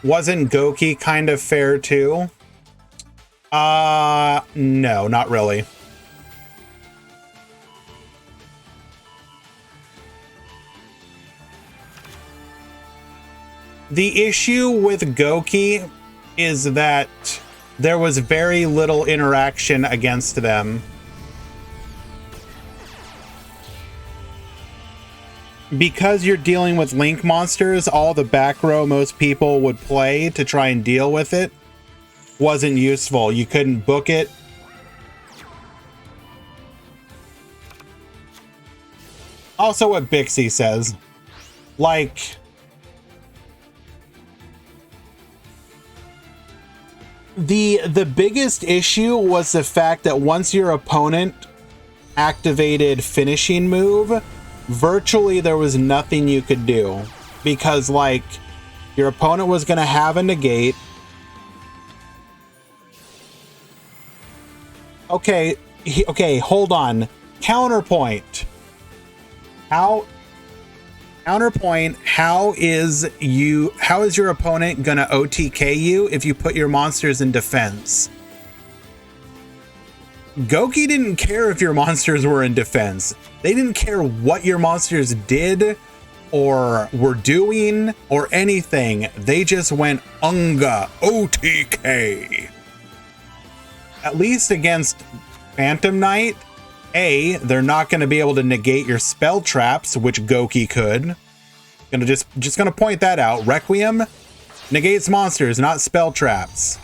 Wasn't Goki kind of fair too? No, not really. The issue with Goki is that there was very little interaction against them. Because you're dealing with Link monsters, all the back row most people would play to try and deal with it wasn't useful. You couldn't book it. Also what Bixie says. Like, the biggest issue was the fact that once your opponent activated finishing move, virtually there was nothing you could do, because like your opponent was going to have a negate. Okay, hold on. Counterpoint. How is your opponent gonna OTK you if you put your monsters in defense? Goki didn't care if your monsters were in defense. They didn't care what your monsters did or were doing or anything. They just went Unga OTK. At least against Phantom Knight, they're not going to be able to negate your spell traps, which Goki could. Just gonna point that out. Requiem negates monsters, not spell traps.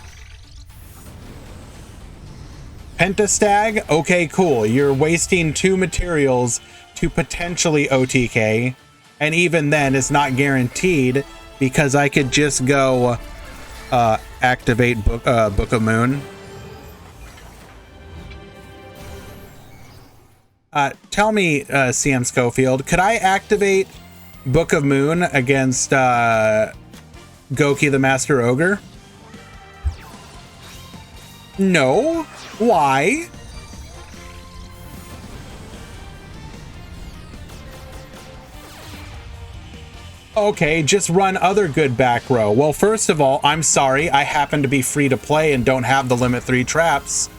Pentastag, okay, cool. You're wasting 2 materials to potentially OTK, and even then, it's not guaranteed because I could just go activate Book of Moon. Tell me, CM Schofield, could I activate Book of Moon against Goki the Master Ogre? No. Why? Okay, just run other good back row. Well, first of all, I'm sorry. I happen to be free to play and don't have the limit 3 traps.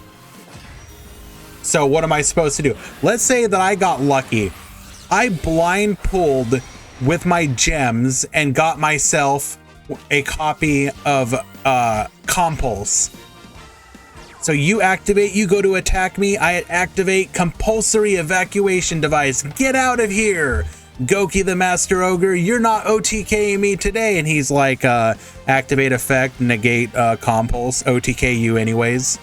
So what am I supposed to do? Let's say that I got lucky. I blind pulled with my gems and got myself a copy of Compulse. So you activate, you go to attack me, I activate compulsory evacuation device. Get out of here, Goki the Master Ogre, you're not OTKing me today. And he's like, activate effect, negate Compulse, OTK you anyways.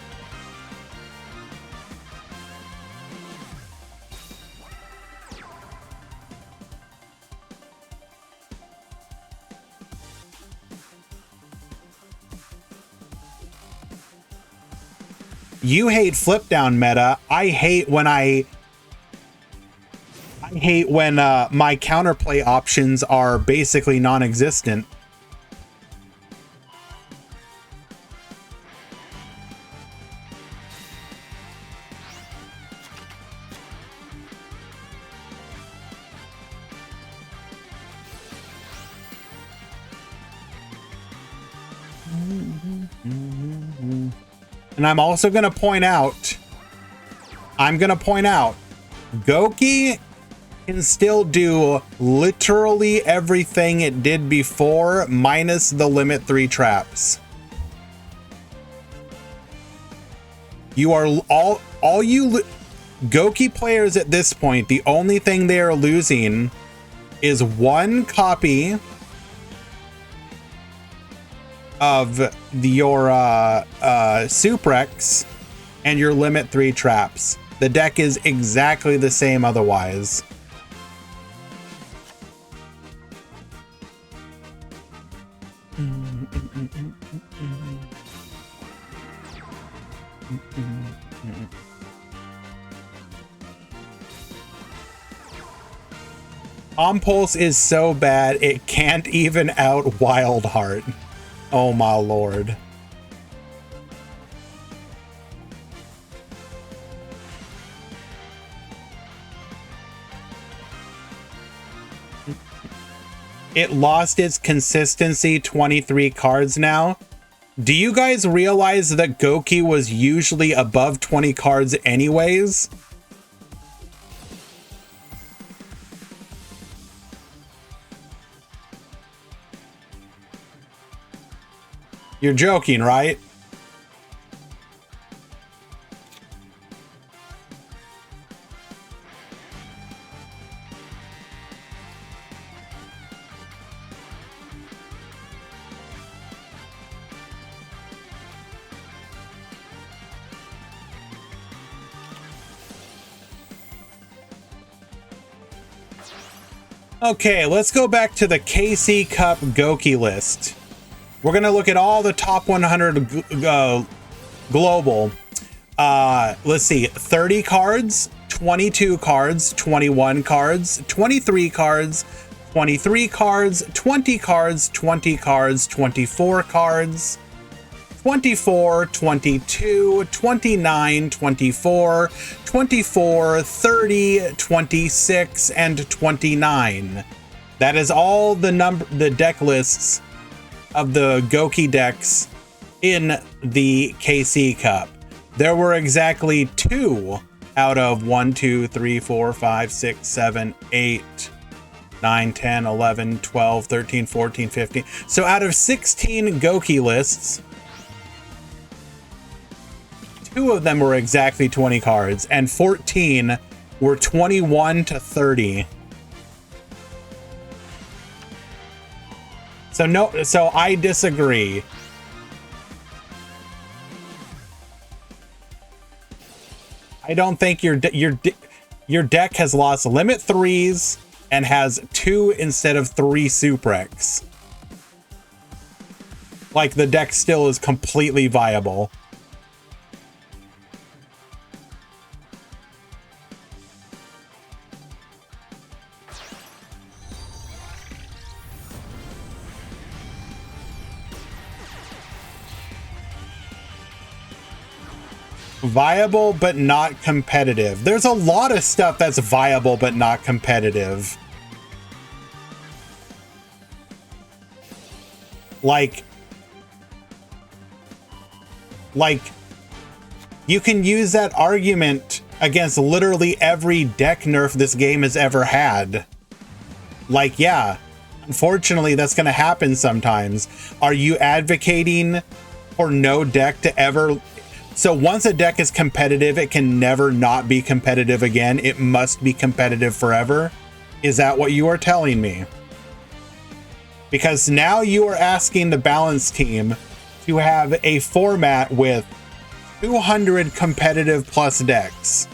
You hate flip down meta. I hate when my counterplay options are basically non-existent. And I'm also going to point out, Goki can still do literally everything it did before, minus the limit 3 traps. You are all you Goki players at this point, the only thing they are losing is 1 copy of your Suprex and your limit 3 traps. The deck is exactly the same otherwise. Compulse is so bad it can't even out Wildheart. Oh my lord. It lost its consistency 23 cards now. Do you guys realize that Goki was usually above 20 cards anyways? You're joking, right? Okay, let's go back to the KC Cup Goki list. We're going to look at all the top 100 global. Let's see, 30 cards, 22 cards, 21 cards, 23 cards, 23 cards, 20 cards, 20 cards, 24 cards, 24, 22, 29, 24, 24, 30, 26, and 29. That is all the deck lists of the Goki decks in the KC Cup. There were exactly 2 out of 1, 2, 3, 4, 5, 6, 7, 8, 9, 10, 11, 12, 13, 14, 15. So out of 16 Goki lists, 2 of them were exactly 20 cards, and 14 were 21 to 30. So I disagree. I don't think your deck has lost limit 3s and has 2 instead of 3 Suprex. Like, the deck still is completely viable. Viable but not competitive. There's a lot of stuff that's viable but not competitive. Like you can use that argument against literally every deck nerf this game has ever had. Like, yeah, unfortunately that's going to happen sometimes. Are you advocating for no deck to ever... So once a deck is competitive, it can never not be competitive again. It must be competitive forever. Is that what you are telling me? Because now you are asking the balance team to have a format with 200 competitive plus decks.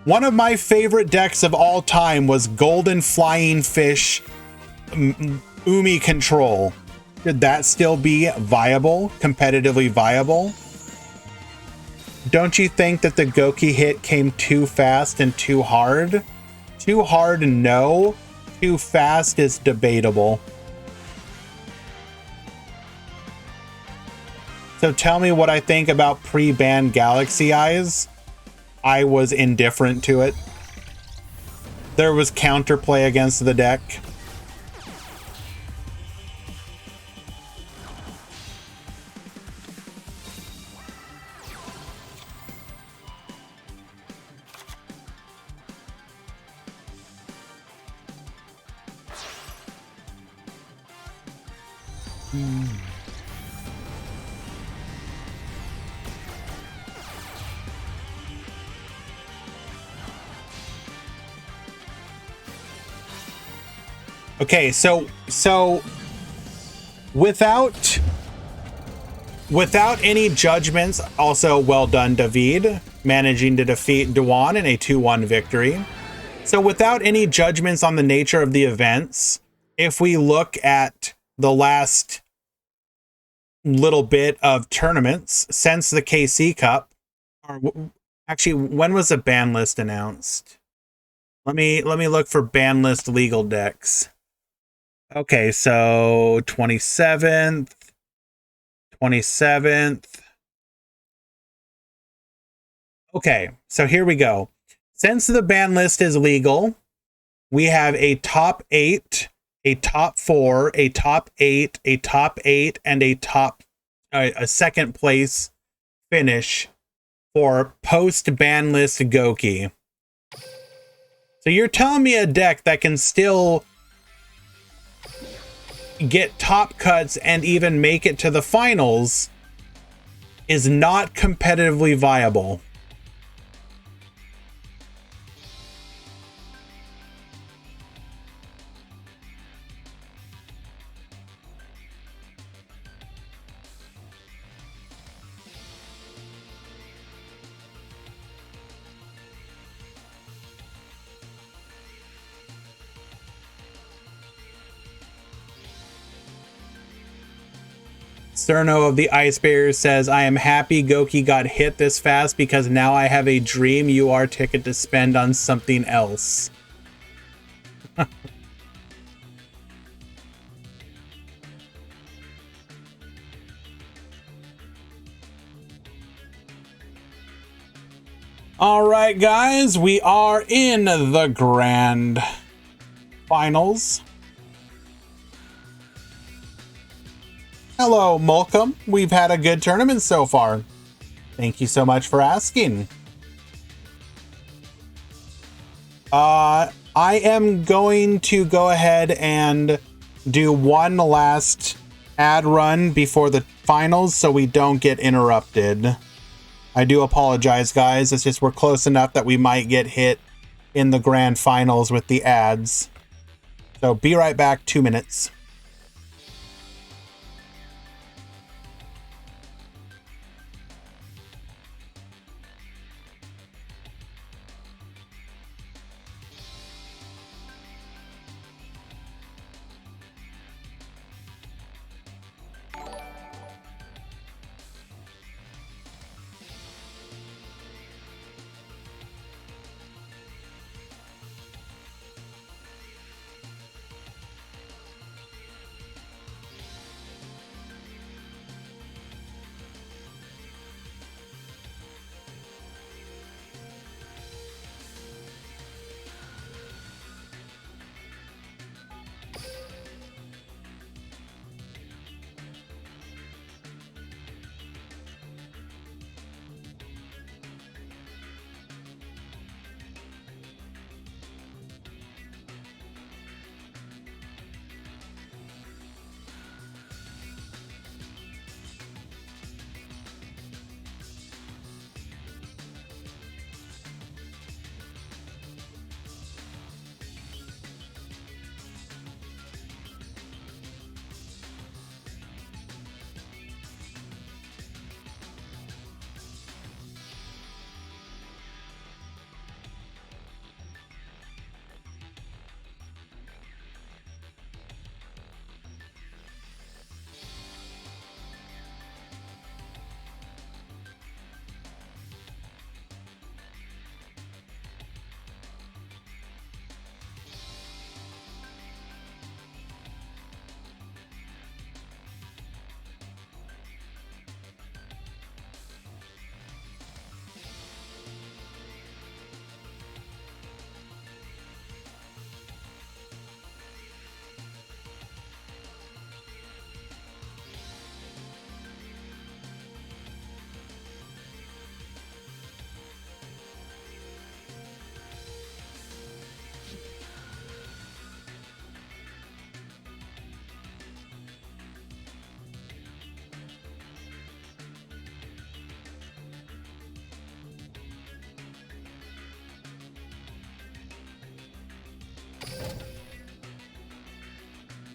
One of my favorite decks of all time was Golden Flying Fish Umi Control. Should that still be viable, competitively viable? Don't you think that the Goki hit came too fast and too hard? Too hard, no. Too fast is debatable. So tell me what I think about pre-ban Galaxy Eyes. I was indifferent to it. There was counterplay against the deck. Okay, so without any judgments, also well done, David, managing to defeat Duan in a 2-1 victory. So without any judgments on the nature of the events, if we look at the last little bit of tournaments since the KC Cup, or actually, when was the ban list announced? Let me look for ban list legal decks. Okay, so 27th. Okay, so here we go. Since the ban list is legal, we have a top 8, a top 4, a top 8, a top 8, and a second place finish for post-ban list Goki. So you're telling me a deck that can still get top cuts and even make it to the finals is not competitively viable. Cerno of the Ice Bear says, I am happy Goki got hit this fast because now I have a dream UR ticket to spend on something else. All right, guys, we are in the grand finals. Hello, Mulcom. We've had a good tournament so far. Thank you so much for asking. I am going to go ahead and do one last ad run before the finals so we don't get interrupted. I do apologize, guys. It's just we're close enough that we might get hit in the grand finals with the ads. So be right back, 2 minutes.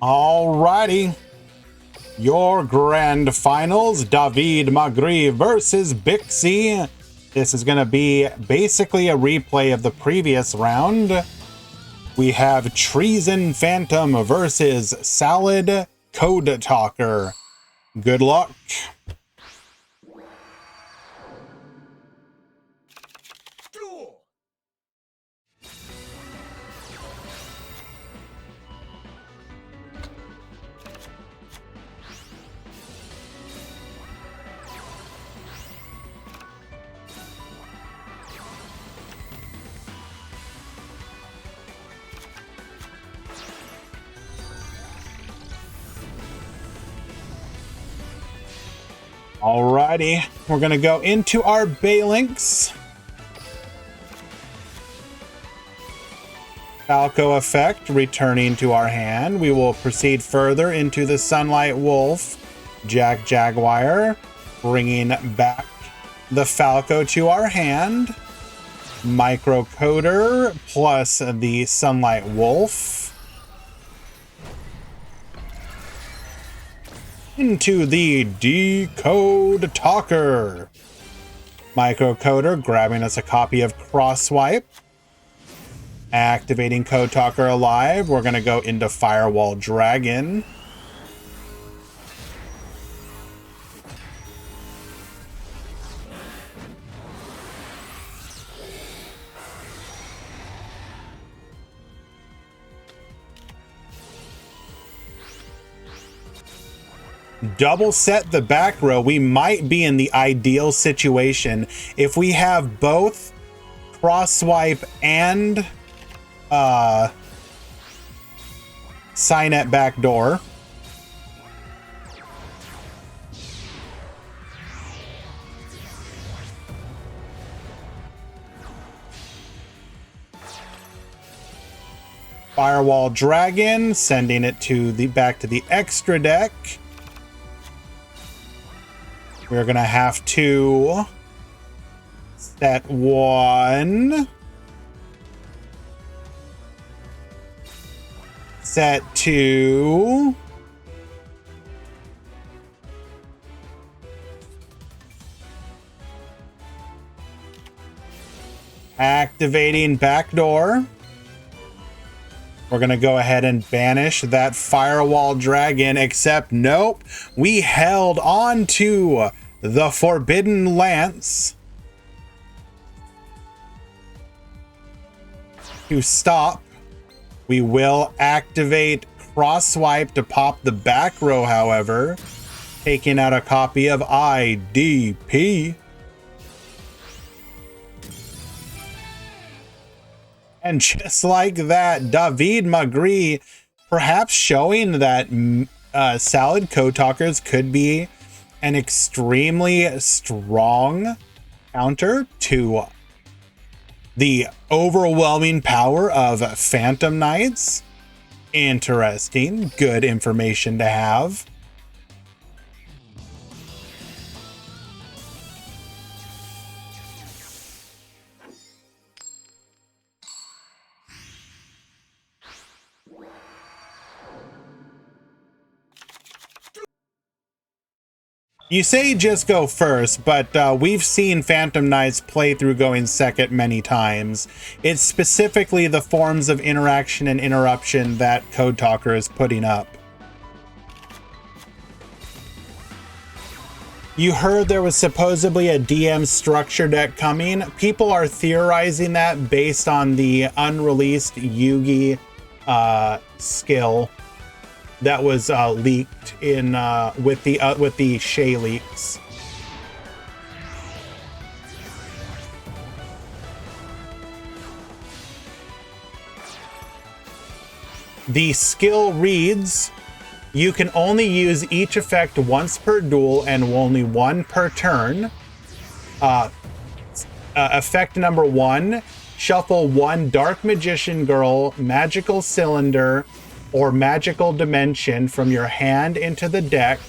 Alrighty. Your grand finals, David Magri versus Bixie. This is going to be basically a replay of the previous round. We have Treason Phantom versus Salad Code Talker. Good luck. Alrighty, we're gonna go into our Balinks. Falco effect returning to our hand. We will proceed further into the Sunlight Wolf, Jack Jaguar, bringing back the Falco to our hand. Microcoder plus the Sunlight Wolf. Into the Decode Talker. Microcoder grabbing us a copy of Crosswipe. Activating Code Talker alive. We're going to go into Firewall Dragon. double set the back row, we might be in the ideal situation if we have both cross swipe and Signet backdoor. Firewall Dragon, sending it to the back to the extra deck. We're gonna have to set one. Set two. Activating backdoor. We're going to go ahead and banish that Firewall Dragon, except nope, we held on to the Forbidden Lance to stop. We will activate Cross Swipe to pop the back row, however, taking out a copy of IDP. And just like that, David Magri perhaps showing that Salad Code Talkers could be an extremely strong counter to the overwhelming power of Phantom Knights. Interesting. Good information to have. You say just go first, but we've seen Phantom Knights play through going second many times. It's specifically the forms of interaction and interruption that Code Talker is putting up. You heard there was supposedly a DM structure deck coming. People are theorizing that based on the unreleased Yugi skill that was leaked in with the Shay leaks. The skill reads, you can only use each effect once per duel and only one per turn. Effect number 1, shuffle one Dark Magician Girl, Magical Cylinder, or Magical Dimension from your hand into the deck.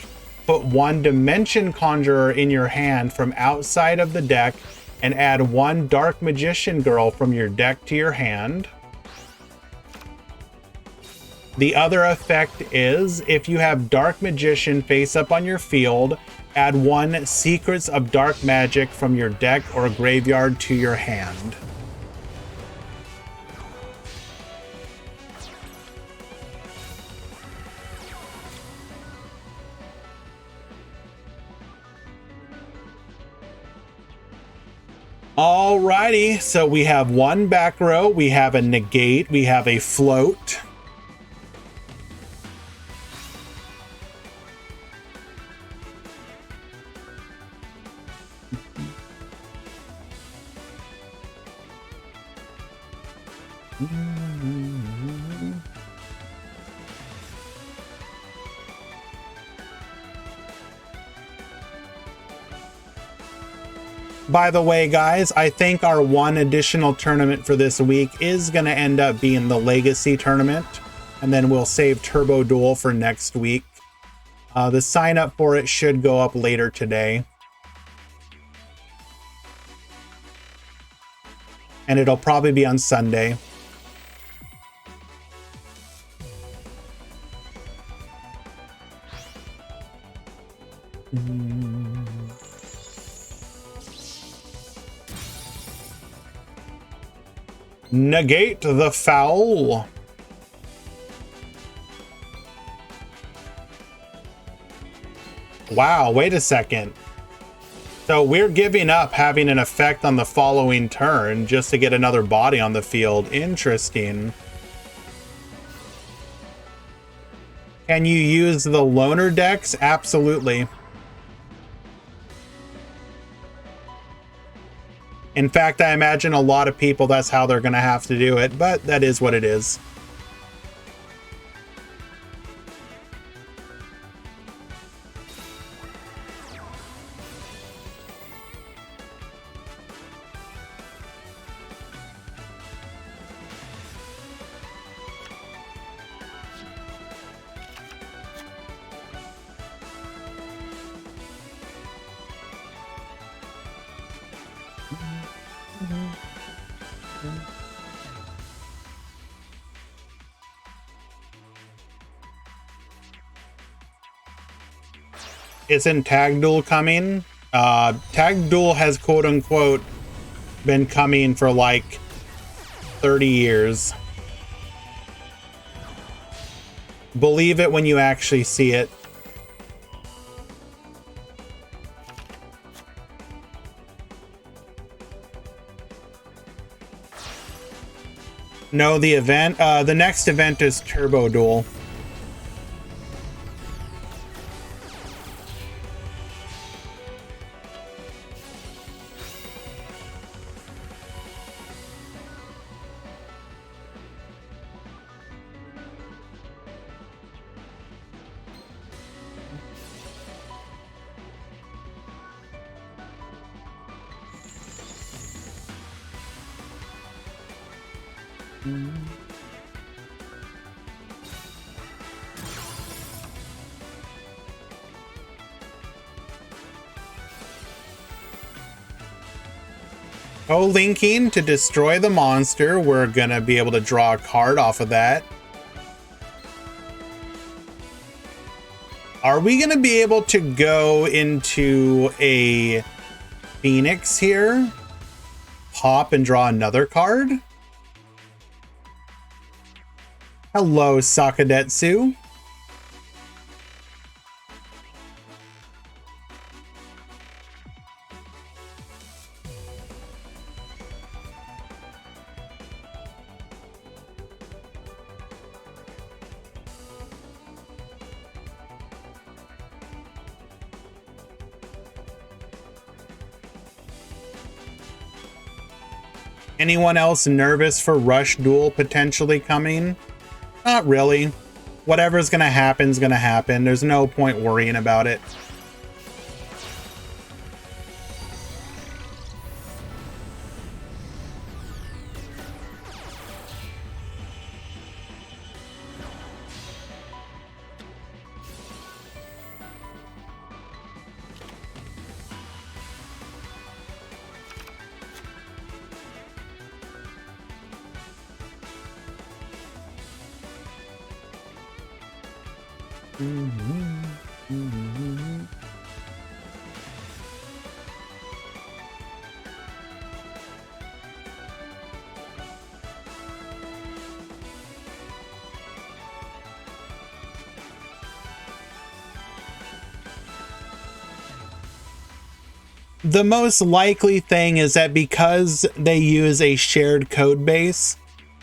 Put one Dimension Conjurer in your hand from outside of the deck and add one Dark Magician Girl from your deck to your hand. The other effect is, if you have Dark Magician face up on your field, add one Secrets of Dark Magic from your deck or graveyard to your hand. Alrighty, so we have one back row, we have a negate, we have a float. By the way, guys, I think our one additional tournament for this week is going to end up being the Legacy tournament, and then we'll save Turbo Duel for next week. The sign up for it should go up later today. And it'll probably be on Sunday. Negate the foul. Wow, wait a second. So we're giving up having an effect on the following turn just to get another body on the field. Interesting. Can you use the loner decks? Absolutely. In fact, I imagine a lot of people, that's how they're going to have to do it, but that is what it is. Isn't Tag Duel coming? Tag Duel has quote unquote been coming for like 30 years. Believe it when you actually see it. No, the next event is Turbo Duel. Co-linking to destroy the monster. We're gonna be able to draw a card off of that. Are we gonna be able to go into a Phoenix here? Pop and draw another card? Hello, Sakadetsu. Anyone else nervous for Rush Duel potentially coming? Not really. Whatever's gonna happen is gonna happen. There's no point worrying about it. The most likely thing is that because they use a shared code base,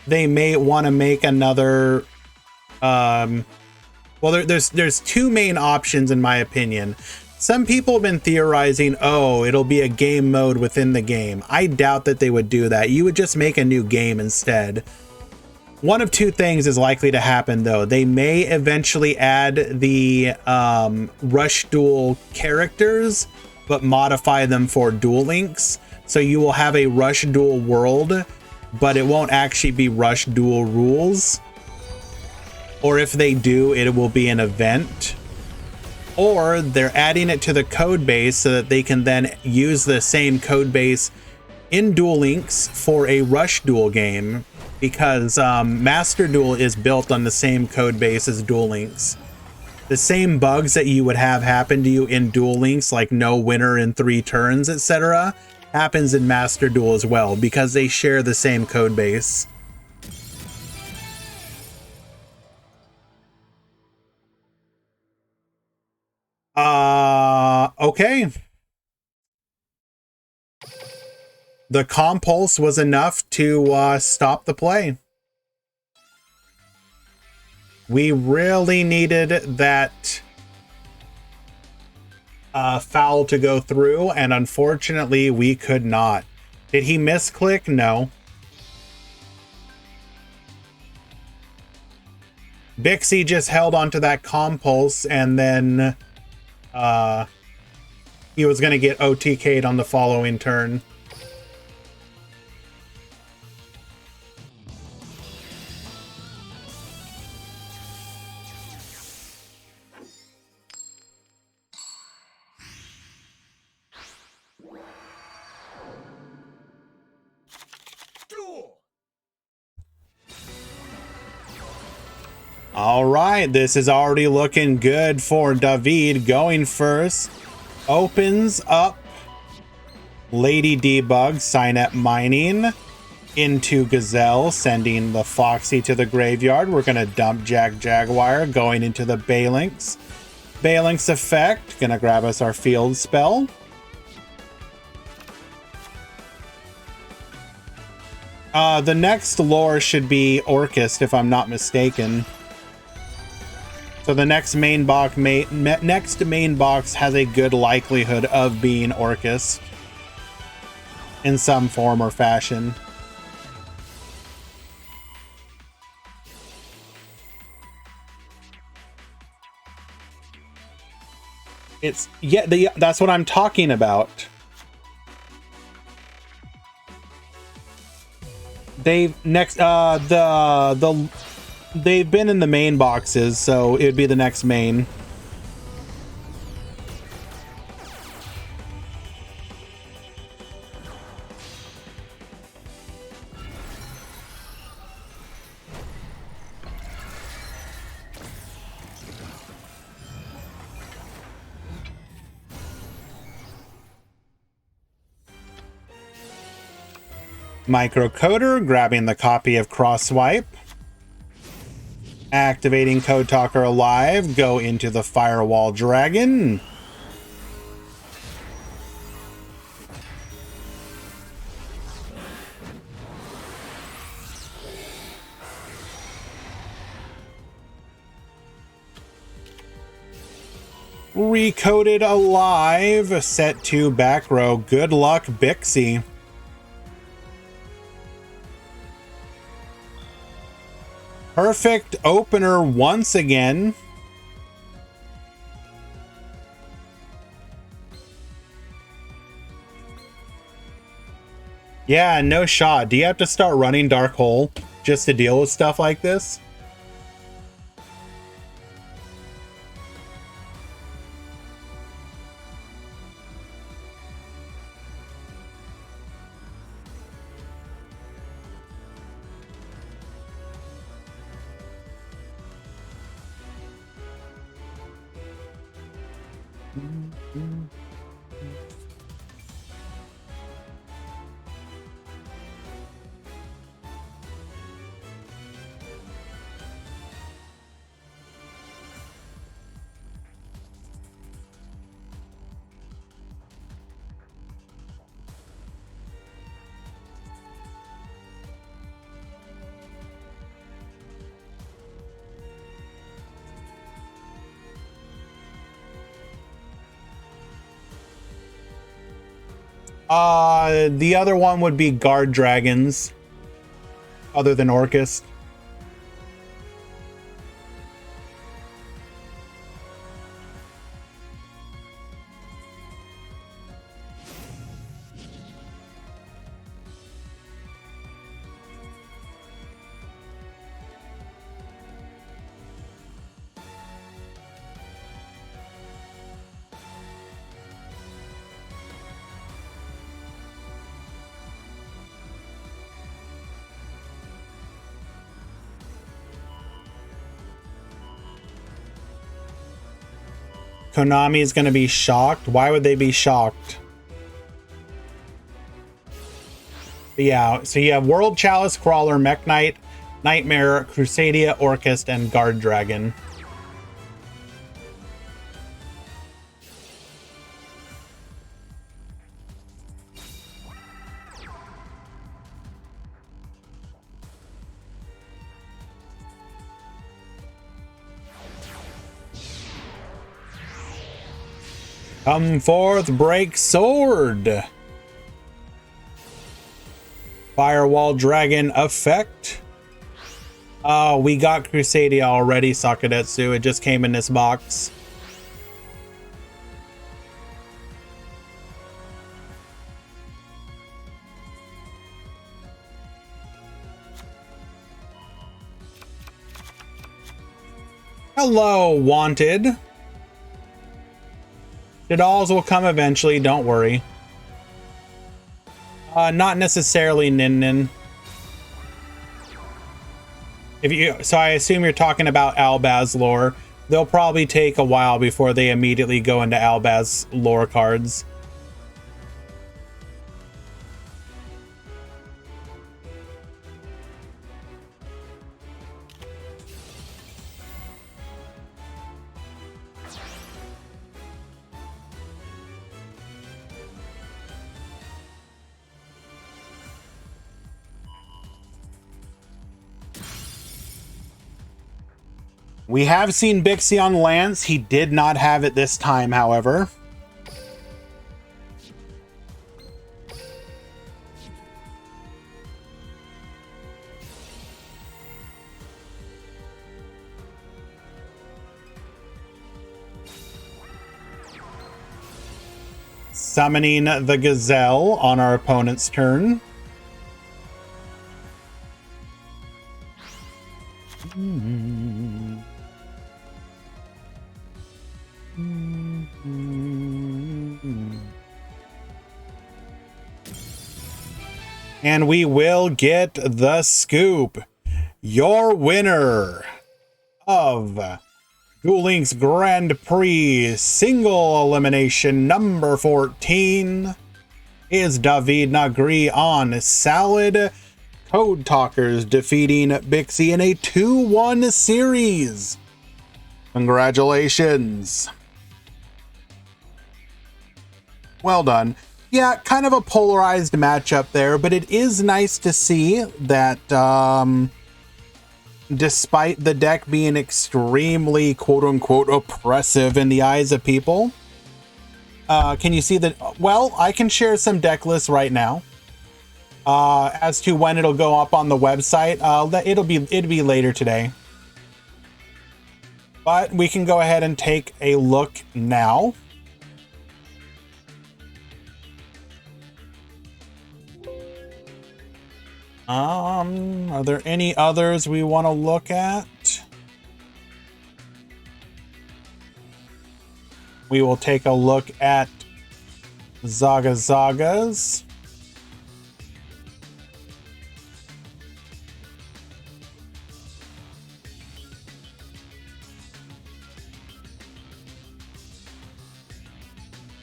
they may want to make another well, there's two main options in my opinion. Some people have been theorizing, oh, it'll be a game mode within the game. I doubt that they would do that. You would just make a new game instead. One of two things is likely to happen though. They may eventually add the Rush Duel characters, but modify them for Duel Links. So you will have a Rush Duel world, but it won't actually be Rush Duel rules. Or if they do, it will be an event. Or they're adding it to the code base so that they can then use the same code base in Duel Links for a Rush Duel game, because Master Duel is built on the same code base as Duel Links. The same bugs that you would have happen to you in Duel Links, like no winner in 3 turns, etc., happens in Master Duel as well, because they share the same code base. Okay. The compulse was enough to stop the play. We really needed that foul to go through, and unfortunately we could not. Did he misclick? No. Bixie just held onto that compulse, and then he was going to get OTK'd on the following turn. All right, this is already looking good for David. Going first, opens up Lady Debug, Signet Mining into Gazelle, sending the Foxy to the graveyard. We're going to dump Jaguar, going into the Balinks. Balinks effect, going to grab us our field spell. The next lore should be Orcust, if I'm not mistaken. So the next main box has a good likelihood of being Orcust in some form or fashion. It's that's what I'm talking about. They've they've been in the main boxes, so it would be the next main. Microcoder, grabbing the copy of Crosswipe. Activating Code Talker Alive, go into the Firewall Dragon. Recoded Alive, set to back row. Good luck, Bixie. Perfect opener once again. Yeah, no shot. Do you have to start running Dark Hole just to deal with stuff like this? The other one would be Guard Dragons, other than Orcust. Konami is going to be shocked. Why would they be shocked? But yeah, so you have World Chalice, Crawler, Mech Knight, Nightmare, Crusadia, Orcust, and Guard Dragon. Come forth, break sword. Firewall Dragon effect. Oh, we got Crusadia already, Sakadetsu. It just came in this box. Hello, Wanted. The dolls will come eventually, don't worry. Not necessarily Nin Nin. So I assume you're talking about Albaz lore. They'll probably take a while before they immediately go into Albaz lore cards. We have seen Bixie on Lance. He did not have it this time, however. Summoning the Gazelle on our opponent's turn. And we will get the scoop. Your winner of Duel Links Grand Prix single elimination number 14 is David Nagri on Salad Code Talkers, defeating Bixie in a 2-1 series. Congratulations. Well done. Yeah, kind of a polarized matchup there, but it is nice to see that despite the deck being extremely quote-unquote oppressive in the eyes of people, can you see that? Well, I can share some deck lists right now. As to when it'll go up on the website, it'll be later today. But we can go ahead and take a look now. Are there any others we want to look at? We will take a look at Zagas.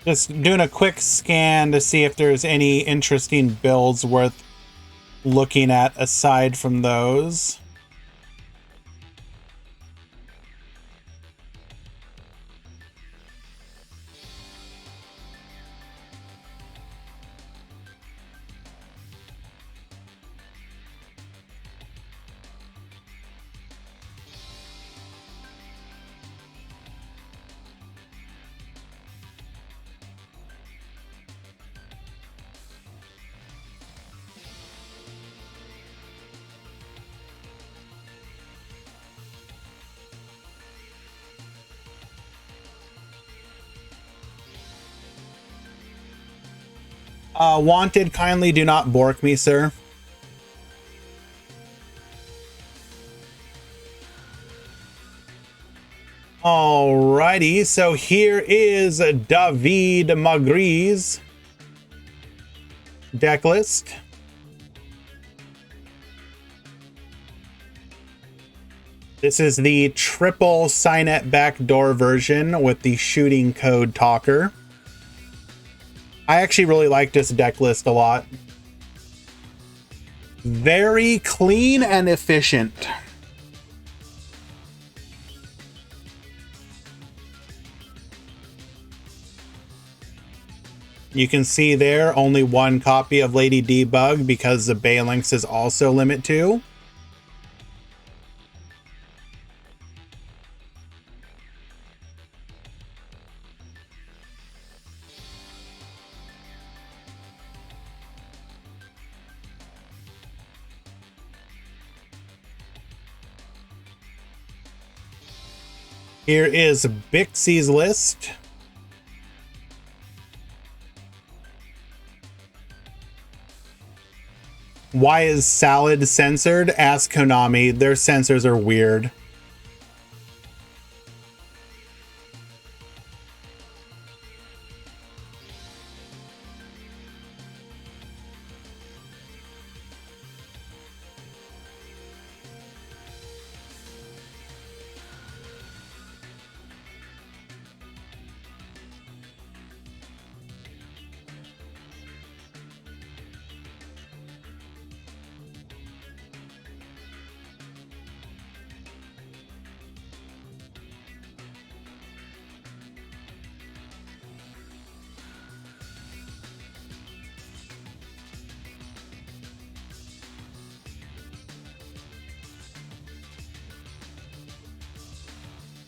Just doing a quick scan to see if there's any interesting builds worth looking at aside from those. Wanted, kindly do not bork me, sir. Alrighty, so here is David Magri's deck list. This is the triple Signet backdoor version with the shooting code talker. I actually really like this deck list a lot. Very clean and efficient. You can see there only one copy of Lady Debug because the Balinx is also limit 2. Here is Bixie's list. Why is salad censored? Ask Konami. Their censors are weird.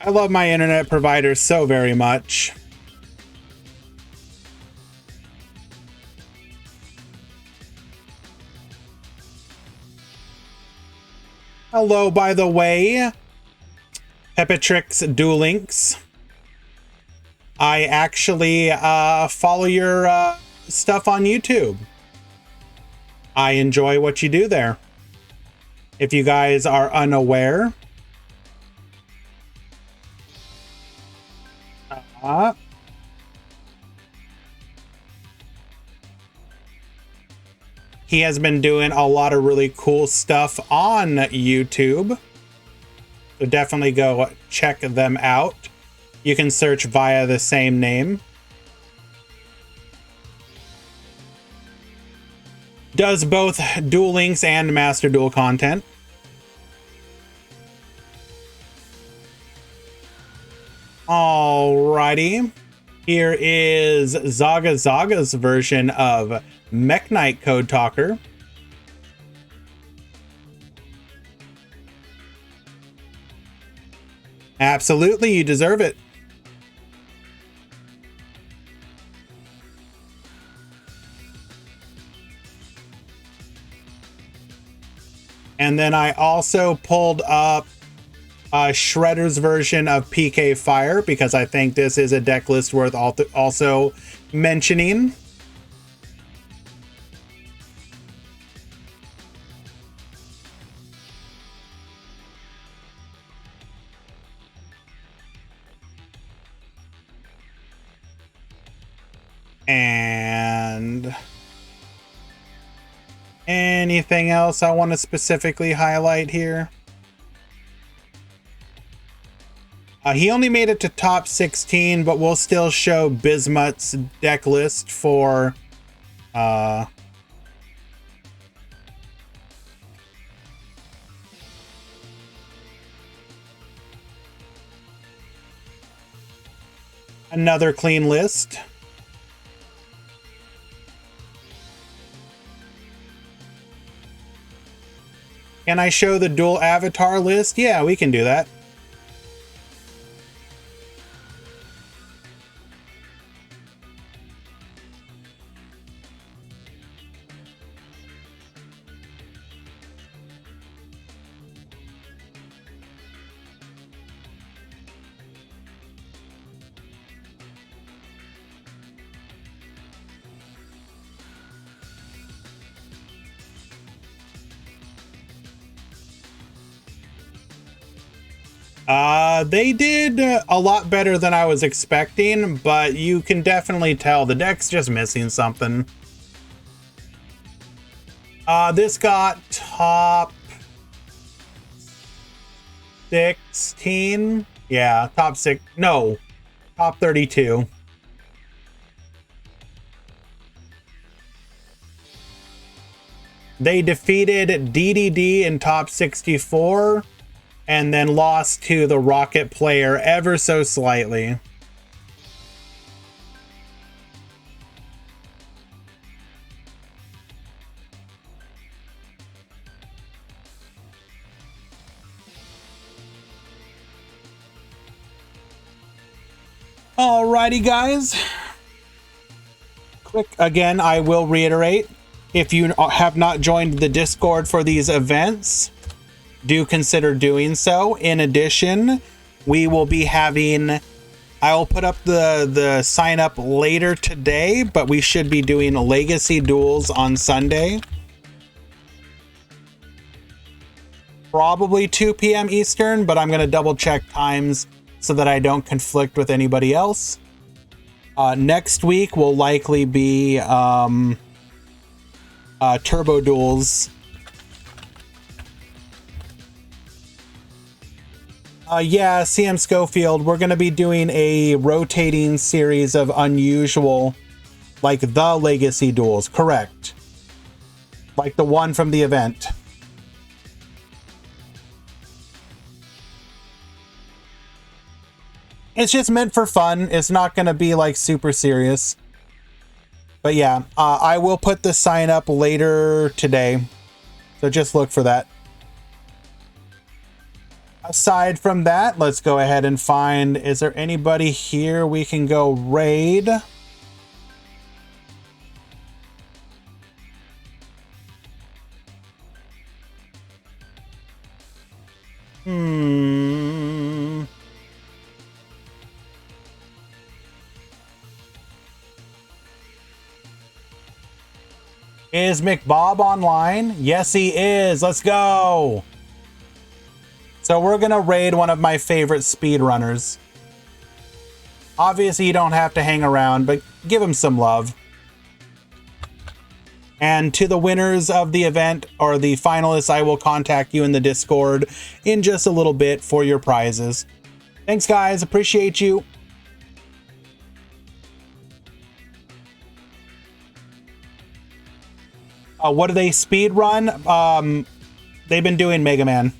I love my internet provider so very much. Hello, by the way, Pepetrix Duel Links. I actually follow your stuff on YouTube. I enjoy what you do there. If you guys are unaware, he has been doing a lot of really cool stuff on YouTube. So definitely go check them out. You can search via the same name. Does both Duel Links and Master Duel content. Alrighty. Here is Zaga Zaga's version of Mech Knight Code Talker. Absolutely, you deserve it. And then I also pulled up Shredder's version of PK Fire because I think this is a deck list worth also mentioning. And anything else I want to specifically highlight here? He only made it to top 16, but we'll still show Bismuth's deck list for another clean list. Can I show the dual avatar list? Yeah, we can do that. They did a lot better than I was expecting, but you can definitely tell the deck's just missing something. This got top 16. Yeah, top 6. No, top 32. They defeated DDD in top 64. And then lost to the Rocket player ever so slightly. Alrighty, guys. Quick, again, I will reiterate, if you have not joined the Discord for these events, do consider doing so. In addition, we will be having, I will put up the sign up later today, but we should be doing Legacy Duels on Sunday. Probably 2 p.m. Eastern, but I'm going to double check times so that I don't conflict with anybody else. Next week will likely be Turbo Duels. Yeah, CM Schofield, we're going to be doing a rotating series of unusual, like the Legacy Duels, correct. Like the one from the event. It's just meant for fun. It's not going to be like super serious. But yeah, I will put the sign up later today. So just look for that. Aside from that, let's go ahead and find, is there anybody here we can go raid? Is McBob online? Yes, he is. Let's go. So we're going to raid one of my favorite speedrunners. Obviously, you don't have to hang around, but give him some love. And to the winners of the event, or the finalists, I will contact you in the Discord in just a little bit for your prizes. Thanks, guys. Appreciate you. What do they speed run? They've been doing Mega Man.